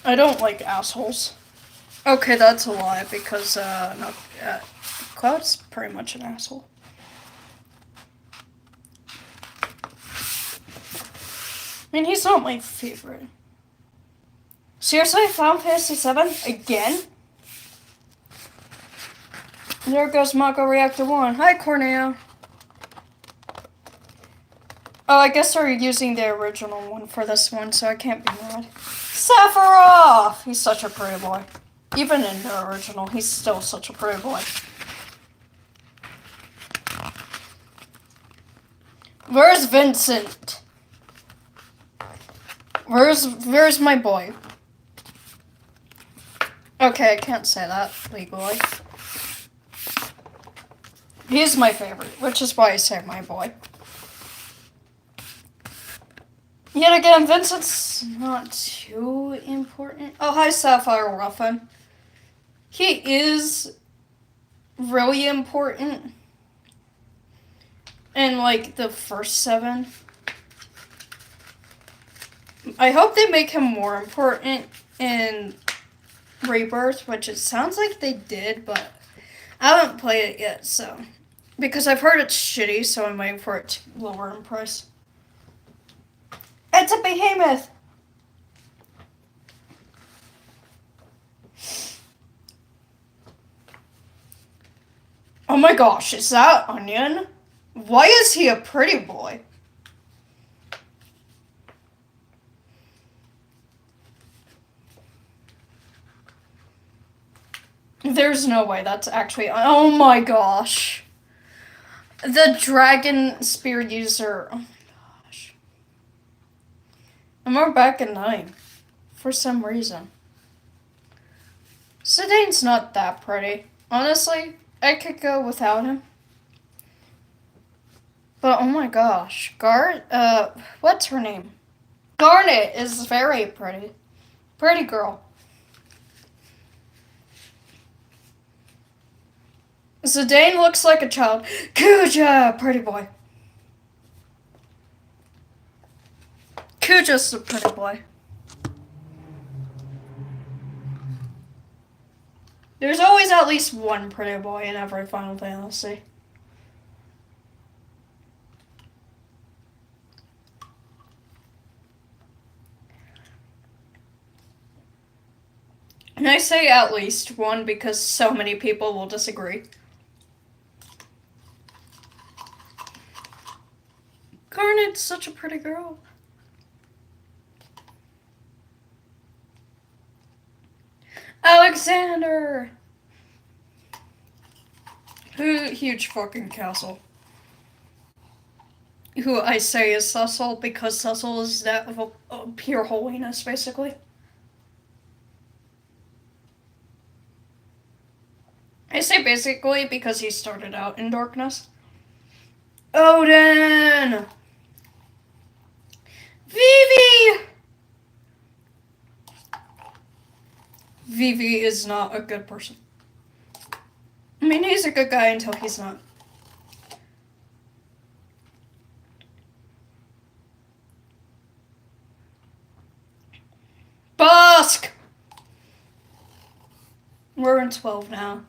I don't like assholes. Okay, that's a lie, because, Cloud's pretty much an asshole. I mean, he's not my favorite. Seriously, Final Fantasy 7 again? There goes Mako Reactor 1. Hi, Corneo. Oh, I guess they're using the original one for this one, so I can't be mad. Sephiroth! He's such a pretty boy. Even in the original, he's still such a pretty boy. Where's Vincent? Where's my boy? Okay, I can't say that legally. He's my favorite, which is why I say my boy. Yet again, Vincent's not too important. Oh, hi, Sapphire Ruffin. He is really important in, like, the first 7. I hope they make him more important in Rebirth, which it sounds like they did, but I haven't played it yet, so. Because I've heard it's shitty, so I'm waiting for it to lower in price. It's a behemoth! Oh my gosh, is that Onion? Why is he a pretty boy? There's no way that's actually... Oh my gosh. The Dragon Spear user... Oh my gosh. And we're back at 9. For some reason. Sedane's not that pretty. Honestly, I could go without him. But oh my gosh. What's her name? Garnet is very pretty. Pretty girl. Zidane looks like a child. Kuja, pretty boy. Kuja's a pretty boy. There's always at least one pretty boy in every Final Fantasy. And I say at least one because so many people will disagree. Garnet's such a pretty girl. Alexander! Huge fucking castle. Who I say is Cecil because Cecil is that of a pure holiness, basically. I say basically because he started out in darkness. Odin! Vivi! Vivi is not a good person. I mean, he's a good guy until he's not. Busk! We're in 12 now.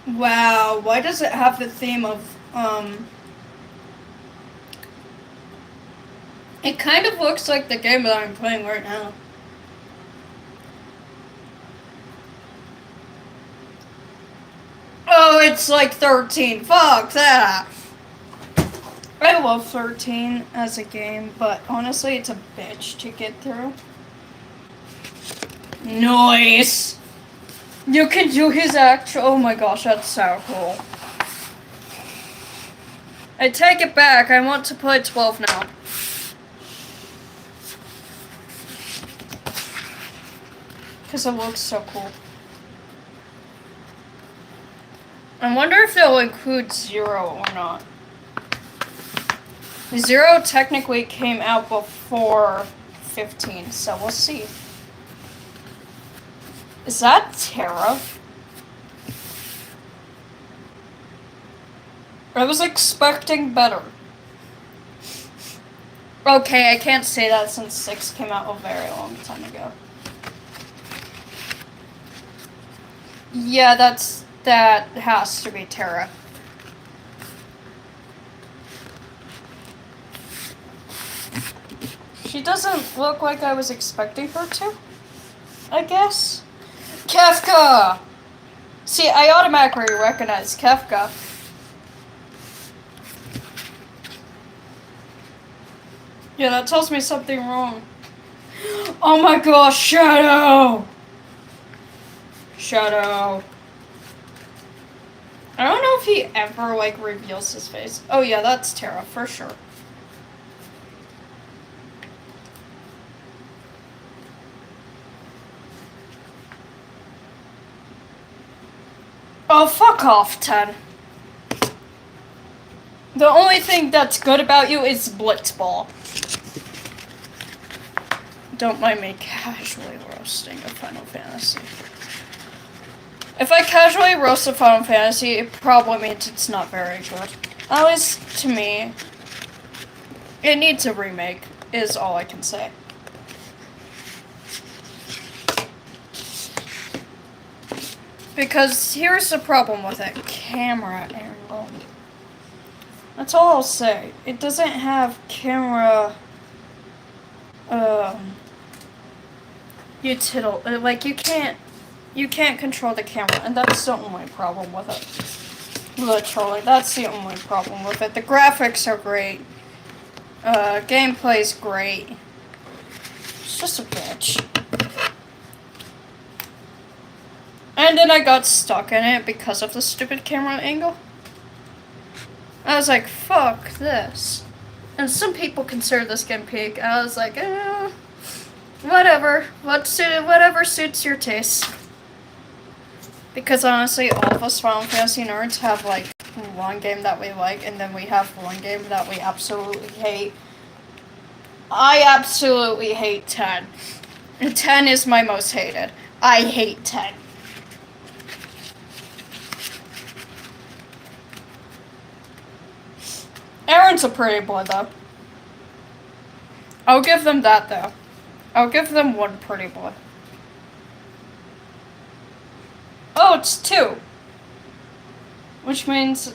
Wow, why does it have the theme of, It kind of looks like the game that I'm playing right now. Oh, it's like 13. Fuck that. I love 13 as a game, but honestly, it's a bitch to get through. Nice. You can do his actual... Oh my gosh, that's so cool. I take it back. I want to play 12 now. Because it looks so cool. I wonder if they'll include Zero or not. 0 technically came out before 15, so we'll see. Is that Tara? I was expecting better. Okay, I can't say that since 6 came out a very long time ago. Yeah, that has to be Tara. She doesn't look like I was expecting her to, I guess. Kefka! See, I automatically recognize Kefka. Yeah, that tells me something wrong. Oh my gosh, Shadow! Shadow. I don't know if he ever, like, reveals his face. Oh yeah, that's Tara, for sure. Oh, fuck off, 10. The only thing that's good about you is Blitzball. Don't mind me casually roasting a Final Fantasy. If I casually roast a Final Fantasy, it probably means it's not very good. At least to me, it needs a remake, is all I can say. Because here's the problem with it. Camera angle. That's all I'll say. It doesn't have camera... like, you can't control the camera, and that's the only problem with it. Literally, that's the only problem with it. The graphics are great. Gameplay's great. It's just a bitch. And then I got stuck in it because of the stupid camera angle. I was like, fuck this. And some people consider this game peak. I was like, whatever. Whatever suits your taste. Because honestly, all of us Final Fantasy nerds have, like, one game that we like, and then we have one game that we absolutely hate. I absolutely hate 10. And 10 is my most hated. I hate 10. Aaron's a pretty boy, though. I'll give them that, though. I'll give them one pretty boy. Oh, it's 2. Which means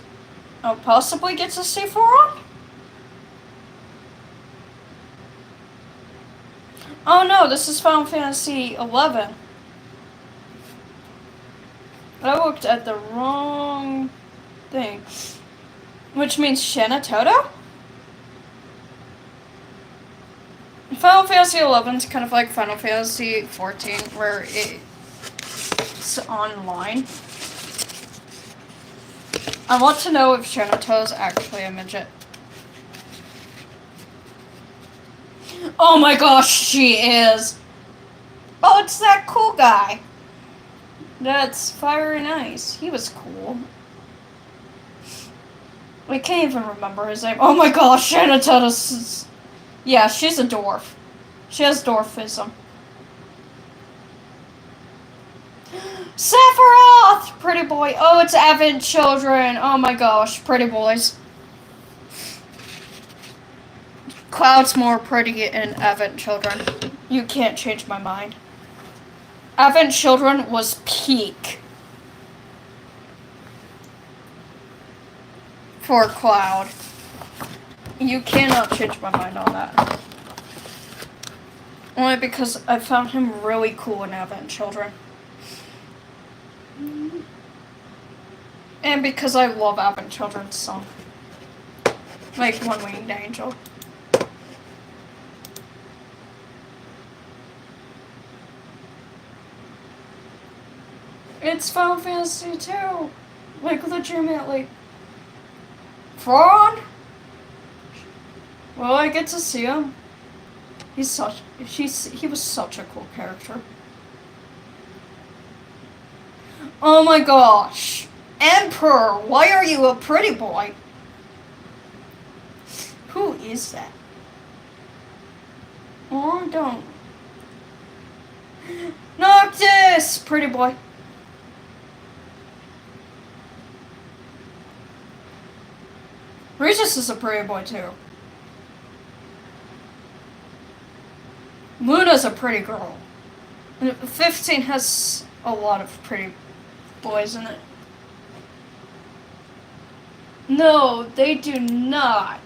I'll possibly get to see Foron? Oh no, this is Final Fantasy 11. I looked at the wrong thing. Which means Shanatoto? Final Fantasy 11 is kind of like Final Fantasy 14, where it's online. I want to know if Shanatoto is actually a midget. Oh my gosh, she is! Oh, it's that cool guy. That's Fire and Ice. He was cool. We can't even remember his name. Oh my gosh, Shanatoto's... Yeah, she's a dwarf. She has dwarfism. Sephiroth! Pretty boy. Oh, it's Advent Children. Oh my gosh, pretty boys. Cloud's more pretty in Advent Children. You can't change my mind. Advent Children was peak for Cloud. You cannot change my mind on that. Only because I found him really cool in Advent Children. And because I love Advent Children's song. Like One Winged Angel. It's Final Fantasy 2. Like, legitimately. Fraud? Well, I get to see him. He was such a cool character. Oh my gosh. Emperor, why are you a pretty boy? Who is that? Oh, don't. Noctis! Pretty boy. Regis is a pretty boy too. Luna's a pretty girl. 15 has a lot of pretty boys in it. No, they do not.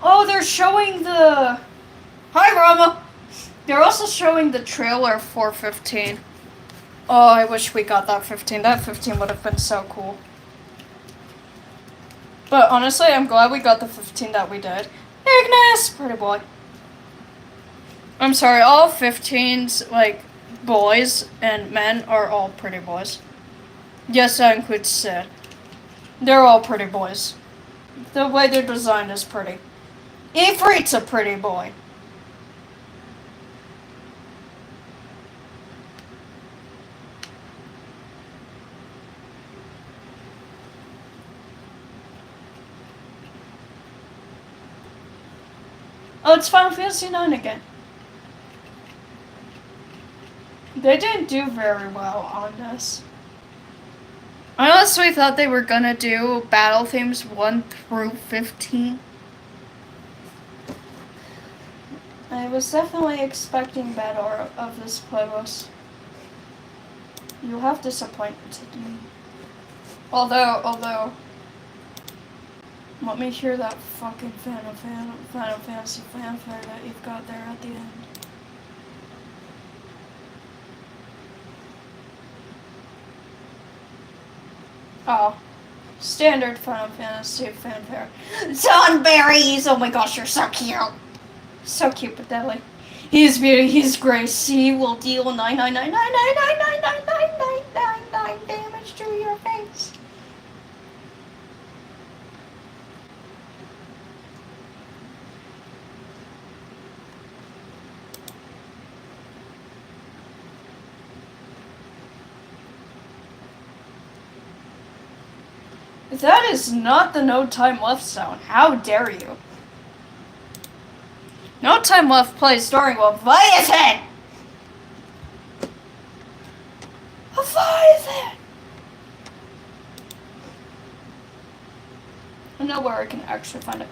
Oh, they're showing the... Hi, Rama! They're also showing the trailer for 15. Oh, I wish we got that 15. That 15 would have been so cool. But honestly, I'm glad we got the 15 that we did. Ignis! Pretty boy. I'm sorry, all 15s, like, boys and men are all pretty boys. Yes, that includes Sid. They're all pretty boys. The way they're designed is pretty. Ifrit's a pretty boy. Oh, it's Final Fantasy IX again. They didn't do very well on this. I honestly thought they were gonna do battle themes 1 through 15. I was definitely expecting better of this playlist. You have disappointed me. Although, let me hear that fucking Final Fantasy fanfare that you've got there at the end. Oh, standard Final Fantasy fanfare. Sunberries! Oh my gosh, you're so cute. So cute, but deadly. He's beauty, he's grace. He will deal 99999999999 damage to your face. That is not the No Time Left sound. How dare you? No Time Left plays starring Leviathan! Leviathan! I know where I can actually find it.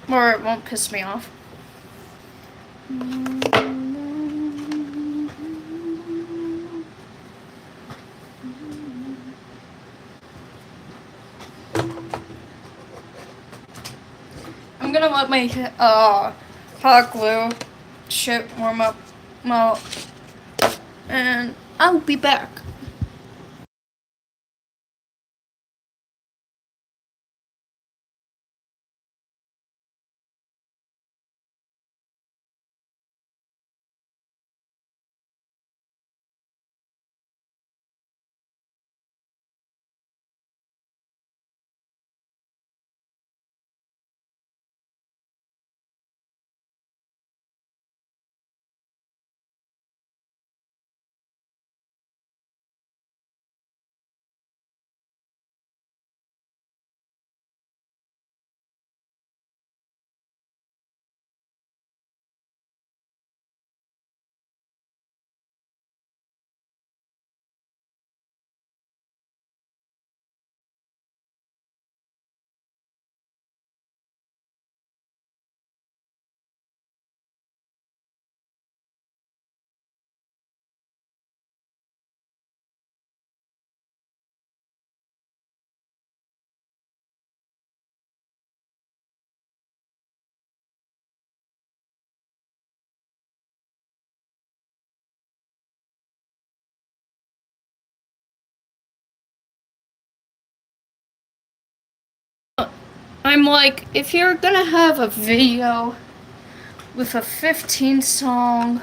Or it won't piss me off. I'm gonna let my hot glue shit warm up, and I'll be back. I'm like, if you're gonna have a video with a 15 song,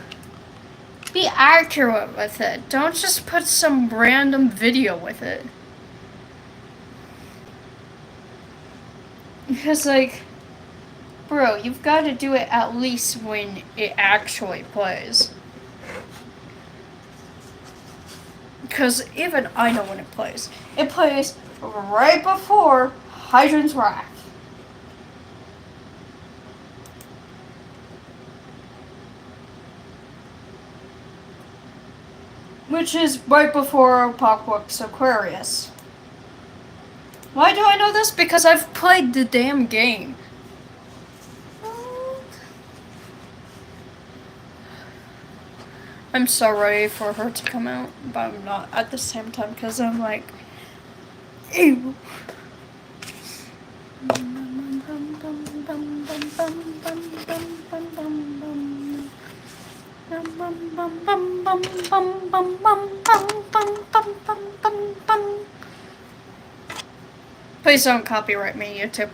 be accurate with it. Don't just put some random video with it. Because, like, bro, you've got to do it at least when it actually plays. Because even I know when it plays. It plays right before Hydrant's Wrath. Which is right before Apocalypse Aquarius. Why do I know this? Because I've played the damn game. I'm so ready for her to come out, but I'm not at the same time because I'm like, ew. Please don't copyright me, YouTube.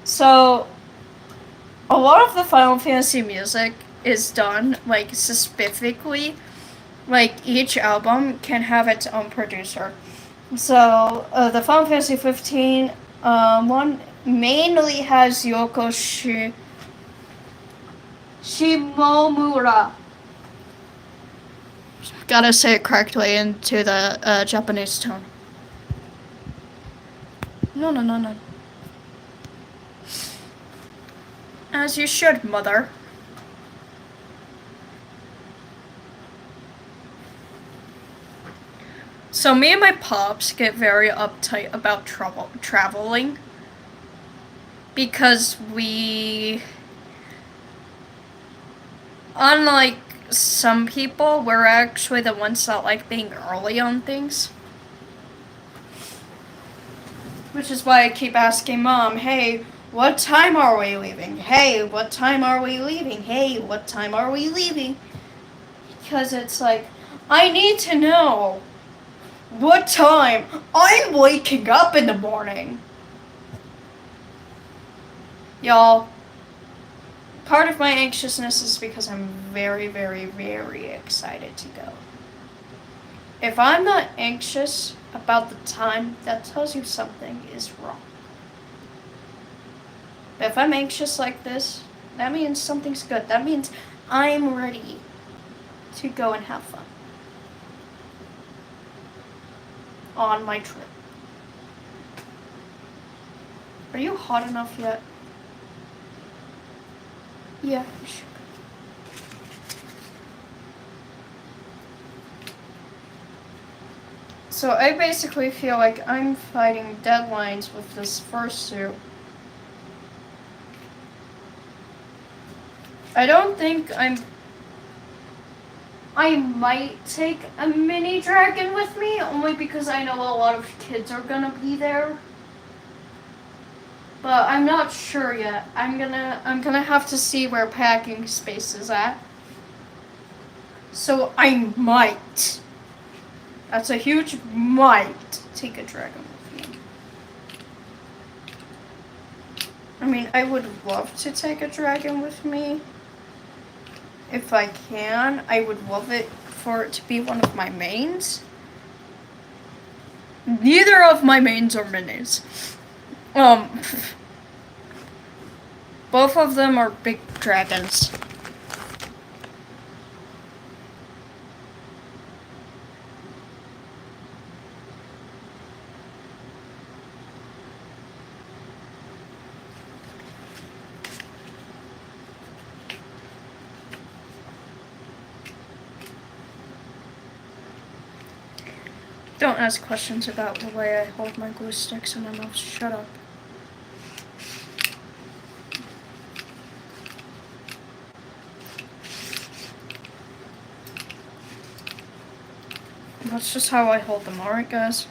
So, a lot of the Final Fantasy music is done, like, specifically, like, each album can have its own producer. So, the Final Fantasy 15 one mainly has Yoko Shimomura. Gotta say it correctly into the Japanese tone. No. As you should, mother. So me and my pops get very uptight about traveling. Because we... Unlike some people, we're actually the ones that like being early on things. Which is why I keep asking Mom, hey, what time are we leaving? Hey, what time are we leaving? Hey, what time are we leaving? Because it's like, I need to know what time I'm waking up in the morning. Y'all, part of my anxiousness is because I'm very, very, very excited to go. If I'm not anxious about the time, that tells you something is wrong. But if I'm anxious like this, that means something's good. That means I'm ready to go and have fun on my trip. Are you hot enough yet? Yeah, sure. So I basically feel like I'm fighting deadlines with this fursuit. I don't think I might take a mini dragon with me, only because I know a lot of kids are gonna be there. But I'm not sure yet. I'm gonna have to see where packing space is at. So I might. That's a huge might take a dragon with me. I mean, I would love to take a dragon with me. If I can, I would love it for it to be one of my mains. Neither of my mains are minis. Both of them are big dragons. Don't ask questions about the way I hold my glue sticks in my mouth. Shut up. That's just how I hold them, alright guys?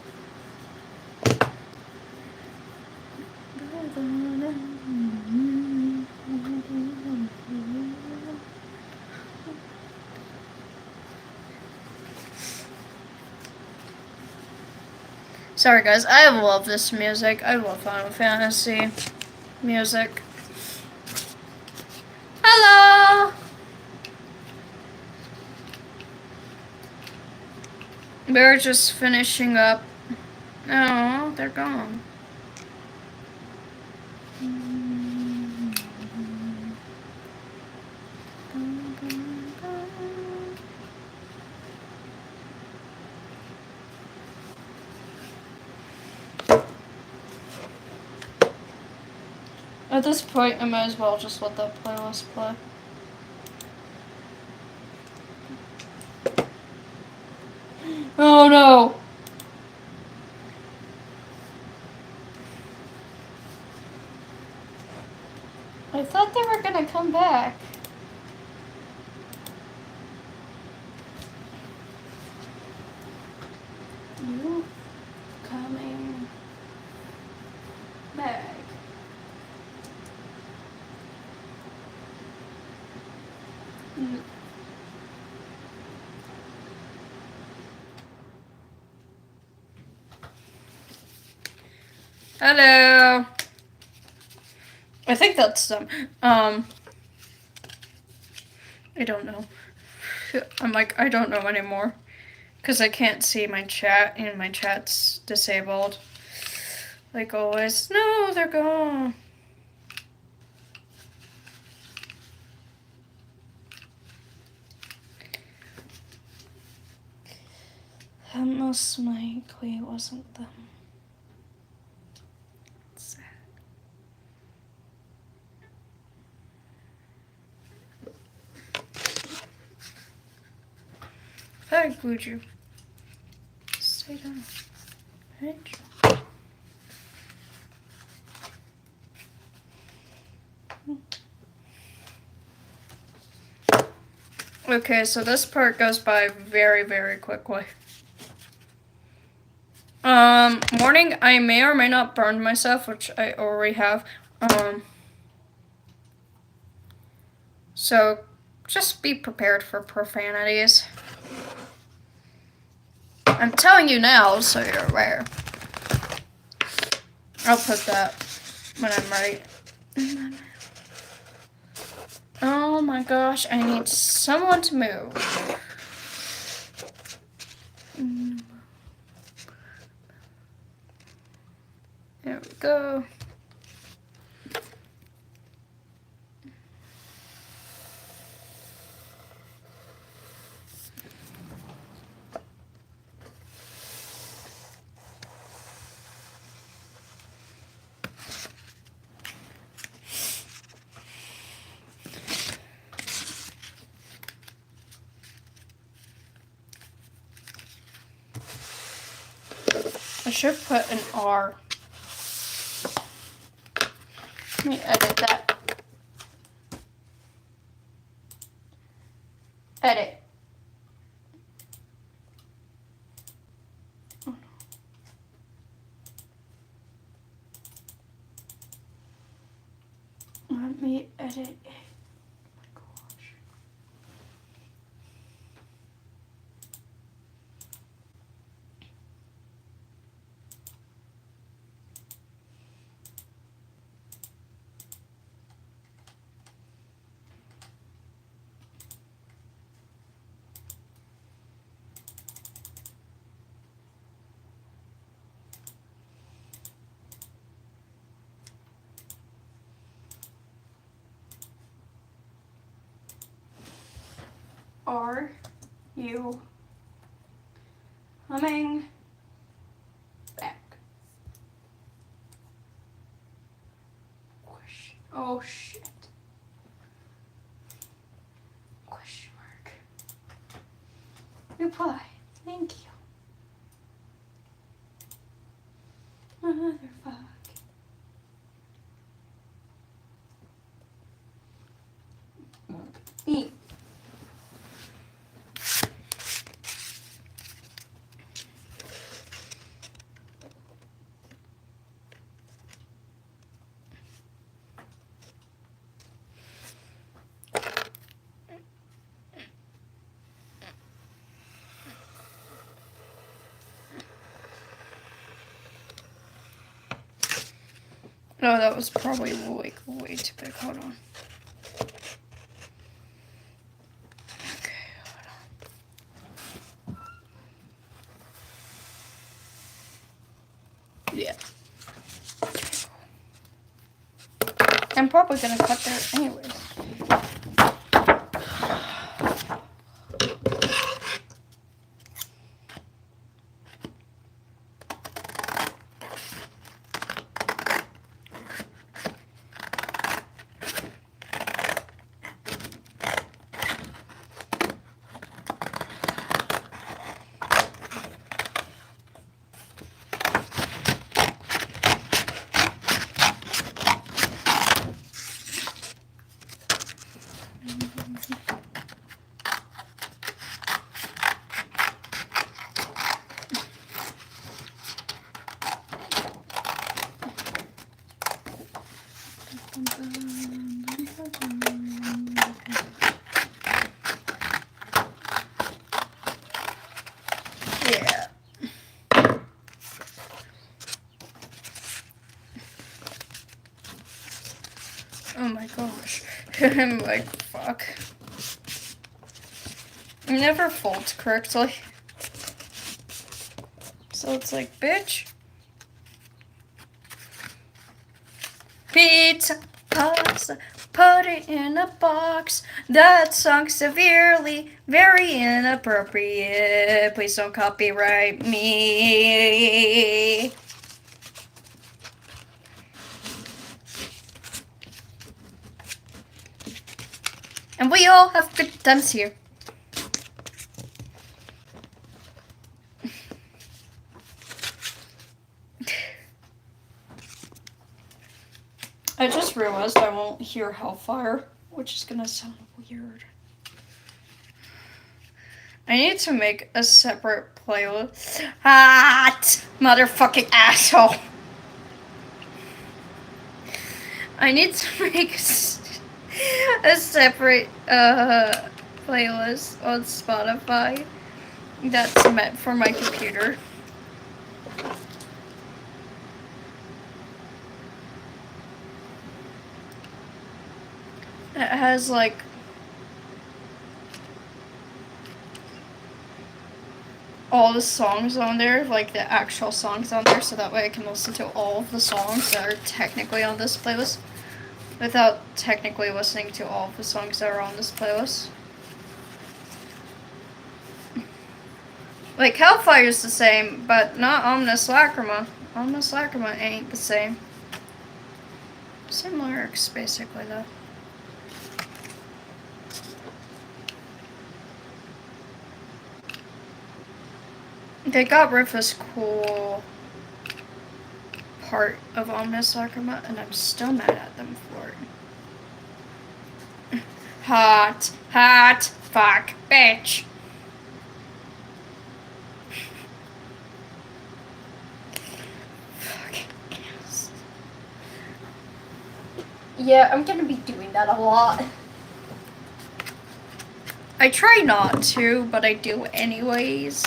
Sorry guys, I love this music. I love Final Fantasy music. Hello! We're just finishing up. Oh, they're gone. At this point, I might as well just let that playlist play. Oh no! I thought they were gonna come back. You coming back? Hello. I think that's them. I don't know. I'm like, I don't know anymore. Because I can't see my chat, and my chat's disabled. Like always. No, they're gone. That most likely wasn't them. Sad. Hey, would you stay down? Right? Okay, so this part goes by very, very quickly. Morning, I may or may not burn myself, which I already have. So just be prepared for profanities. I'm telling you now, so you're aware. I'll put that when I'm ready. Oh my gosh, I need someone to move. There we go. I should put an R. Let me edit that. Edit. Let me edit it. Oh my gosh. Are you coming back? Oh shit. Question mark. Reply. Thank you. Motherfuck. Eat. No, that was probably like way too big. Hold on. Okay, hold on. Yeah. I'm probably gonna cut there anyways. I'm like, fuck. It never folds correctly. So it's like, bitch. Pizza, pasta, put it in a box. That song's severely, very inappropriate. Please don't copyright me. And we all have good times here. I just realized I won't hear Hellfire, which is gonna sound weird. I need to make a separate playlist. Hot motherfucking asshole. I need to make a separate playlist on Spotify that's meant for my computer. It has like all the songs on there, like the actual songs on there, so that way I can listen to all of the songs that are technically on this playlist without technically listening to all of the songs that are on this playlist. Like, Hellfire's the same, but not Omnis Lacrima. Omnis Lacrima ain't the same. Same lyrics, basically, though. They got rid of this cool part of Omnis Lacrima, and I'm still mad at them for it. Hot, hot, fuck, bitch. Yes. Yeah, I'm gonna be doing that a lot. I try not to, but I do anyways.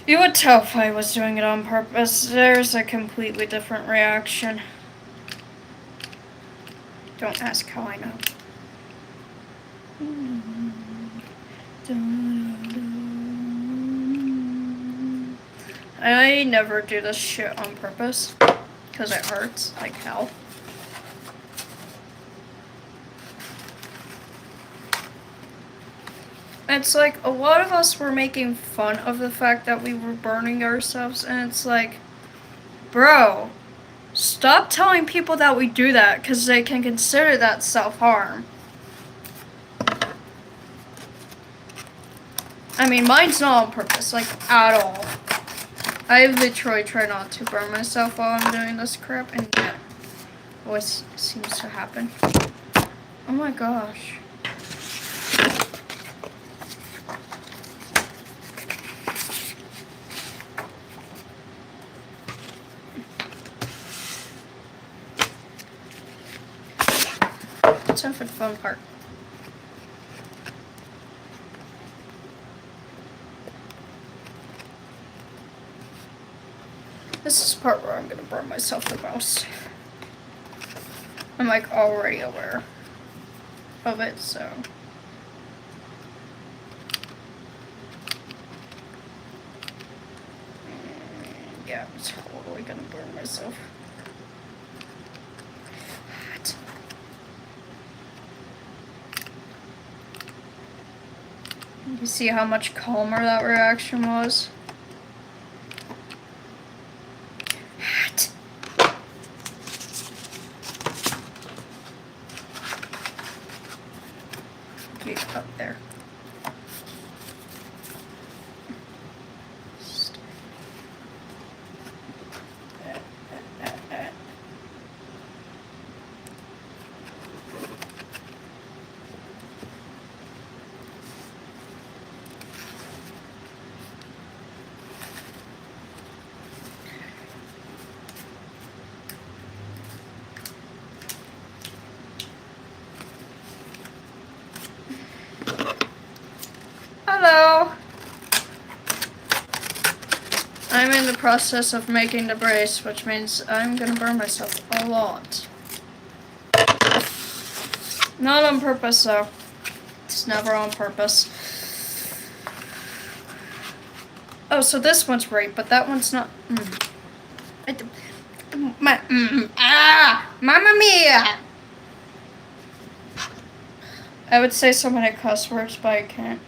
You would tell if I was doing it on purpose. There's a completely different reaction. Don't ask how I know. I never do this shit on purpose, because it hurts like hell. It's like, a lot of us were making fun of the fact that we were burning ourselves, and it's like, bro, stop telling people that we do that, because they can consider that self-harm. I mean, mine's not on purpose, like, at all. I literally try not to burn myself while I'm doing this crap, and that always seems to happen. Oh my gosh. Time for the fun part. This is the part where I'm gonna burn myself the most. I'm like already aware of it, so. Yeah, I'm totally gonna burn myself. What? You see how much calmer that reaction was? What? Get up there. I'm in the process of making the brace, which means I'm gonna burn myself a lot. Not on purpose, though. It's never on purpose. Oh, so this one's right, but that one's not. Mamma mia! I would say so many cuss words, but I can't.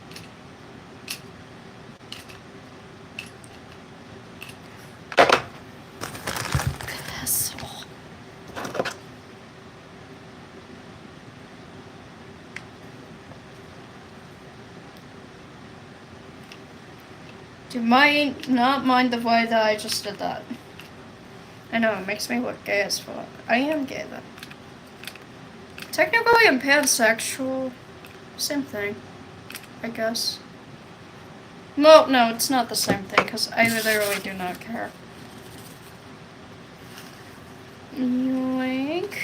Do not mind the way that I just did that. I know, it makes me look gay as fuck. I am gay, though. Technically, I'm pansexual. Same thing, I guess. Well, no, it's not the same thing, because I literally do not care. Yoink.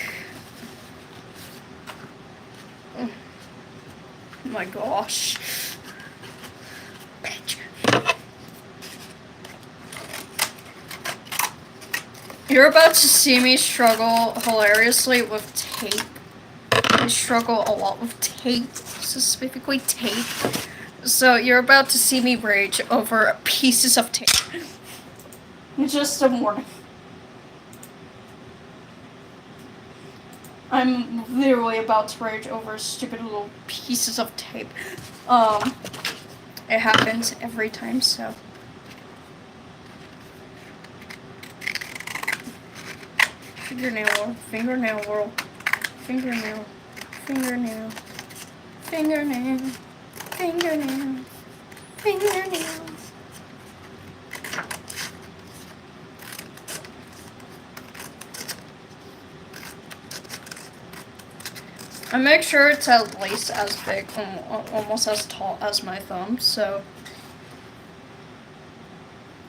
Oh my gosh. You're about to see me struggle hilariously with tape. I struggle a lot with tape, specifically tape. So you're about to see me rage over pieces of tape. Just a warning. I'm literally about to rage over stupid little pieces of tape. It happens every time, so. Fingernail world, fingernail world, fingernail, fingernail, fingernail, fingernail, fingernail. I make sure it's at least as big, almost as tall as my thumb, so.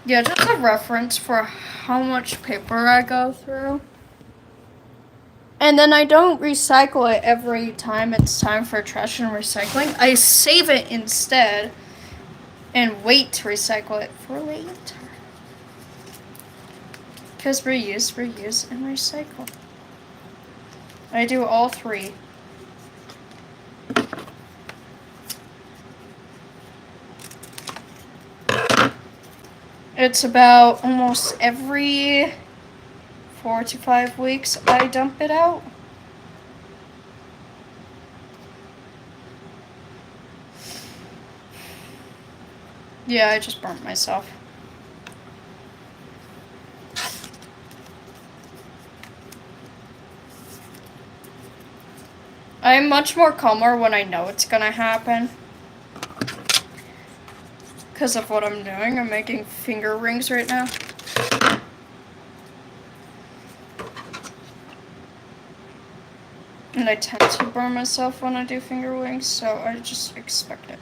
Yeah, just a reference for how much paper I go through. And then I don't recycle it every time it's time for trash and recycling. I save it instead and wait to recycle it for later. Because reuse, reuse, and recycle. I do all three. It's about almost every 4 to 5 weeks I dump it out. Yeah, I just burnt myself. I'm much more calmer when I know it's gonna happen. Because of what I'm doing. I'm making finger rings right now. And I tend to burn myself when I do finger rings, so I just expect it.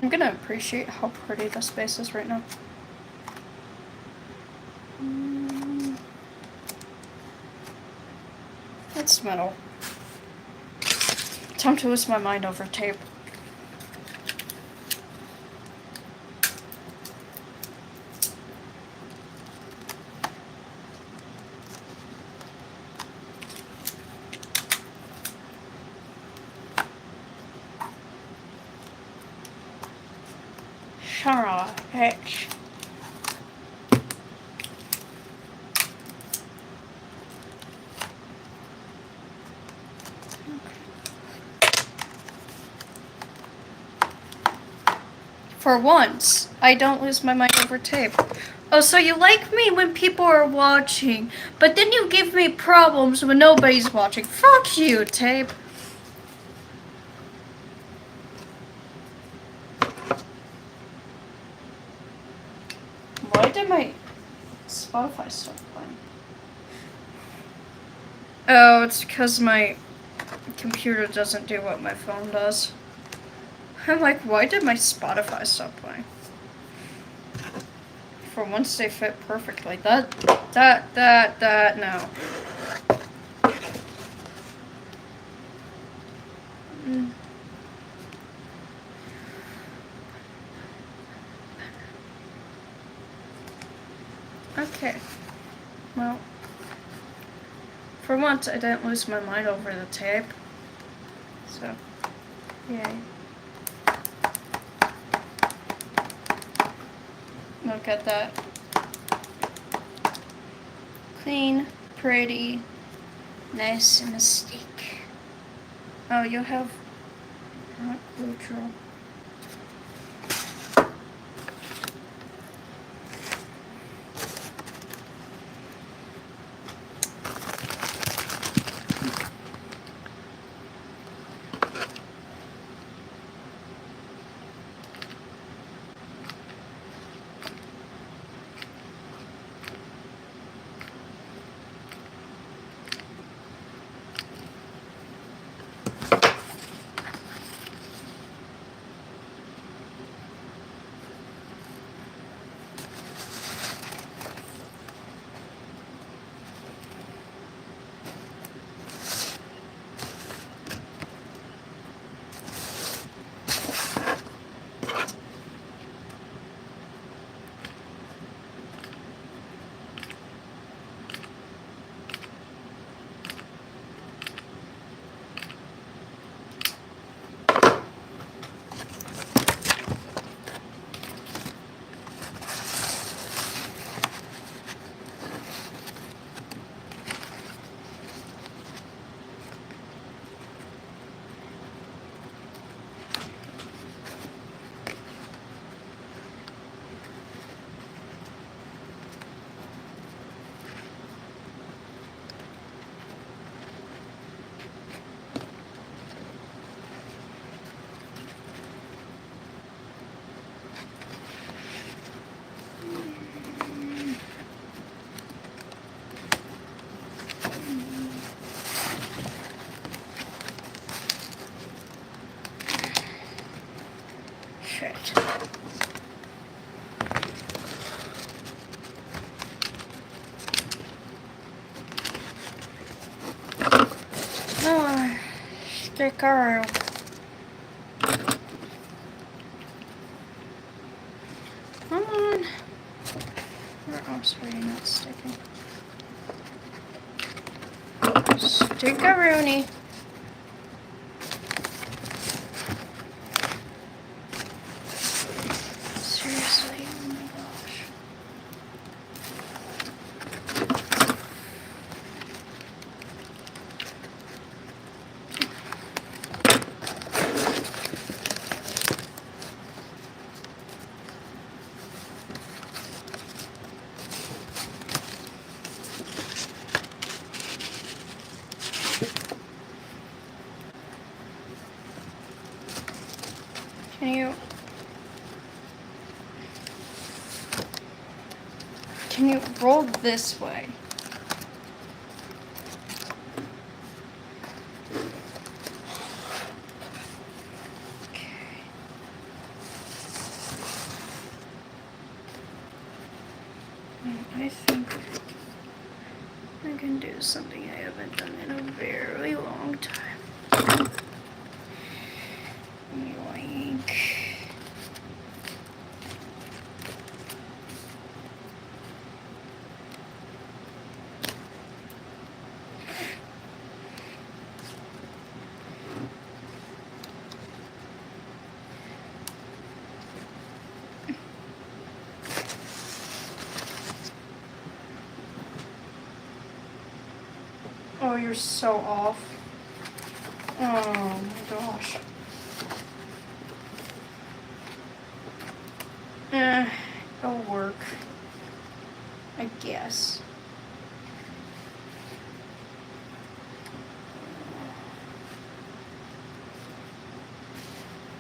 I'm gonna appreciate how pretty this space is right now. It's metal. Time to lose my mind over tape. Shara, H. For once, I don't lose my mind over tape. Oh, so you like me when people are watching, but then you give me problems when nobody's watching. Fuck you, tape. Why did my Spotify stop playing? Oh, it's because my computer doesn't do what my phone does. I'm like, why did my Spotify stop playing? For once they fit perfectly. No. Mm. Okay. Well, for once I didn't lose my mind over the tape. So, yay. Look at that. Clean, pretty, nice and mystique. Oh, you have not neutral. Shit. Oh, sticker. Come on. Where else were you not sticking? Stickaroonie. Seriously, oh my gosh. Can you roll this way? Okay. I think I can do something I haven't done in a very long time. Yoink. Oh, you're so off. Oh my gosh. It'll work. I guess.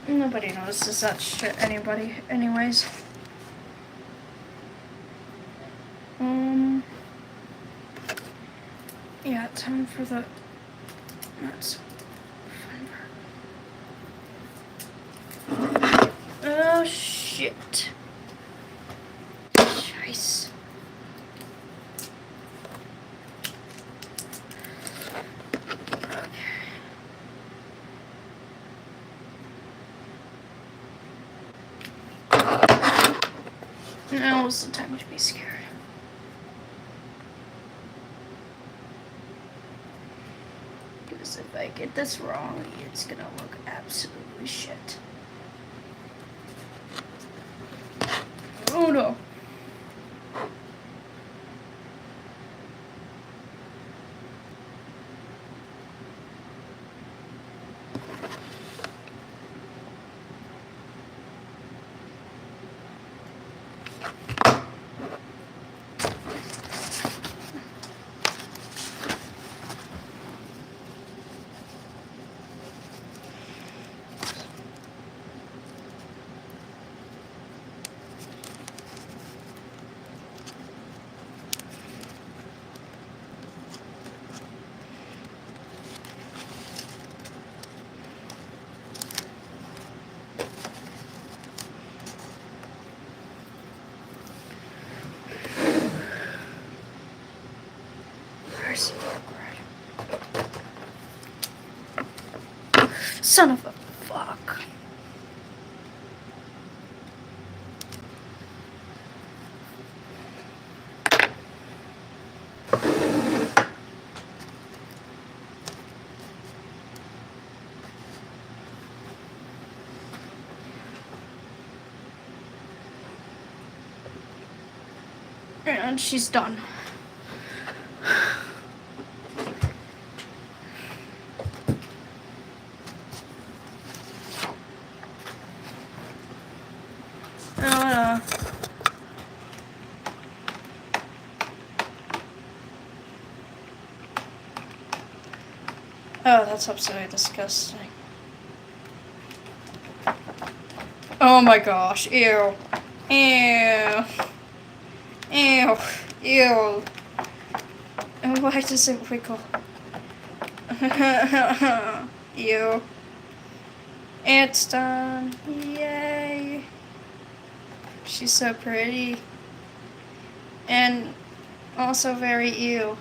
Nobody notices that shit anyways. Yeah, time for the nuts. Oh, shit. Scheiße. Now is the time to be scared. Because if I get this wrong, it's gonna look absolutely shit. Oh no. Where's son of a fuck. And she's done. Oh, that's absolutely disgusting. Oh my gosh, ew. Ew. Ew. Ew. Why does it wiggle? Ew. It's done. Yay. She's so pretty. And also very ew.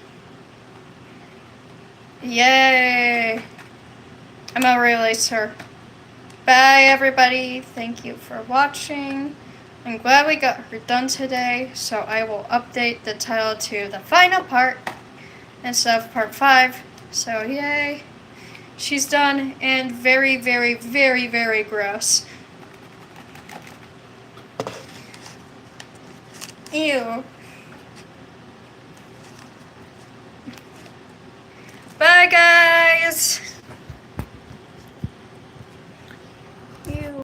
Yay. I'm gonna release her. Bye everybody. Thank you for watching. I'm glad we got her done today, so I will update the title to the final part instead of part 5. So yay. She's done and very, very, very, very gross. Ew. Bye guys.